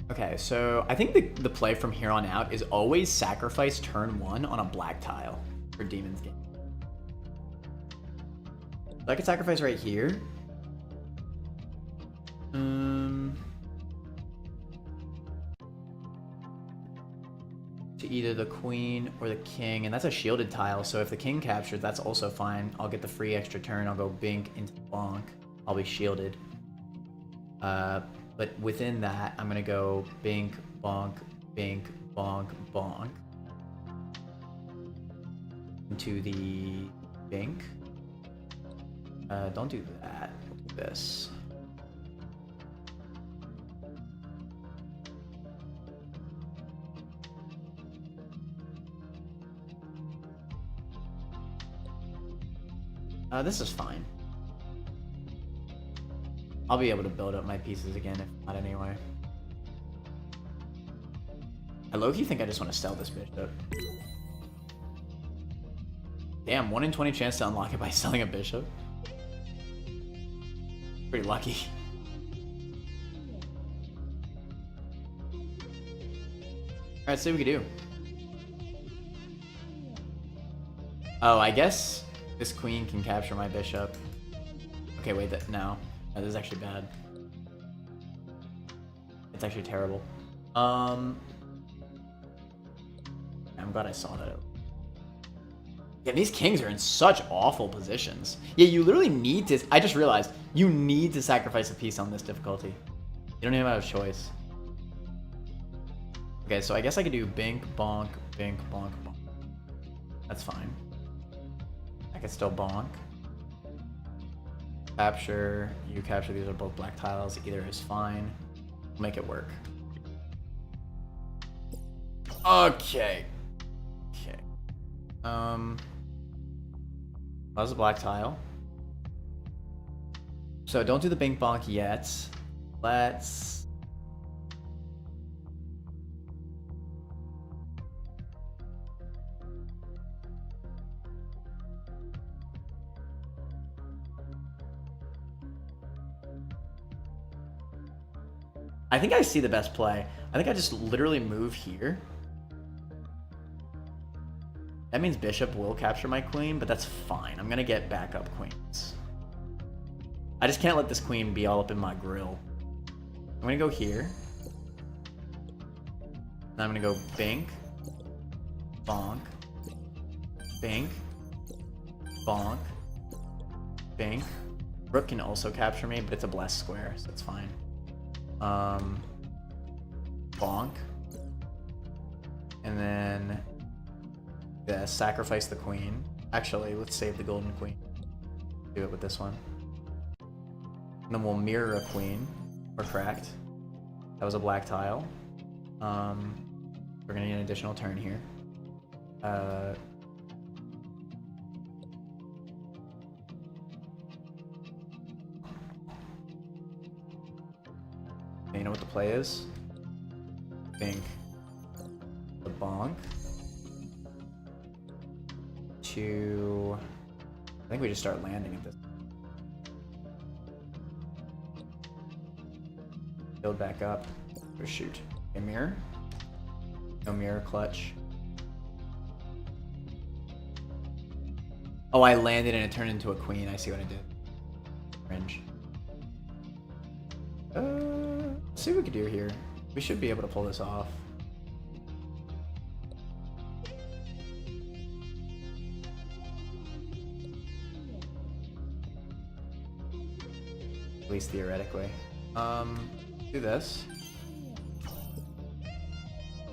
[SPEAKER 1] Okay, so I think the play from here on out is always sacrifice turn 1 on a black tile for Demon's Game. So I could sacrifice right here. To either the queen or the king, and that's a shielded tile, so if the king captures, that's also fine. I'll get the free extra turn, I'll go bink into the bonk. I'll be shielded. But within that, I'm gonna go bink, bonk, bink, bonk, bonk. Into the bink. Don't do that. Do this. This is fine. I'll be able to build up my pieces again, if not anyway. I low-key think I just want to sell this bishop. Damn, 1 in 20 chance to unlock it by selling a bishop. Pretty lucky. Alright, see what we can do. Oh, I guess this queen can capture my bishop. Okay, wait, no. No, this is actually bad. It's actually terrible. I'm glad I saw that. Yeah, these kings are in such awful positions. Yeah, you literally need to... I just realized, you need to sacrifice a piece on this difficulty. You don't even have a choice. Okay, so I guess I could do bink, bonk, bink, bonk, bonk. That's fine. I could still bonk. Capture, you capture, these are both black tiles. Either is fine. We'll make it work. Okay. Okay. That was a black tile. So don't do the bink bonk yet. Let's... I think I see the best play. I think I just literally move here. That means bishop will capture my queen, but that's fine. I'm gonna get backup queens. I just can't let this queen be all up in my grill. I'm gonna go here. Then I'm gonna go bink, bonk, bink, bonk, bink. Rook can also capture me, but it's a blessed square, so it's fine. Bonk. And then sacrifice the queen. Actually, let's save the golden queen. Do it with this one. And then we'll mirror a queen. We're cracked. That was a black tile. We're gonna need an additional turn here. You know what the play is? Think the bonk to... I think we just start landing at this. Build back up. Or shoot. A mirror. No mirror, clutch. Oh, I landed and it turned into a queen. I see what I did. Cringe. Let's see what we can do here. We should be able to pull this off. At least theoretically. Do this.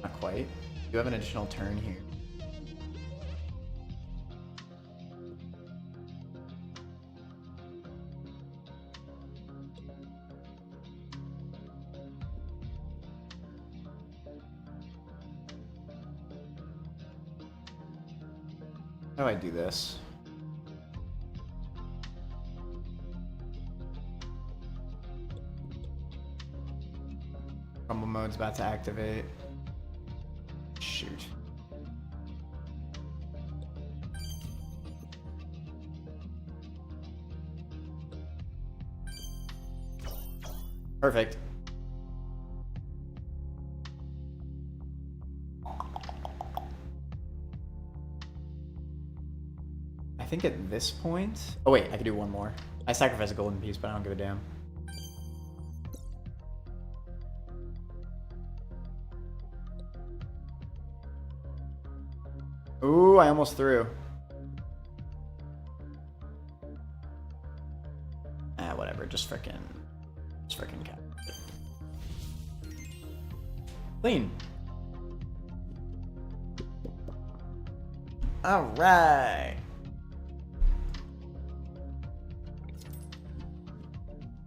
[SPEAKER 1] Not quite. Do have an additional turn here. How do I do this? Rumble mode's about to activate. Shoot. Perfect. I think at this point... Oh wait, I could do one more. I sacrifice a golden piece, but I don't give a damn. Ooh, I almost threw. Whatever, just Just freaking cap. Clean. All right.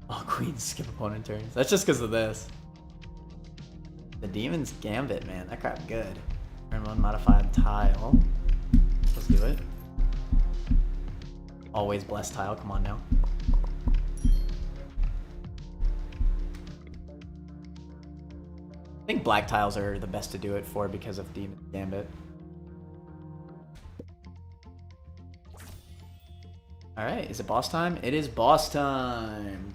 [SPEAKER 1] Oh, queen skip opponent turns. That's just because of this. The Demon's Gambit, man. That crap good. Turn 1 modified tile. Let's do it. Always blessed tile. Come on now. I think black tiles are the best to do it for because of Demon's Gambit. Alright, is it boss time? It is boss time!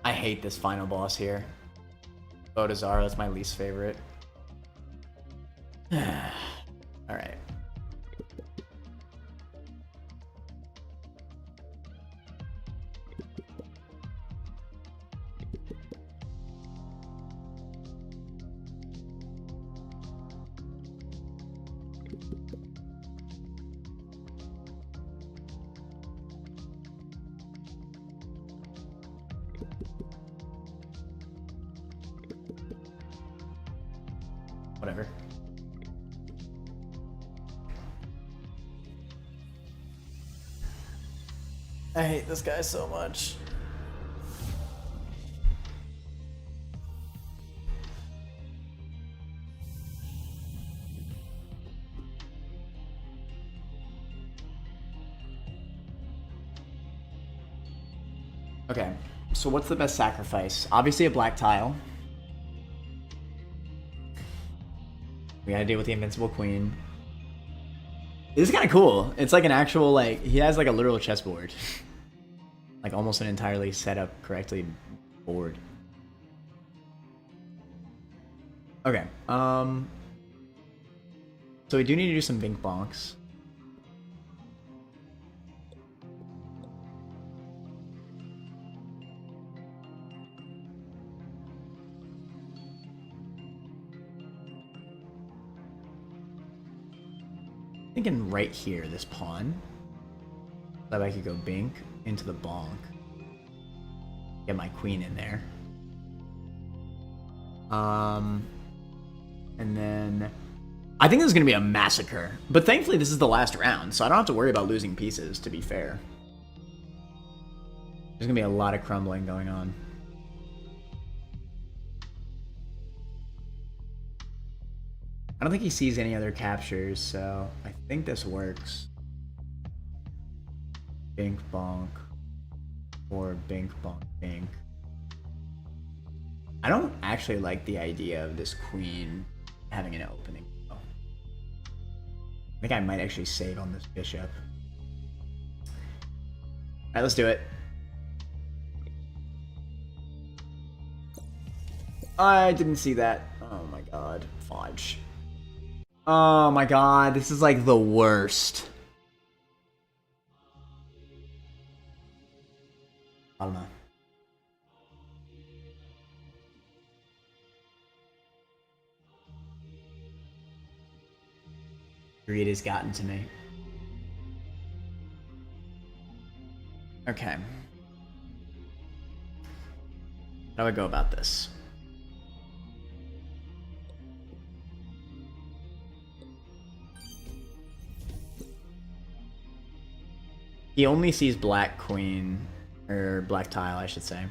[SPEAKER 1] I hate this final boss here. Bodazara is my least favorite. Alright. Whatever. I hate this guy so much. Okay, so what's the best sacrifice? Obviously a black tile. We gotta deal with the Invincible Queen. This is kind of cool. It's like an actual, like, he has like a literal chessboard. Like almost an entirely set up correctly board. Okay, so we do need to do some Bink Bonks. Thinking right here, this pawn. That I could go Bink into the bonk. Get my queen in there. And then I think this is gonna be a massacre. But thankfully this is the last round, so I don't have to worry about losing pieces, to be fair. There's gonna be a lot of crumbling going on. I don't think he sees any other captures, so I think this works. Bink bonk. Or Bink bonk Bink. I don't actually like the idea of this queen having an opening, though. I think I might actually save on this bishop. Alright, let's do it. I didn't see that. Oh my god. Fudge. Oh my god, this is like the worst. I don't know. Greed has gotten to me. Okay. How do I go about this? He only sees black queen, or black tile, I should say.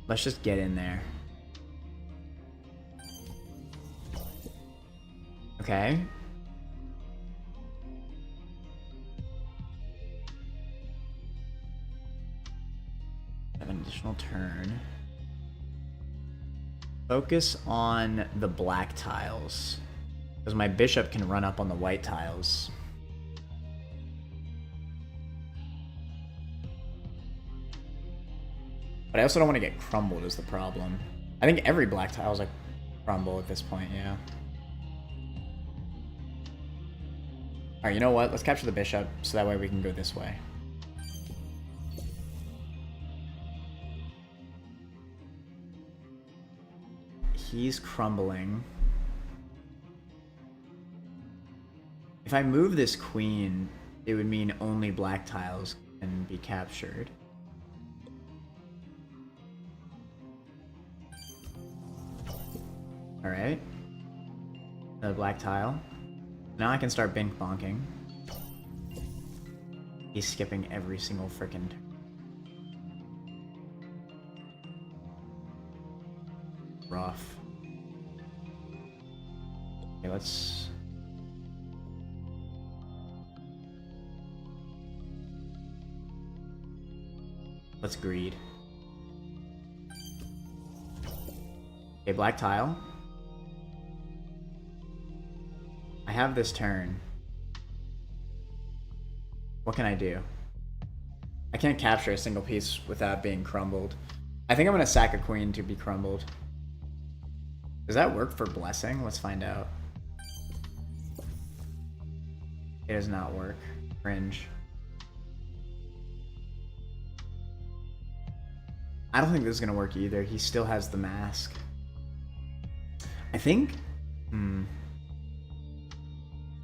[SPEAKER 1] Let's just get in there. Okay. Have an additional turn. Focus on the black tiles. Because my bishop can run up on the white tiles. But I also don't want to get crumbled is the problem. I think every black tile is like crumble at this point, yeah. Alright, you know what? Let's capture the bishop so that way we can go this way. he's crumbling. If I move this queen, it would mean only black tiles can be captured. Alright. The black tile. Now I can start bink bonking. He's skipping every single frickin' turn. Rough. Okay, let's... Let's greed. Okay, black tile. I have this turn. What can I do? I can't capture a single piece without being crumbled. I think I'm gonna sack a queen to be crumbled. Does that work for blessing? Let's find out. It does not work. Cringe. I don't think this is gonna work either. He still has the mask. I think...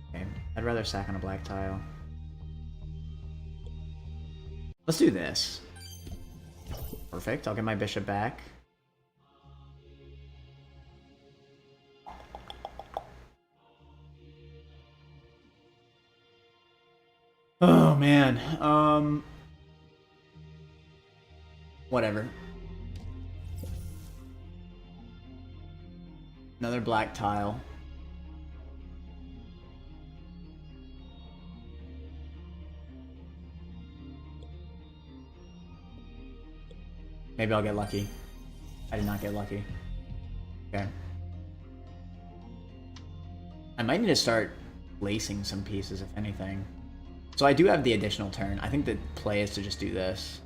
[SPEAKER 1] Okay, I'd rather sack on a black tile. Let's do this. Perfect, I'll get my bishop back. Oh man, whatever. Another black tile. Maybe I'll get lucky. I did not get lucky. Okay. I might need to start lacing some pieces, if anything. So I do have the additional turn. I think the play is to just do this.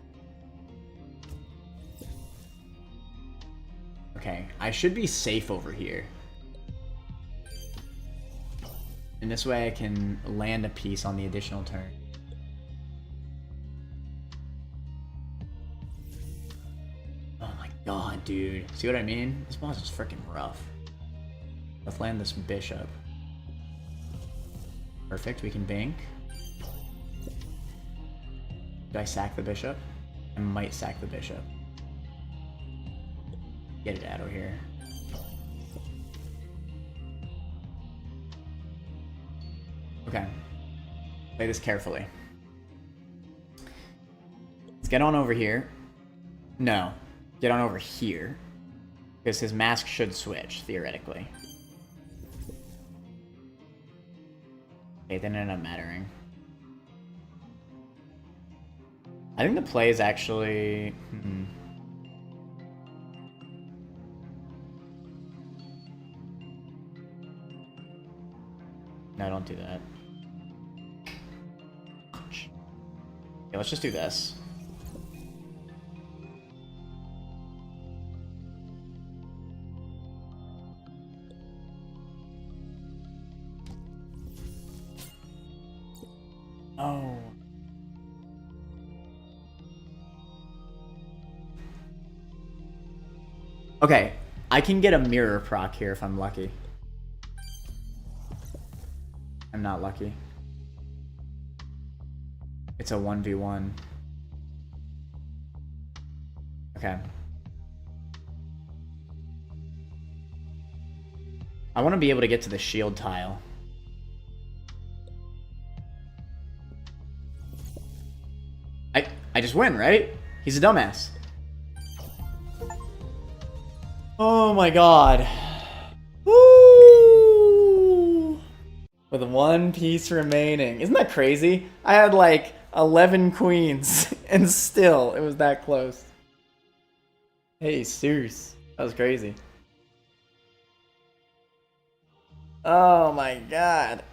[SPEAKER 1] Okay, I should be safe over here. And this way I can land a piece on the additional turn. Oh my god, dude. See what I mean? This boss is freaking rough. Let's land this bishop. Perfect, we can bank. Do I sack the bishop? I might sack the bishop. Get it out of here. Okay. Play this carefully. Let's get on over here. No. Get on over here. Because his mask should switch, theoretically. Okay, it didn't end up mattering. I think the play is actually... No, don't do that. Okay, let's just do this. Oh. Okay, I can get a mirror proc here if I'm lucky. I'm not lucky. It's a 1v1. Okay. I want to be able to get to the shield tile. I just win, right? He's a dumbass. Oh my god. Woo! With one piece remaining. Isn't that crazy? I had like 11 queens and still it was that close. Hey, Zeus. That was crazy. Oh my god.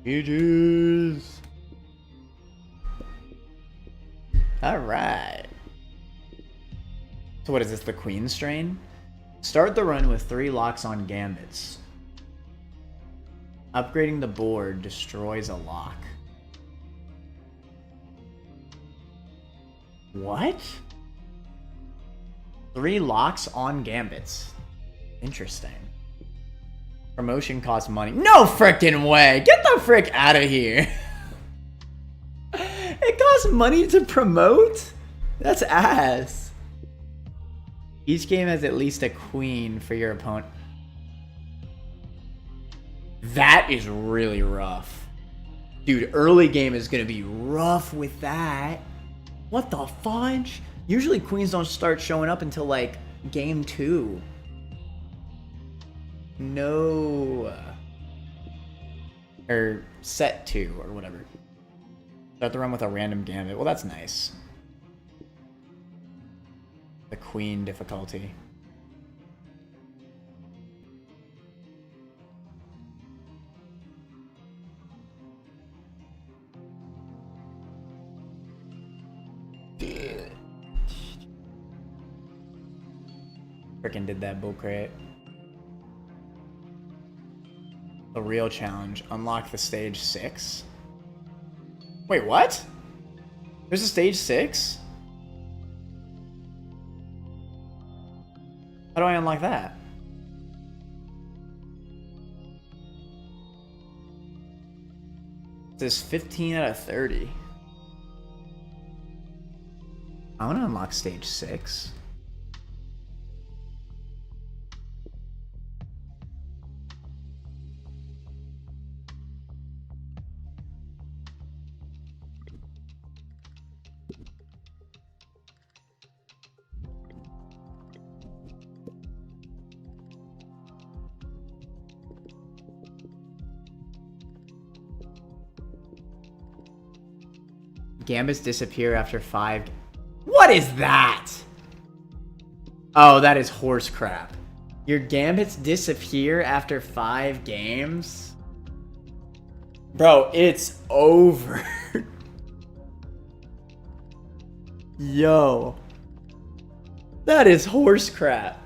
[SPEAKER 1] GG's. Alright. So what is this, the Queen strain? Start the run with 3 locks on gambits. Upgrading the board destroys a lock. What? 3 locks on gambits. Interesting. Promotion costs money. No frickin' way! Get the frick out of here! It costs money to promote? That's ass. Each game has at least a queen for your opponent. That is really rough. Dude, early game is gonna be rough with that. What the fudge? Usually queens don't start showing up until like game 2. No. Or set 2 or whatever. Start the run with a random gambit. Well, that's nice. The queen difficulty. Frickin' did that bull crate. The real challenge. Unlock the stage 6. Wait, what? There's a stage 6? How do I unlock that? It says 15 out of 30. I want to unlock stage 6. Gambits disappear after 5. What is that? Oh, that is horse crap. Your gambits disappear after 5 games? Bro, it's over. Yo. That is horse crap.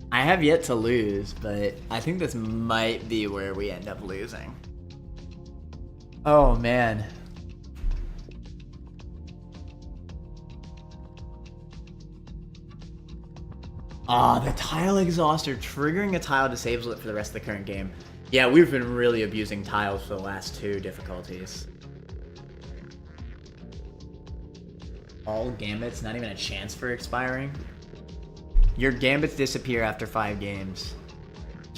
[SPEAKER 1] I have yet to lose, but I think this might be where we end up losing. Oh, man. Ah, the tile exhauster. Triggering a tile disables it for the rest of the current game. Yeah, we've been really abusing tiles for the last 2 difficulties. All gambits, not even a chance for expiring. Your gambits disappear after 5 games.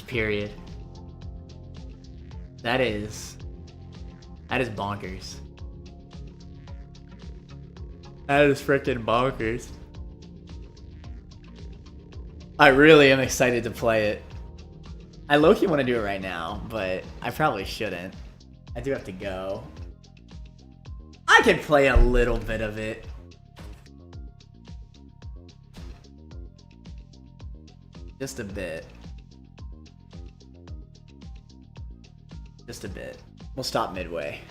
[SPEAKER 1] Period. That is bonkers. That is freaking bonkers. I really am excited to play it. I low-key want to do it right now, but I probably shouldn't. I do have to go. I could play a little bit of it. Just a bit. Just a bit. We'll stop midway.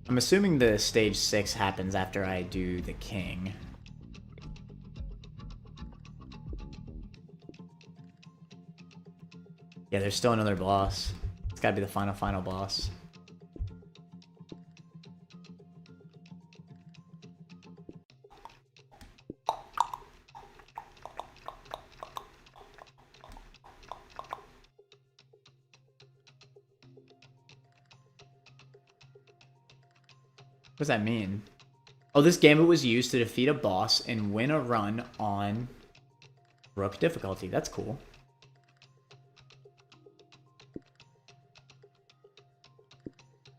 [SPEAKER 1] I'm assuming the stage 6 happens after I do the king. Yeah, there's still another boss. It's gotta be the final boss. What does that mean? Oh, this gambit was used to defeat a boss and win a run on Rook difficulty. That's cool.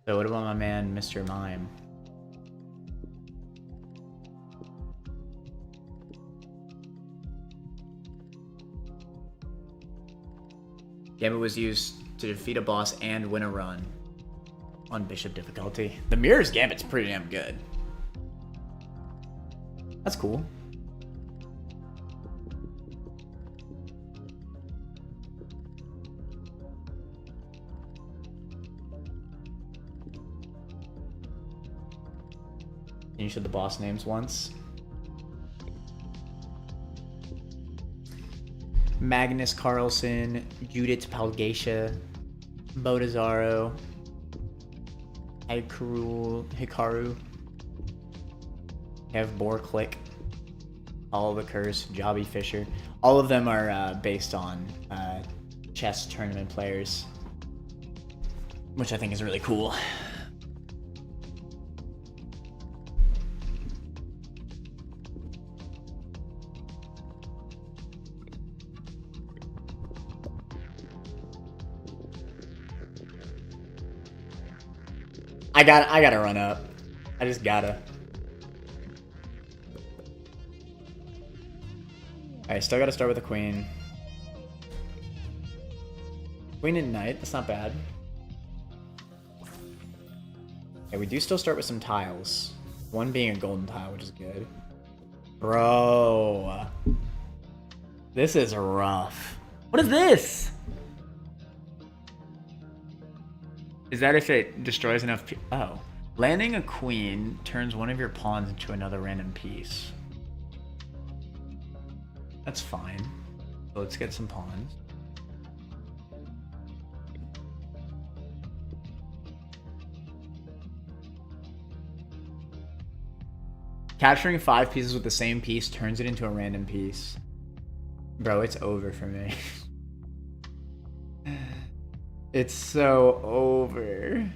[SPEAKER 1] So what about my man, Mr. Mime? Gambit was used to defeat a boss and win a run on bishop difficulty. The Mirror's Gambit's pretty damn good. That's cool. Can you show the boss names once? Magnus Carlsen, Judith Palgatia, Bodazaro, Hikaru, Kev Borklick, All the Curse, Jobby Fisher. All of them are based on chess tournament players, which I think is really cool. I gotta run up. I just gotta. Alright, still gotta start with a queen. Queen and knight, that's not bad. Okay, we do still start with some tiles. One being a golden tile, which is good. Bro. This is rough. What is this? Is that if it destroys enough oh. Landing a queen turns one of your pawns into another random piece. That's fine. So let's get some pawns. Capturing 5 pieces with the same piece turns it into a random piece. Bro, it's over for me. It's so over.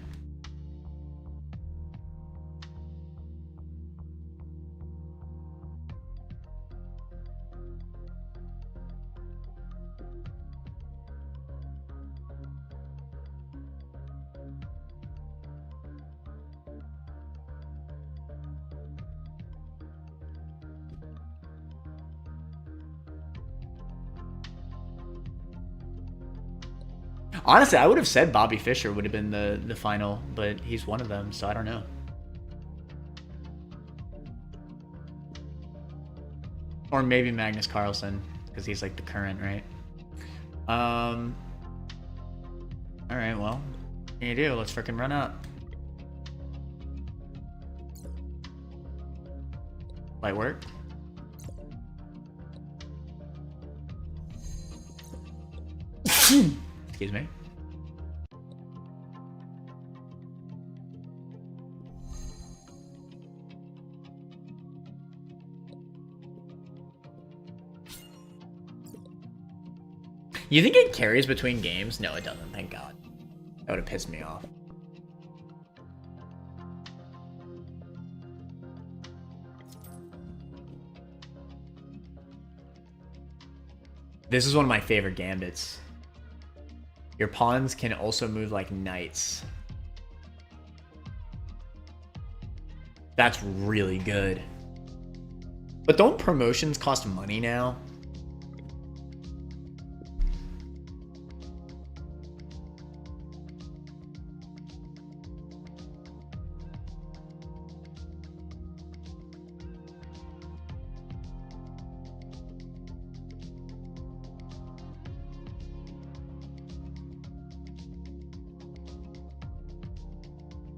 [SPEAKER 1] Honestly, I would have said Bobby Fischer would have been the final, but he's one of them, so I don't know. Or maybe Magnus Carlsen, because he's like the current, right? Alright, well, what can you do? Let's freaking run up. Light work. Excuse me. You think it carries between games? No, it doesn't, thank God. That would have pissed me off. This is one of my favorite gambits. Your pawns can also move like knights. That's really good. But don't promotions cost money now?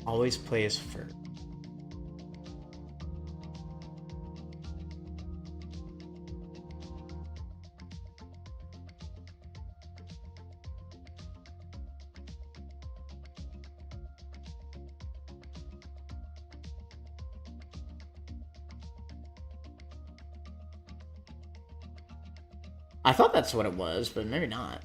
[SPEAKER 1] Always plays first. I thought that's what it was, but maybe not.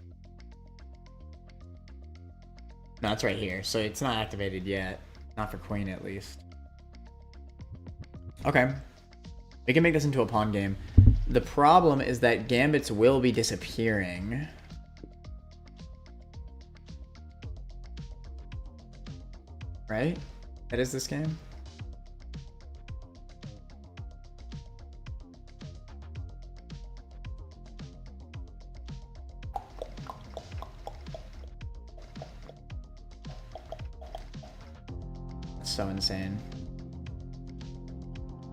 [SPEAKER 1] No, it's right here, so it's not activated yet. Not for queen, at least. Okay. We can make this into a pawn game. The problem is that gambits will be disappearing. Right? That is this game? so insane.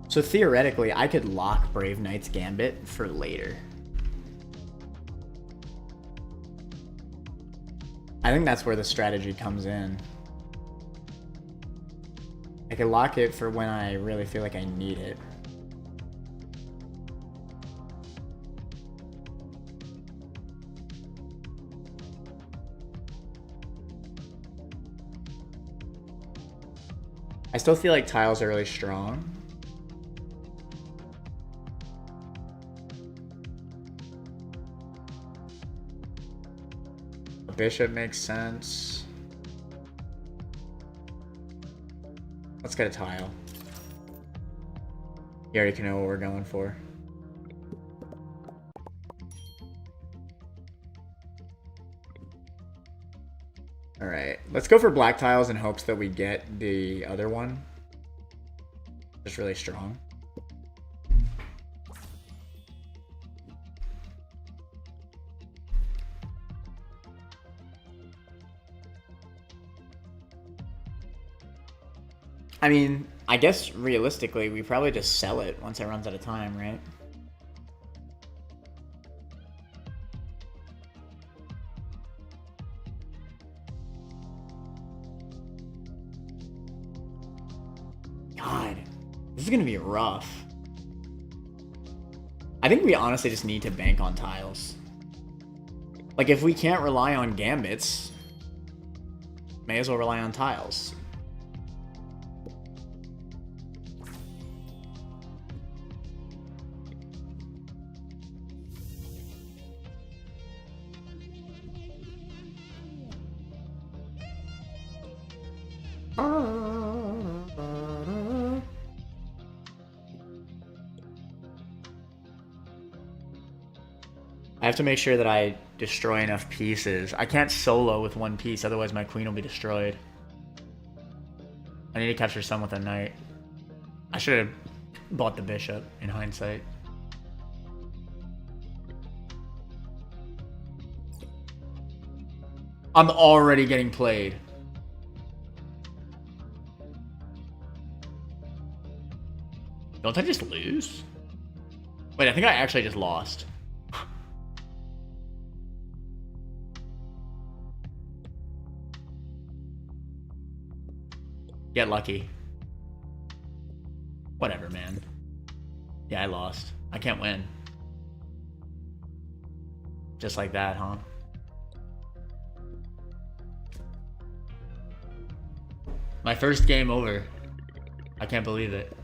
[SPEAKER 1] So theoretically, I could lock Brave Knight's Gambit for later. I think that's where the strategy comes in. I could lock it for when I really feel like I need it. I still feel like tiles are really strong. A bishop makes sense. Let's get a tile. You already can know what we're going for. Alright, let's go for black tiles in hopes that we get the other one. It's really strong. I mean, I guess realistically, we probably just sell it once it runs out of time, right? God, this is gonna be rough. I think we honestly just need to bank on tiles. Like, if we can't rely on gambits, may as well rely on tiles. I have to make sure that I destroy enough pieces. I can't solo with one piece, otherwise my queen will be destroyed. I need to capture some with a knight. I should have bought the bishop in hindsight. I'm already getting played. Don't I just lose? Wait, I think I actually just lost. Get lucky. Whatever, man. Yeah, I lost. I can't win. Just like that, huh? My first game over. I can't believe it.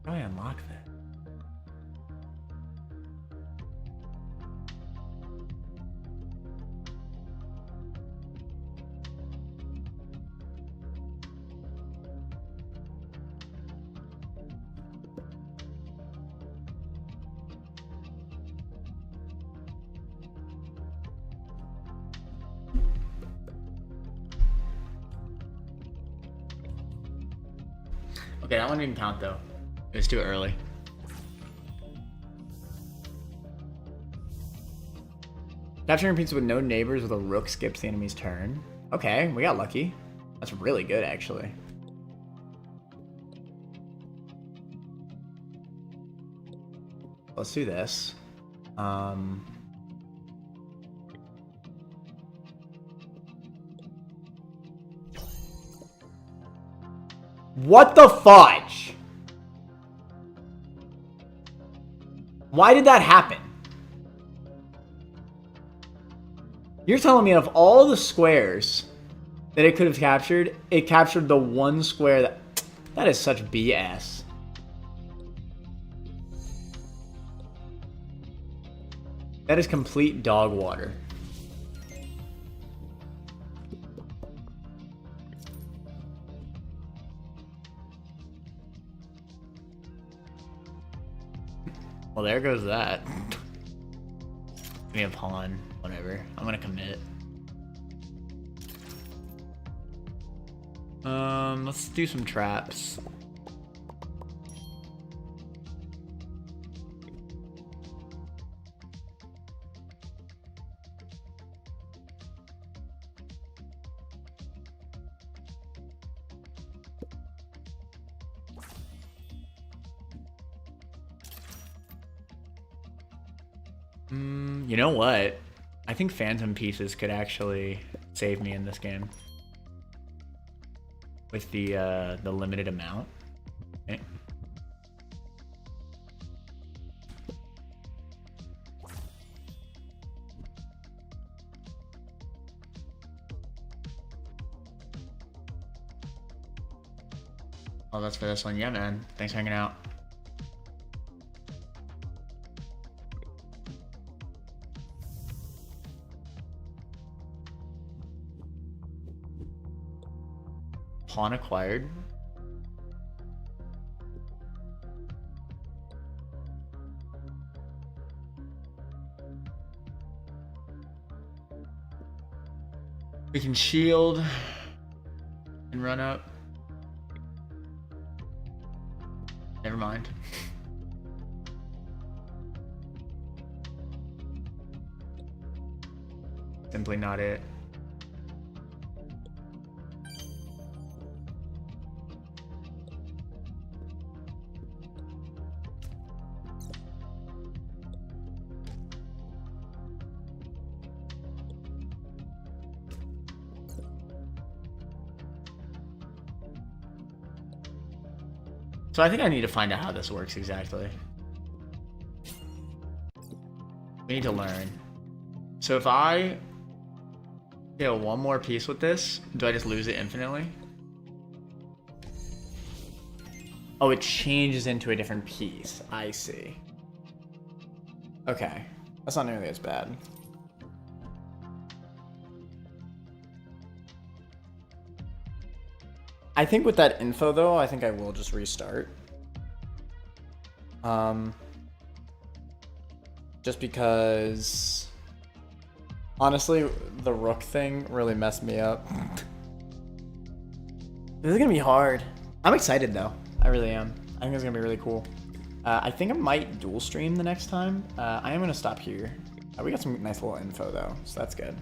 [SPEAKER 1] How do I unlock that? Okay, that one didn't count though. It was too early. Capturing a piece with no neighbors with a rook skips the enemy's turn. Okay, we got lucky. That's really good, actually. Let's do this. What the fudge? Why did that happen? You're telling me of all the squares that it could have captured, it captured the one square that... That is such BS. That is complete dog water. Well, there goes that. Give me a pawn, whatever. I'm gonna commit. Let's do some traps. You know what? I think phantom pieces could actually save me in this game. With the limited amount. Okay. Oh, that's for this one. Yeah, man. Thanks for hanging out. Pawn acquired. We can shield and run up. Never mind. Simply not it. So I think I need to find out how this works exactly. We need to learn. So if I kill one more piece with this, do I just lose it infinitely? Oh, it changes into a different piece. I see. Okay. That's not nearly as bad. I think with that info, though, I think I will just restart. Just because... Honestly, the rook thing really messed me up. This is gonna be hard. I'm excited, though. I really am. I think it's gonna be really cool. I think I might dual stream the next time. I am gonna stop here. We got some nice little info, though, so that's good.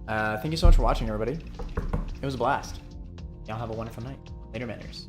[SPEAKER 1] Thank you so much for watching, everybody. It was a blast. Y'all have a wonderful night. Later, manners.